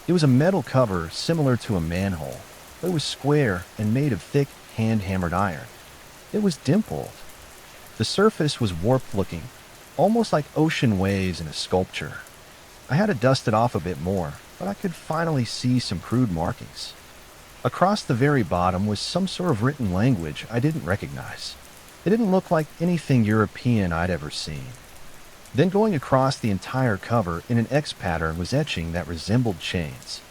Speaker 1: It was a metal cover similar to a manhole, but it was square and made of thick, hand-hammered iron. It was dimpled. The surface was warped looking, almost like ocean waves in a sculpture. I had to dust it off a bit more, but I could finally see some crude markings. Across the very bottom was some sort of written language I didn't recognize. It didn't look like anything European I'd ever seen. Then going across the entire cover in an X pattern was etching that resembled chains.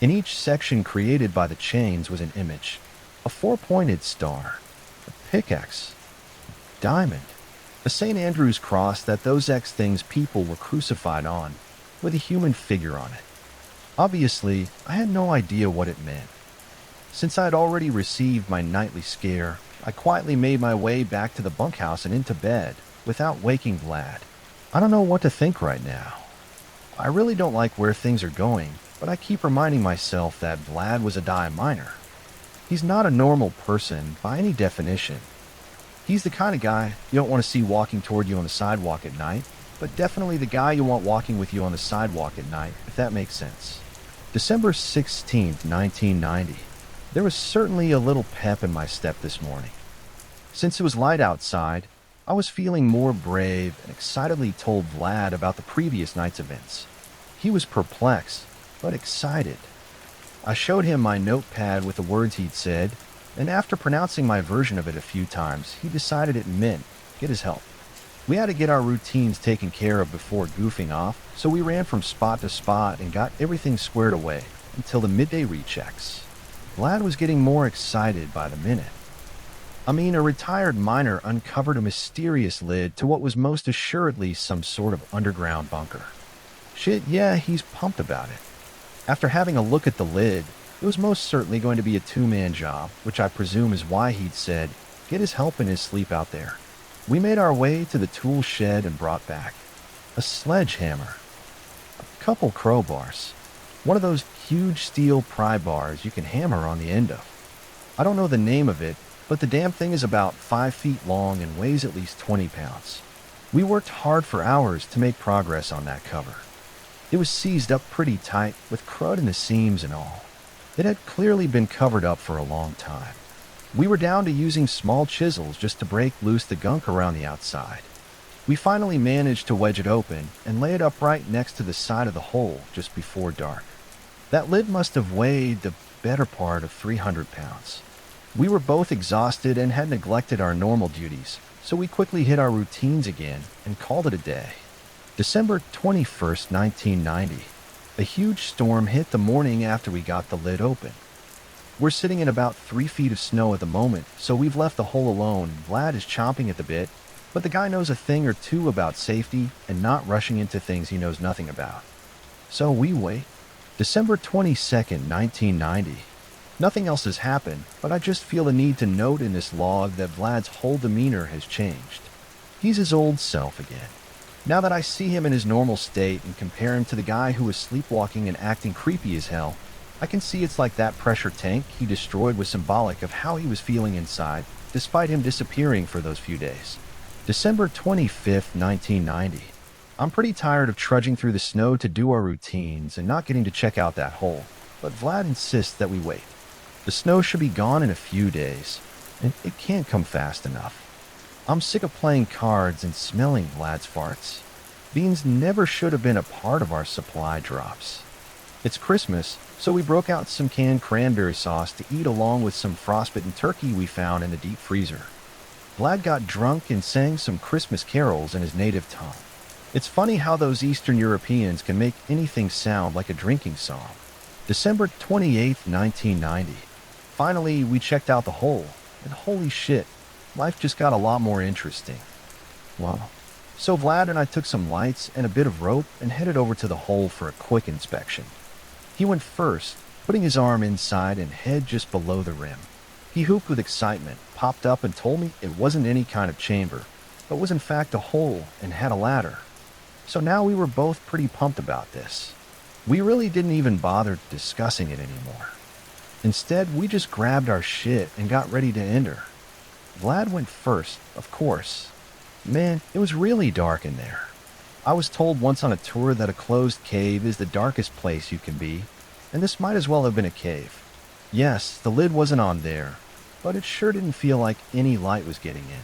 Speaker 1: In each section created by the chains was an image, a four-pointed star, a pickaxe, a diamond, a St. Andrew's cross that those X things people were crucified on, with a human figure on it. Obviously, I had no idea what it meant. Since I had already received my nightly scare, I quietly made my way back to the bunkhouse and into bed, without waking Vlad. I don't know what to think right now. I really don't like where things are going, but I keep reminding myself that Vlad was a miner. He's not a normal person by any definition. He's the kind of guy you don't want to see walking toward you on the sidewalk at night, but definitely the guy you want walking with you on the sidewalk at night, if that makes sense. December 16th, 1990. There was certainly a little pep in my step this morning. Since it was light outside, I was feeling more brave and excitedly told Vlad about the previous night's events. He was perplexed, but excited. I showed him my notepad with the words he'd said, and after pronouncing my version of it a few times, he decided it meant get his help. We had to get our routines taken care of before goofing off, so we ran from spot to spot and got everything squared away until the midday rechecks. Vlad was getting more excited by the minute. A retired miner uncovered a mysterious lid to what was most assuredly some sort of underground bunker. Shit, yeah, he's pumped about it. After having a look at the lid, it was most certainly going to be a two-man job, which I presume is why he'd said, get his help in his sleep out there. We made our way to the tool shed and brought back a sledgehammer, a couple crowbars, one of those huge steel pry bars you can hammer on the end of. I don't know the name of it, but the damn thing is about 5 feet long and weighs at least 20 pounds. We worked hard for hours to make progress on that cover. It was seized up pretty tight with crud in the seams and all. It had clearly been covered up for a long time. We were down to using small chisels just to break loose the gunk around the outside. We finally managed to wedge it open and lay it upright next to the side of the hole just before dark. That lid must have weighed the better part of 300 pounds. We were both exhausted and had neglected our normal duties, so we quickly hit our routines again and called it a day. December 21st, 1990. A huge storm hit the morning after we got the lid open. We're sitting in about 3 feet of snow at the moment, so we've left the hole alone. Vlad is chomping at the bit, but the guy knows a thing or two about safety and not rushing into things he knows nothing about. So we wait. December 22nd, 1990. Nothing else has happened, but I just feel the need to note in this log that Vlad's whole demeanor has changed. He's his old self again. Now that I see him in his normal state and compare him to the guy who was sleepwalking and acting creepy as hell, I can see it's like that pressure tank he destroyed was symbolic of how he was feeling inside, despite him disappearing for those few days. December 25th, 1990. I'm pretty tired of trudging through the snow to do our routines and not getting to check out that hole, but Vlad insists that we wait. The snow should be gone in a few days, and it can't come fast enough. I'm sick of playing cards and smelling Vlad's farts. Beans never should have been a part of our supply drops. It's Christmas, so we broke out some canned cranberry sauce to eat along with some frostbitten turkey we found in the deep freezer. Vlad got drunk and sang some Christmas carols in his native tongue. It's funny how those Eastern Europeans can make anything sound like a drinking song. December 28th, 1990. Finally, we checked out the hole, and holy shit, life just got a lot more interesting. Wow. So Vlad and I took some lights and a bit of rope and headed over to the hole for a quick inspection. He went first, putting his arm inside and head just below the rim. He whooped with excitement, popped up and told me it wasn't any kind of chamber, but was in fact a hole and had a ladder. So now we were both pretty pumped about this. We really didn't even bother discussing it anymore. Instead, we just grabbed our shit and got ready to enter. Vlad went first, of course. Man, it was really dark in there. I was told once on a tour that a closed cave is the darkest place you can be, and this might as well have been a cave. Yes, the lid wasn't on there, but it sure didn't feel like any light was getting in.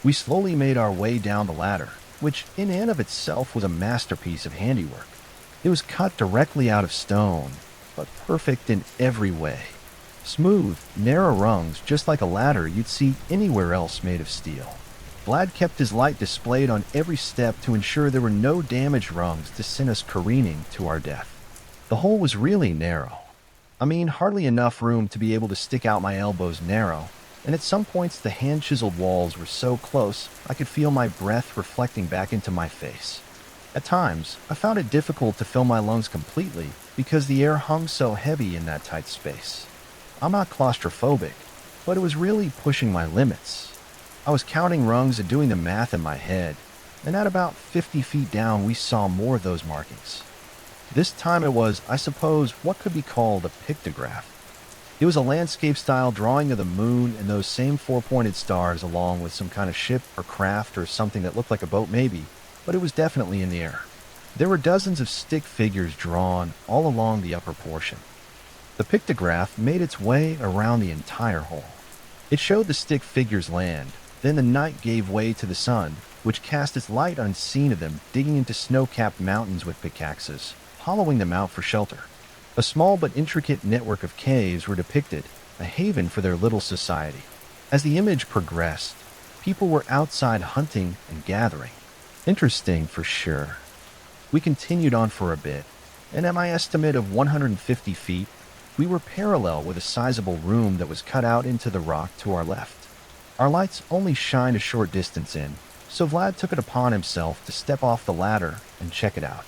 Speaker 1: We slowly made our way down the ladder, which in and of itself was a masterpiece of handiwork. It was cut directly out of stone, but perfect in every way. Smooth, narrow rungs just like a ladder you'd see anywhere else made of steel. Vlad kept his light displayed on every step to ensure there were no damaged rungs to send us careening to our death. The hole was really narrow. I mean, hardly enough room to be able to stick out my elbows narrow, and at some points the hand-chiseled walls were so close I could feel my breath reflecting back into my face. At times, I found it difficult to fill my lungs completely because the air hung so heavy in that tight space. I'm not claustrophobic, but it was really pushing my limits. I was counting rungs and doing the math in my head, and at about 50 feet down we saw more of those markings. This time it was, I suppose, what could be called a pictograph. It was a landscape-style drawing of the moon and those same four-pointed stars along with some kind of ship or craft or something that looked like a boat maybe, but it was definitely in the air. There were dozens of stick figures drawn all along the upper portion. The pictograph made its way around the entire hole. It showed the stick figures land, then the night gave way to the sun, which cast its light unseen of them digging into snow-capped mountains with pickaxes, hollowing them out for shelter. A small but intricate network of caves were depicted, a haven for their little society. As the image progressed, people were outside hunting and gathering. Interesting for sure. We continued on for a bit, and at my estimate of 150 feet, we were parallel with a sizable room that was cut out into the rock to our left. Our lights only shined a short distance in, so Vlad took it upon himself to step off the ladder and check it out.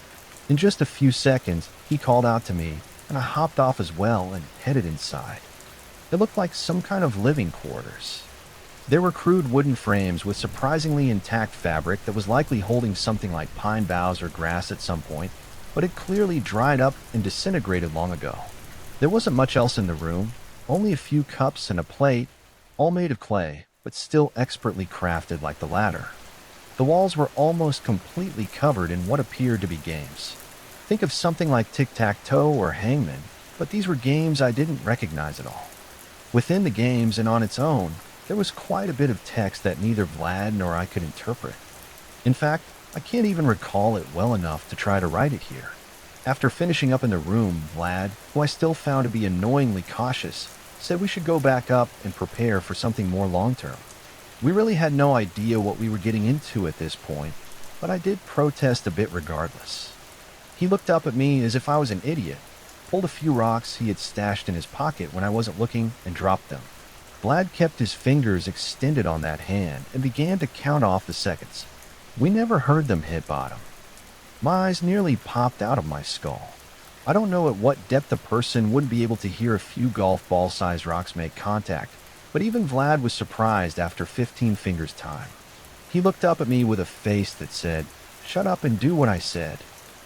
Speaker 1: In just a few seconds, he called out to me, and I hopped off as well and headed inside. It looked like some kind of living quarters. There were crude wooden frames with surprisingly intact fabric that was likely holding something like pine boughs or grass at some point, but it clearly dried up and disintegrated long ago. There wasn't much else in the room, only a few cups and a plate, all made of clay, but still expertly crafted like the ladder. The walls were almost completely covered in what appeared to be games. Think of something like tic-tac-toe or hangman, but these were games I didn't recognize at all. Within the games and on its own, there was quite a bit of text that neither Vlad nor I could interpret. In fact, I can't even recall it well enough to try to write it here. After finishing up in the room, Vlad, who I still found to be annoyingly cautious, said we should go back up and prepare for something more long-term. We really had no idea what we were getting into at this point, but I did protest a bit regardless. He looked up at me as if I was an idiot, pulled a few rocks he had stashed in his pocket when I wasn't looking, and dropped them. Vlad kept his fingers extended on that hand and began to count off the seconds. We never heard them hit bottom. My eyes nearly popped out of my skull. I don't know at what depth a person wouldn't be able to hear a few golf ball-sized rocks make contact, but even Vlad was surprised after 15 fingers' time. He looked up at me with a face that said, "Shut up and do what I said."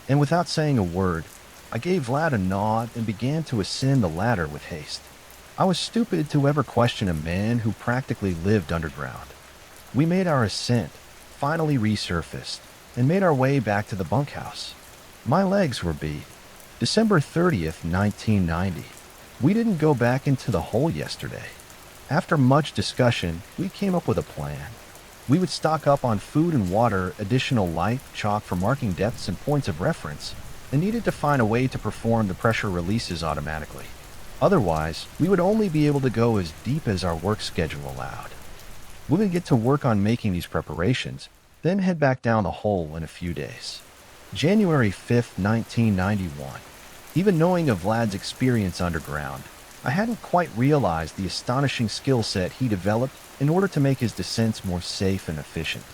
Speaker 1: And without saying a word, I gave Vlad a nod and began to ascend the ladder with haste. I was stupid to ever question a man who practically lived underground. We made our ascent, finally resurfaced, and made our way back to the bunkhouse. My legs were beat. December 30th, 1990. We didn't go back into the hole yesterday. After much discussion, we came up with a plan. We would stock up on food and water, additional light, chalk for marking depths and points of reference, and needed to find a way to perform the pressure releases automatically. Otherwise, we would only be able to go as deep as our work schedule allowed. We would get to work on making these preparations, then head back down the hole in a few days. January 5th, 1991. Even knowing of Vlad's experience underground, I hadn't quite realized the astonishing skill set he developed in order to make his descents more safe and efficient.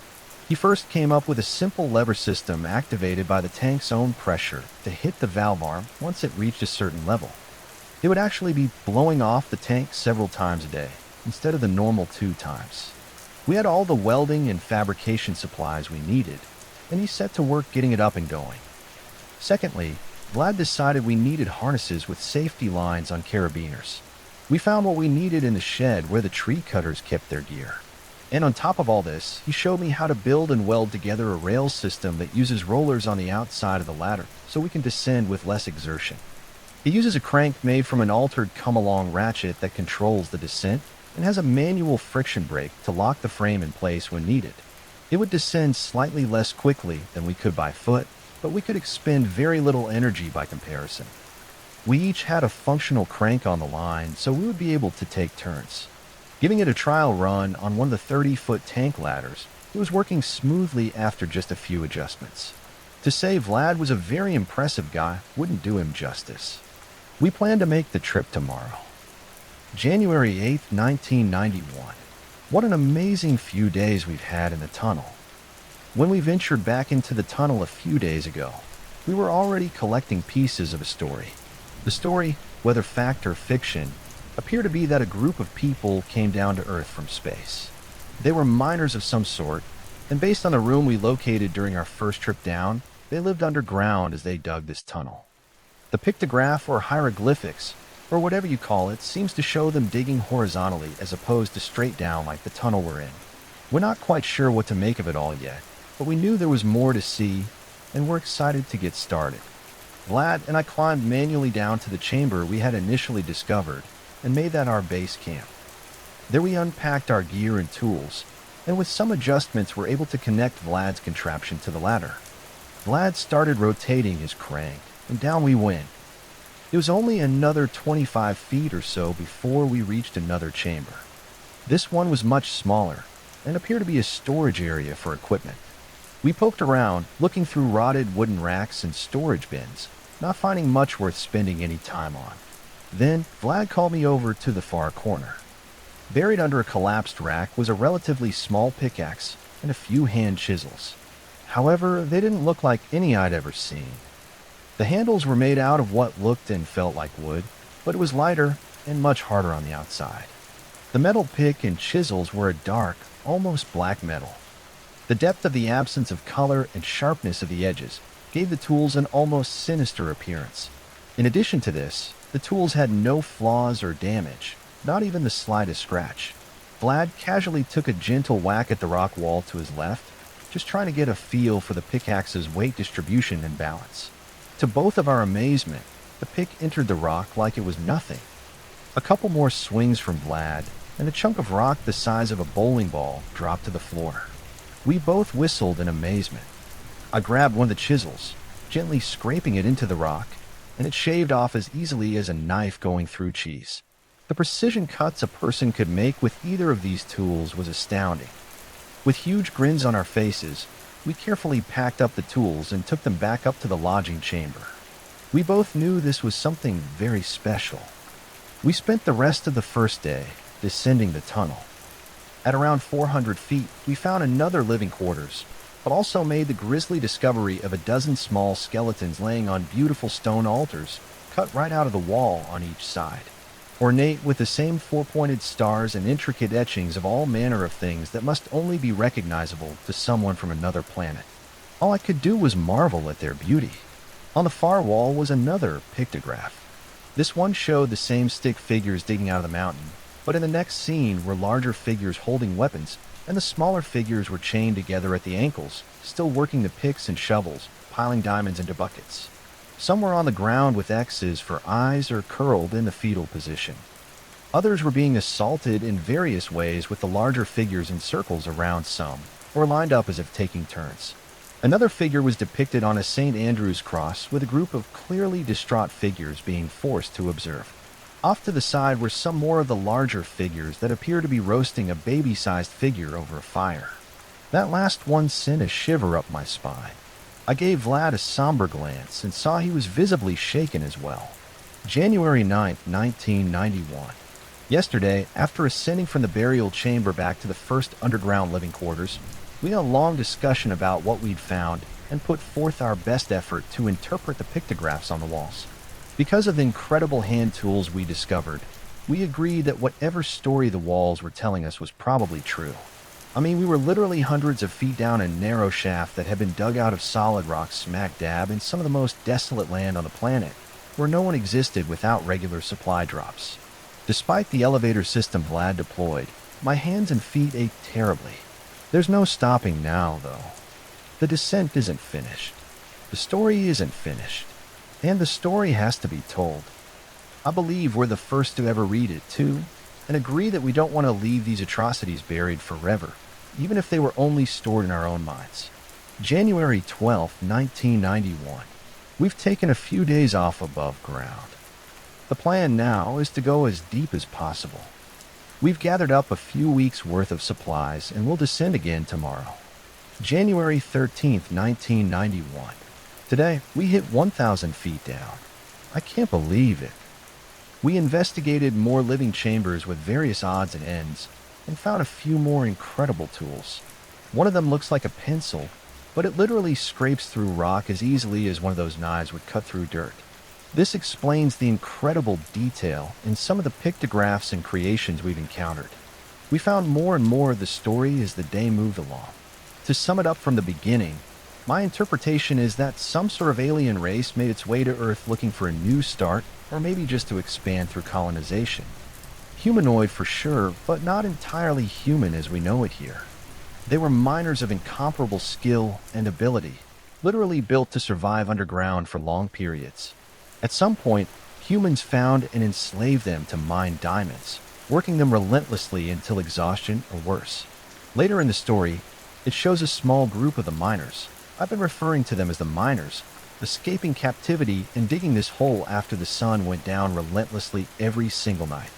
Speaker 1: He first came up with a simple lever system activated by the tank's own pressure to hit the valve arm once it reached a certain level. It would actually be blowing off the tank several times a day, instead of the normal 2 times. We had all the welding and fabrication supplies we needed, and he set to work getting it up and going. Secondly, Vlad decided we needed harnesses with safety lines on carabiners. We found what we needed in the shed where the tree cutters kept their gear. And on top of all this, he showed me how to build and weld together a rail system that uses rollers on the outside of the ladder so we can descend with less exertion. It uses a crank made from an altered come-along ratchet that controls the descent, and has a manual friction brake to lock the frame in place when needed. It would descend slightly less quickly than we could by foot, but we could expend very little energy by comparison. We each had a functional crank on the line, so we would be able to take turns. Giving it a trial run on one of the 30-foot tank ladders, it was working smoothly after just a few adjustments. To say Vlad was a very impressive guy wouldn't do him justice. We plan to make the trip tomorrow. January 8th, 1991. What an amazing few days we've had in the tunnel. When we ventured back into the tunnel a few days ago, we were already collecting pieces of a story. The story, whether fact or fiction, appeared to be that a group of people came down to Earth from space. They were miners of some sort, and based on the room we located during our first trip down, they lived underground as they dug this tunnel. The pictograph or hieroglyphics, or whatever you call it, seems to show them digging horizontally as opposed to straight down like the tunnel we're in. We're not quite sure what to make of it all yet, but we knew there was more to see, and we're excited to get started. Vlad and I climbed manually down to the chamber we had initially discovered and made that our base camp. There we unpacked our gear and tools, and with some adjustments were able to connect Vlad's contraption to the ladder. Vlad started rotating his crank, and down we went. It was only another 25 feet or so before we reached another chamber. This one was much smaller, and appeared to be a storage area for equipment. We poked around, looking through rotted wooden racks and storage bins, not finding much worth spending any time on. Then, Vlad called me over to the far corner. Buried under a collapsed rack was a relatively small pickaxe and a few hand chisels. However, they didn't look like any I'd ever seen. The handles were made out of what looked and felt like wood, but it was lighter and much harder on the outside. The metal pick and chisels were a dark, almost black metal. The depth of the absence of color and sharpness of the edges gave the tools an almost sinister appearance. In addition to this, the tools had no flaws or damage, not even the slightest scratch. Vlad casually took a gentle whack at the rock wall to his left, just trying to get a feel for the pickaxe's weight distribution and balance. To both of our amazement, the pick entered the rock like it was nothing. A couple more swings from Vlad, and a chunk of rock the size of a bowling ball dropped to the floor. We both whistled in amazement. I grabbed one of the chisels, gently scraping it into the rock, and it shaved off as easily as a knife going through cheese. The precision cuts a person could make with either of these tools was astounding. With huge grins on our faces, we carefully packed up the tools and took them back up to the lodging chamber. We both knew this was something very special. We spent the rest of the first day descending the tunnel. At around 400 feet, we found another living quarters, but also made the grisly discovery of a dozen small skeletons laying on beautiful stone altars cut right out of the wall on each side. Ornate with the same four-pointed stars and intricate etchings of all manner of things that must only be recognizable to someone from another planet. All I could do was marvel at their beauty. On the far wall was another pictograph. This one showed the same stick figures digging out of the mountain, but in the next scene were larger figures holding weapons, and the smaller figures were chained together at the ankles, still working the picks and shovels, piling diamonds into buckets. Some were on the ground with X's for eyes or curled in the fetal position. Others were being assaulted in various ways with the larger figures in circles around some, or lined up as if taking turns. Another figure was depicted on a St. Andrew's cross with a group of clearly distraught figures being forced to observe. Off to the side were some more of the larger figures that appear to be roasting a baby-sized figure over a fire. That last one sent a shiver up my spine. I gave Vlad a somber glance and saw he was visibly shaken as well. January 9th, 1991. Yesterday, after ascending from the burial chamber back to the first underground living quarters, we had a long discussion about what we'd found and put forth our best effort to interpret the pictographs on the walls. Because of the incredible hand tools we discovered, we agreed that whatever story the walls were telling us was probably true. I mean, we were literally hundreds of feet down a narrow shaft that had been dug out of solid rock smack dab in some of the most desolate land on the planet, where no one existed without regular supply drops. Despite the elevator system Vlad deployed, my hands and feet ached terribly. There's no stopping now, though. The descent isn't finished. The story isn't finished. And the story has to be told. I believe we're the first to ever read it, too. and agree that we don't want to leave these atrocities buried forever, even if they were only stored in our own minds. January 12th, 1991. We've taken a few days off above ground. The plan now is to go as deep as possible. We've gathered up a few weeks' worth of supplies and will descend again tomorrow. January 13th, 1991. Today, we hit 1,000 feet down. I can't believe it. We investigated more living chambers with various odds and ends and found a few more incredible tools. One of them looks like a pencil, but it literally scrapes through rock as easily as one of those knives would cut through dirt. This explains the incredible detail in some of the pictographs and creations we've encountered. We found more and more of the story as the day moved along. To sum it up from the beginning, my interpretation is that some sort of alien race made its way to Earth looking for a new start, or maybe just to expand through colonization. Humanoid for sure, but not entirely human as we know it here. They were miners of incomparable skill and ability, literally built to survive underground for long periods. At some point, humans found and enslaved them to mine diamonds, working them relentlessly until exhaustion or worse. Later in the story, it shows a small group of the miners. I've been referring to them as the miners, escaping captivity and digging this hole after the sun went down relentlessly every single night.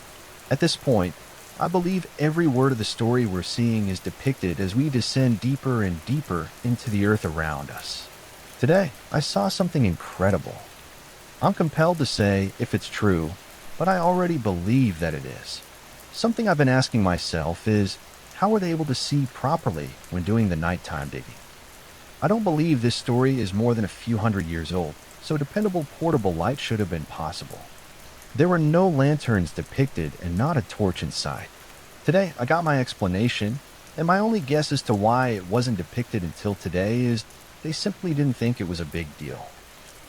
Speaker 1: At this point, I believe every word of the story we're seeing is depicted as we descend deeper and deeper into the earth around us. Today, I saw something incredible. I'm compelled to say if it's true, but I already believe that it is. Something I've been asking myself is, how were they able to see properly when doing the nighttime digging? I don't believe this story is more than a few hundred years old, so dependable portable light should have been possible. There were no lanterns depicted and not a torch in sight. Today, I got my explanation, and my only guess as to why it wasn't depicted until today is they simply didn't think it was a big deal.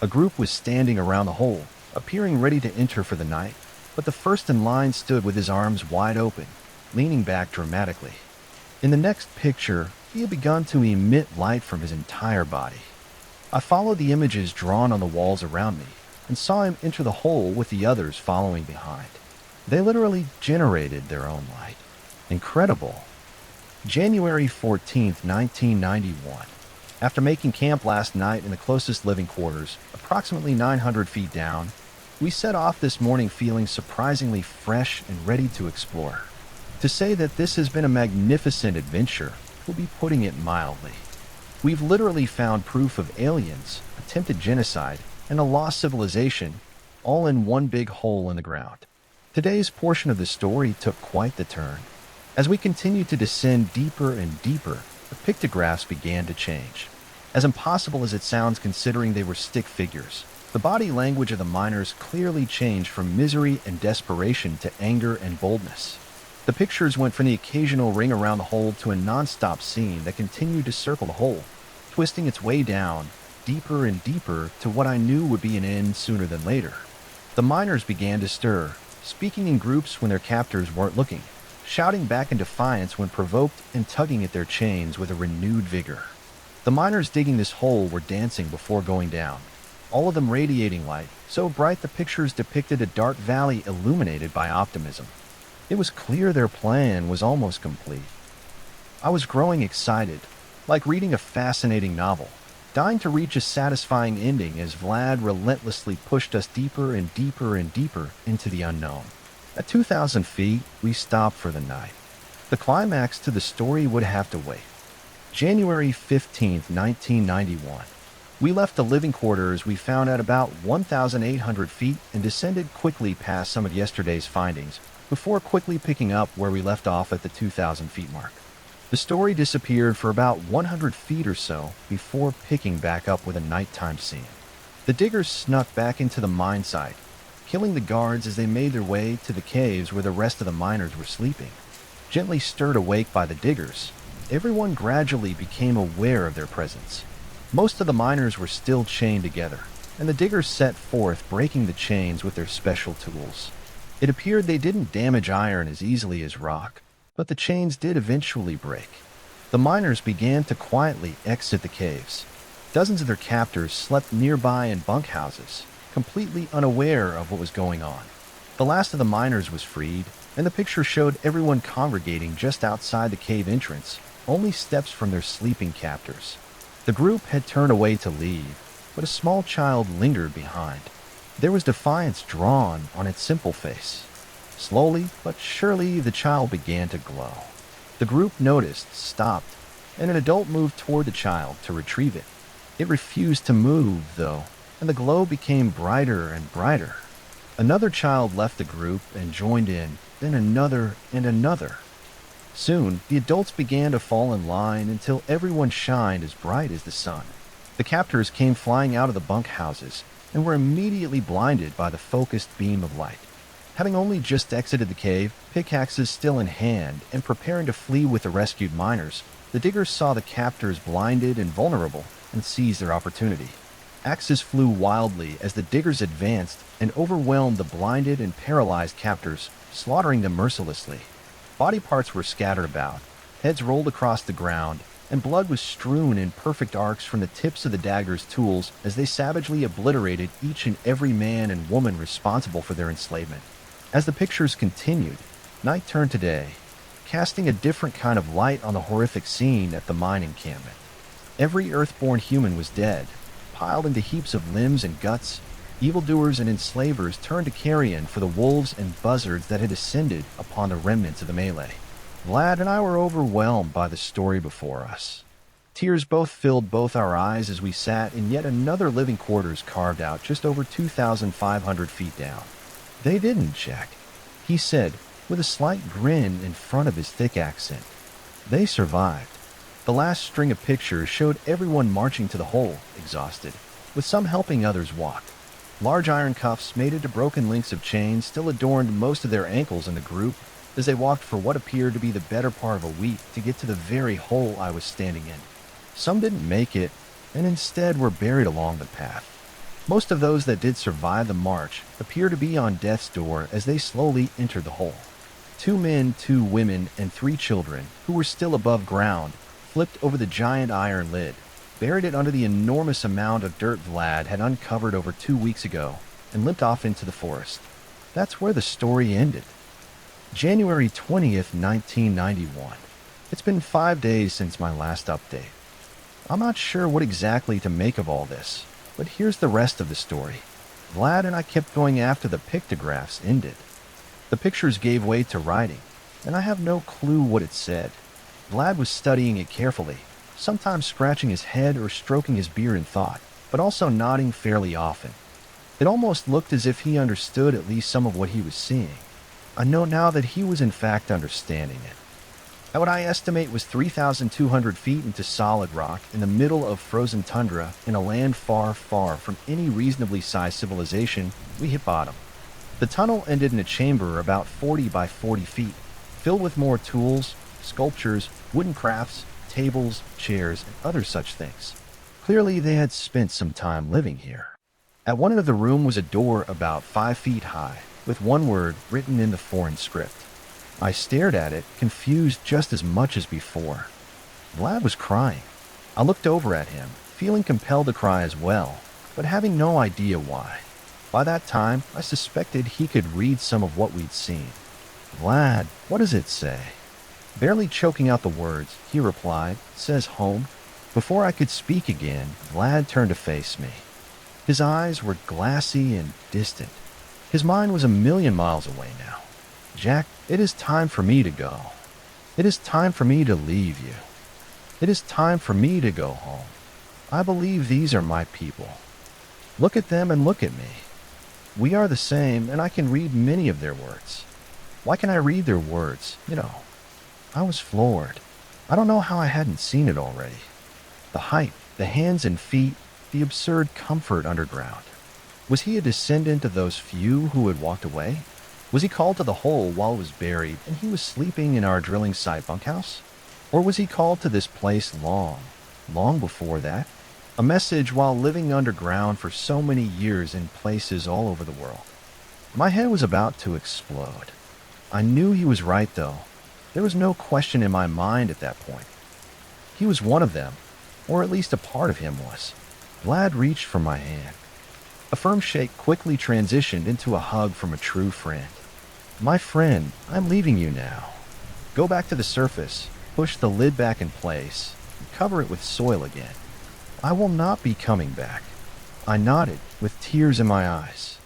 Speaker 1: A group was standing around the hole, appearing ready to enter for the night, but the first in line stood with his arms wide open, leaning back dramatically. In the next picture, he had begun to emit light from his entire body. I followed the images drawn on the walls around me and saw him enter the hole with the others following behind. They literally generated their own light. Incredible. January 14th, 1991. After making camp last night in the closest living quarters, approximately 900 feet down, we set off this morning feeling surprisingly fresh and ready to explore. To say that this has been a magnificent adventure will be putting it mildly. We've literally found proof of aliens, attempted genocide, and a lost civilization, all in one big hole in the ground. Today's portion of the story took quite the turn. As we continued to descend deeper and deeper, the pictographs began to change. As impossible as it sounds considering they were stick figures, the body language of the miners clearly changed from misery and desperation to anger and boldness. The pictures went from the occasional ring around the hole to a non-stop scene that continued to circle the hole, twisting its way down, deeper and deeper to what I knew would be an end sooner than later. The miners began to stir, speaking in groups when their captors weren't looking, shouting back in defiance when provoked and tugging at their chains with a renewed vigor. The miners digging this hole were dancing before going down, all of them radiating light, so bright the pictures depicted a dark valley illuminated by optimism. It was clear their plan was almost complete. I was growing excited, like reading a fascinating novel, dying to reach a satisfying ending as Vlad relentlessly pushed us deeper and deeper and deeper into the unknown. At 2,000 feet, we stopped for the night. The climax to the story would have to wait. January 15th, 1991. We left the living quarters we found at about 1,800 feet and descended quickly past some of yesterday's findings, before quickly picking up where we left off at the 2,000 feet mark. The story disappeared for about 100 feet or so before picking back up with a nighttime scene. The diggers snuck back into the mine site, killing the guards as they made their way to the caves where the rest of the miners were sleeping. Gently stirred awake by the diggers, everyone gradually became aware of their presence. Most of the miners were still chained together, and the diggers set forth breaking the chains with their special tools. It appeared they didn't damage iron as easily as rock, but the chains did eventually break. The miners began to quietly exit the caves. Dozens of their captors slept nearby in bunkhouses, completely unaware of what was going on. The last of the miners was freed, and the picture showed everyone congregating just outside the cave entrance, only steps from their sleeping captors. The group had turned away to leave, but a small child lingered behind. There was defiance drawn on its simple face. Slowly but surely, the child began to glow. The group noticed, stopped, and an adult moved toward the child to retrieve it. It refused to move, though, and the glow became brighter and brighter. Another child left the group and joined in, then another and another. Soon, the adults began to fall in line until everyone shined as bright as the sun. The captors came flying out of the bunkhouses and were immediately blinded by the focused beam of light. Having only just exited the cave, pickaxes still in hand and preparing to flee with the rescued miners, the diggers saw the captors blinded and vulnerable and seized their opportunity. Axes flew wildly as the diggers advanced and overwhelmed the blinded and paralyzed captors, slaughtering them mercilessly. Body parts were scattered about, heads rolled across the ground, and blood was strewn in perfect arcs from the tips of the daggers' tools as they savagely obliterated each and every man and woman responsible for their enslavement. As the pictures continued, night turned to day, casting a different kind of light on the horrific scene at the mine encampment. Every earthborn human was dead, piled into heaps of limbs and guts. Evildoers and enslavers turned to carrion for the wolves and buzzards that had descended upon the remnants of the melee. Vlad and I were overwhelmed by the story before us. Tears both filled both our eyes as we sat in yet another living quarters carved out just over 2,500 feet down. "They didn't, Jack," he said, with a slight grin in front of his thick accent. "They survived." The last string of pictures showed everyone marching to the hole, exhausted, with some helping others walk. Large iron cuffs made into broken links of chain still adorned most of their ankles in the group as they walked for what appeared to be the better part of a week to get to the very hole I was standing in. Some didn't make it, and instead were buried along the path. Most of those that did survive the march appear to be on death's door as they slowly entered the hole. 2 men, 2 women, and 3 children, who were still above ground, flipped over the giant iron lid, buried it under the enormous amount of dirt Vlad had uncovered over 2 weeks ago, and limped off into the forest. That's where the story ended. January 20th, 1991. It's been 5 days since my last update. I'm not sure what exactly to make of all this, but here's the rest of the story. Vlad and I kept going after the pictographs ended. The pictures gave way to writing, and I have no clue what it said. Vlad was studying it carefully, sometimes scratching his head or stroking his beard in thought, but also nodding fairly often. It almost looked as if he understood at least some of what he was seeing. I know now that he was in fact understanding it. At what I estimate was 3,200 feet into solid rock in the middle of frozen tundra in a land far, far from any reasonably sized civilization, we hit bottom. The tunnel ended in a chamber about 40 by 40 feet, filled with more tools, sculptures, wooden crafts, tables, chairs, and other such things. Clearly, they had spent some time living here. At one end of the room was a door about 5 feet high, with one word written in the foreign script. I stared at it, confused just as much as before. Vlad was crying. I looked over at him, feeling compelled to cry as well, but having no idea why. By that time, I suspected he could read some of what we'd seen. "Vlad, what does it say?" Barely choking out the words, he replied, "Says home." Before I could speak again, Vlad turned to face me. His eyes were glassy and distant. His mind was a million miles away now. "Jack, it is time for me to go. It is time for me to leave you. It is time for me to go home. I believe these are my people. Look at them and look at me. We are the same, and I can read many of their words. Why can I read their words? I was floored. I don't know how I hadn't seen it already. The height, the hands and feet, the absurd comfort underground. Was he a descendant of those few who had walked away? Was he called to the hole while it was buried and he was sleeping in our drilling site bunkhouse? Or was he called to this place long, long before that? A message while living underground for so many years in places all over the world. My head was about to explode. I knew he was right, though. There was no question in my mind at that point. He was one of them, or at least a part of him was. Vlad reached for my hand. A firm shake quickly transitioned into a hug from a true friend. My friend, I'm leaving you now. Go back to the surface, push the lid back in place, and cover it with soil again. I will not be coming back. I nodded, with tears in my eyes.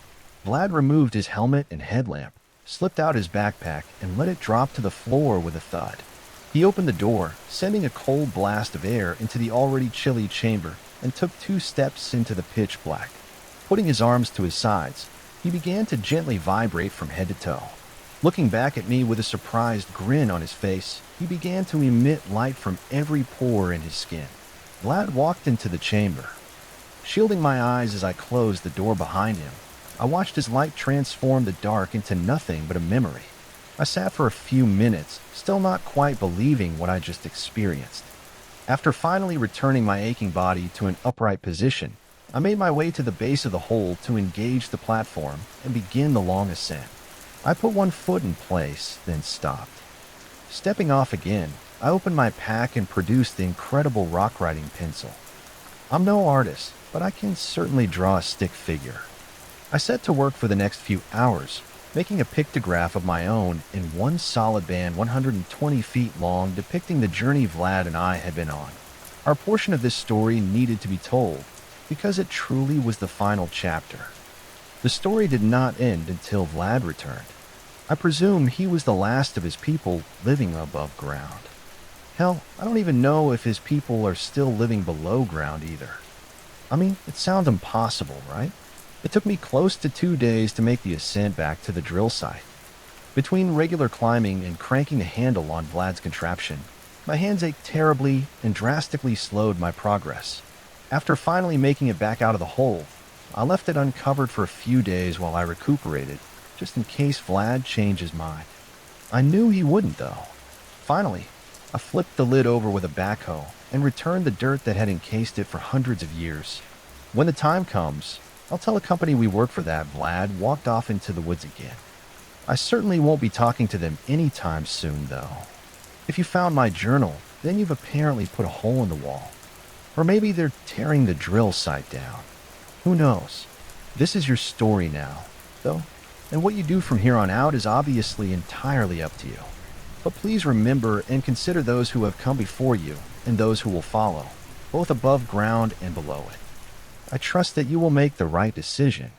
Speaker 1: Vlad removed his helmet and headlamp, slipped out his backpack, and let it drop to the floor with a thud. He opened the door, sending a cold blast of air into the already chilly chamber, and took 2 steps into the pitch black. Putting his arms to his sides, he began to gently vibrate from head to toe. Looking back at me with a surprised grin on his face, he began to emit light from every pore in his skin. Vlad walked into the chamber. Shielding my eyes as I closed the door behind him, I watched his light transform the dark into nothing but a memory. I sat for a few minutes, still not quite believing what I just experienced. After finally returning my aching body to an upright position, I made my way to the base of the hole to engage the platform and begin the long ascent. I put one foot in place, then stopped. Stepping off again, I opened my pack and produced the incredible rock writing pencil. I'm no artist, but I can certainly draw a stick figure. I set to work for the next few hours, making a pictograph of my own in one solid band 120 feet long depicting the journey Vlad and I had been on. Our portion of this story needed to be told, because it truly was the final chapter. The story did not end until Vlad returned. I presume he was the last of his people living above ground. Hell, I don't even know if his people are still living below ground either. I mean, it sounds impossible, right? It took me close to 2 days to make the ascent back to the drill site. Between regular climbing and cranking the handle on Vlad's contraption, my hands ached terribly and drastically slowed my progress. After finally making it back out of the hole, I left it uncovered for a few days while I recuperated, just in case Vlad changed his mind. I knew he wouldn't, though. Finally, I flipped the lid over with a backhoe and returned the dirt that had encased it for hundreds of years. When the time comes, I'll tell the company we work for that Vlad walked off into the woods again. I certainly won't be talking to them anytime soon, though. If you found my journal, then you've apparently put a hole in the wall. Or maybe they're tearing the drill site down. Who knows? This is your story now, though, and what you do from here on out is obviously entirely up to you. But please remember and consider those who have come before you and those who will follow, both above ground and below it. I trust that you will make the right decision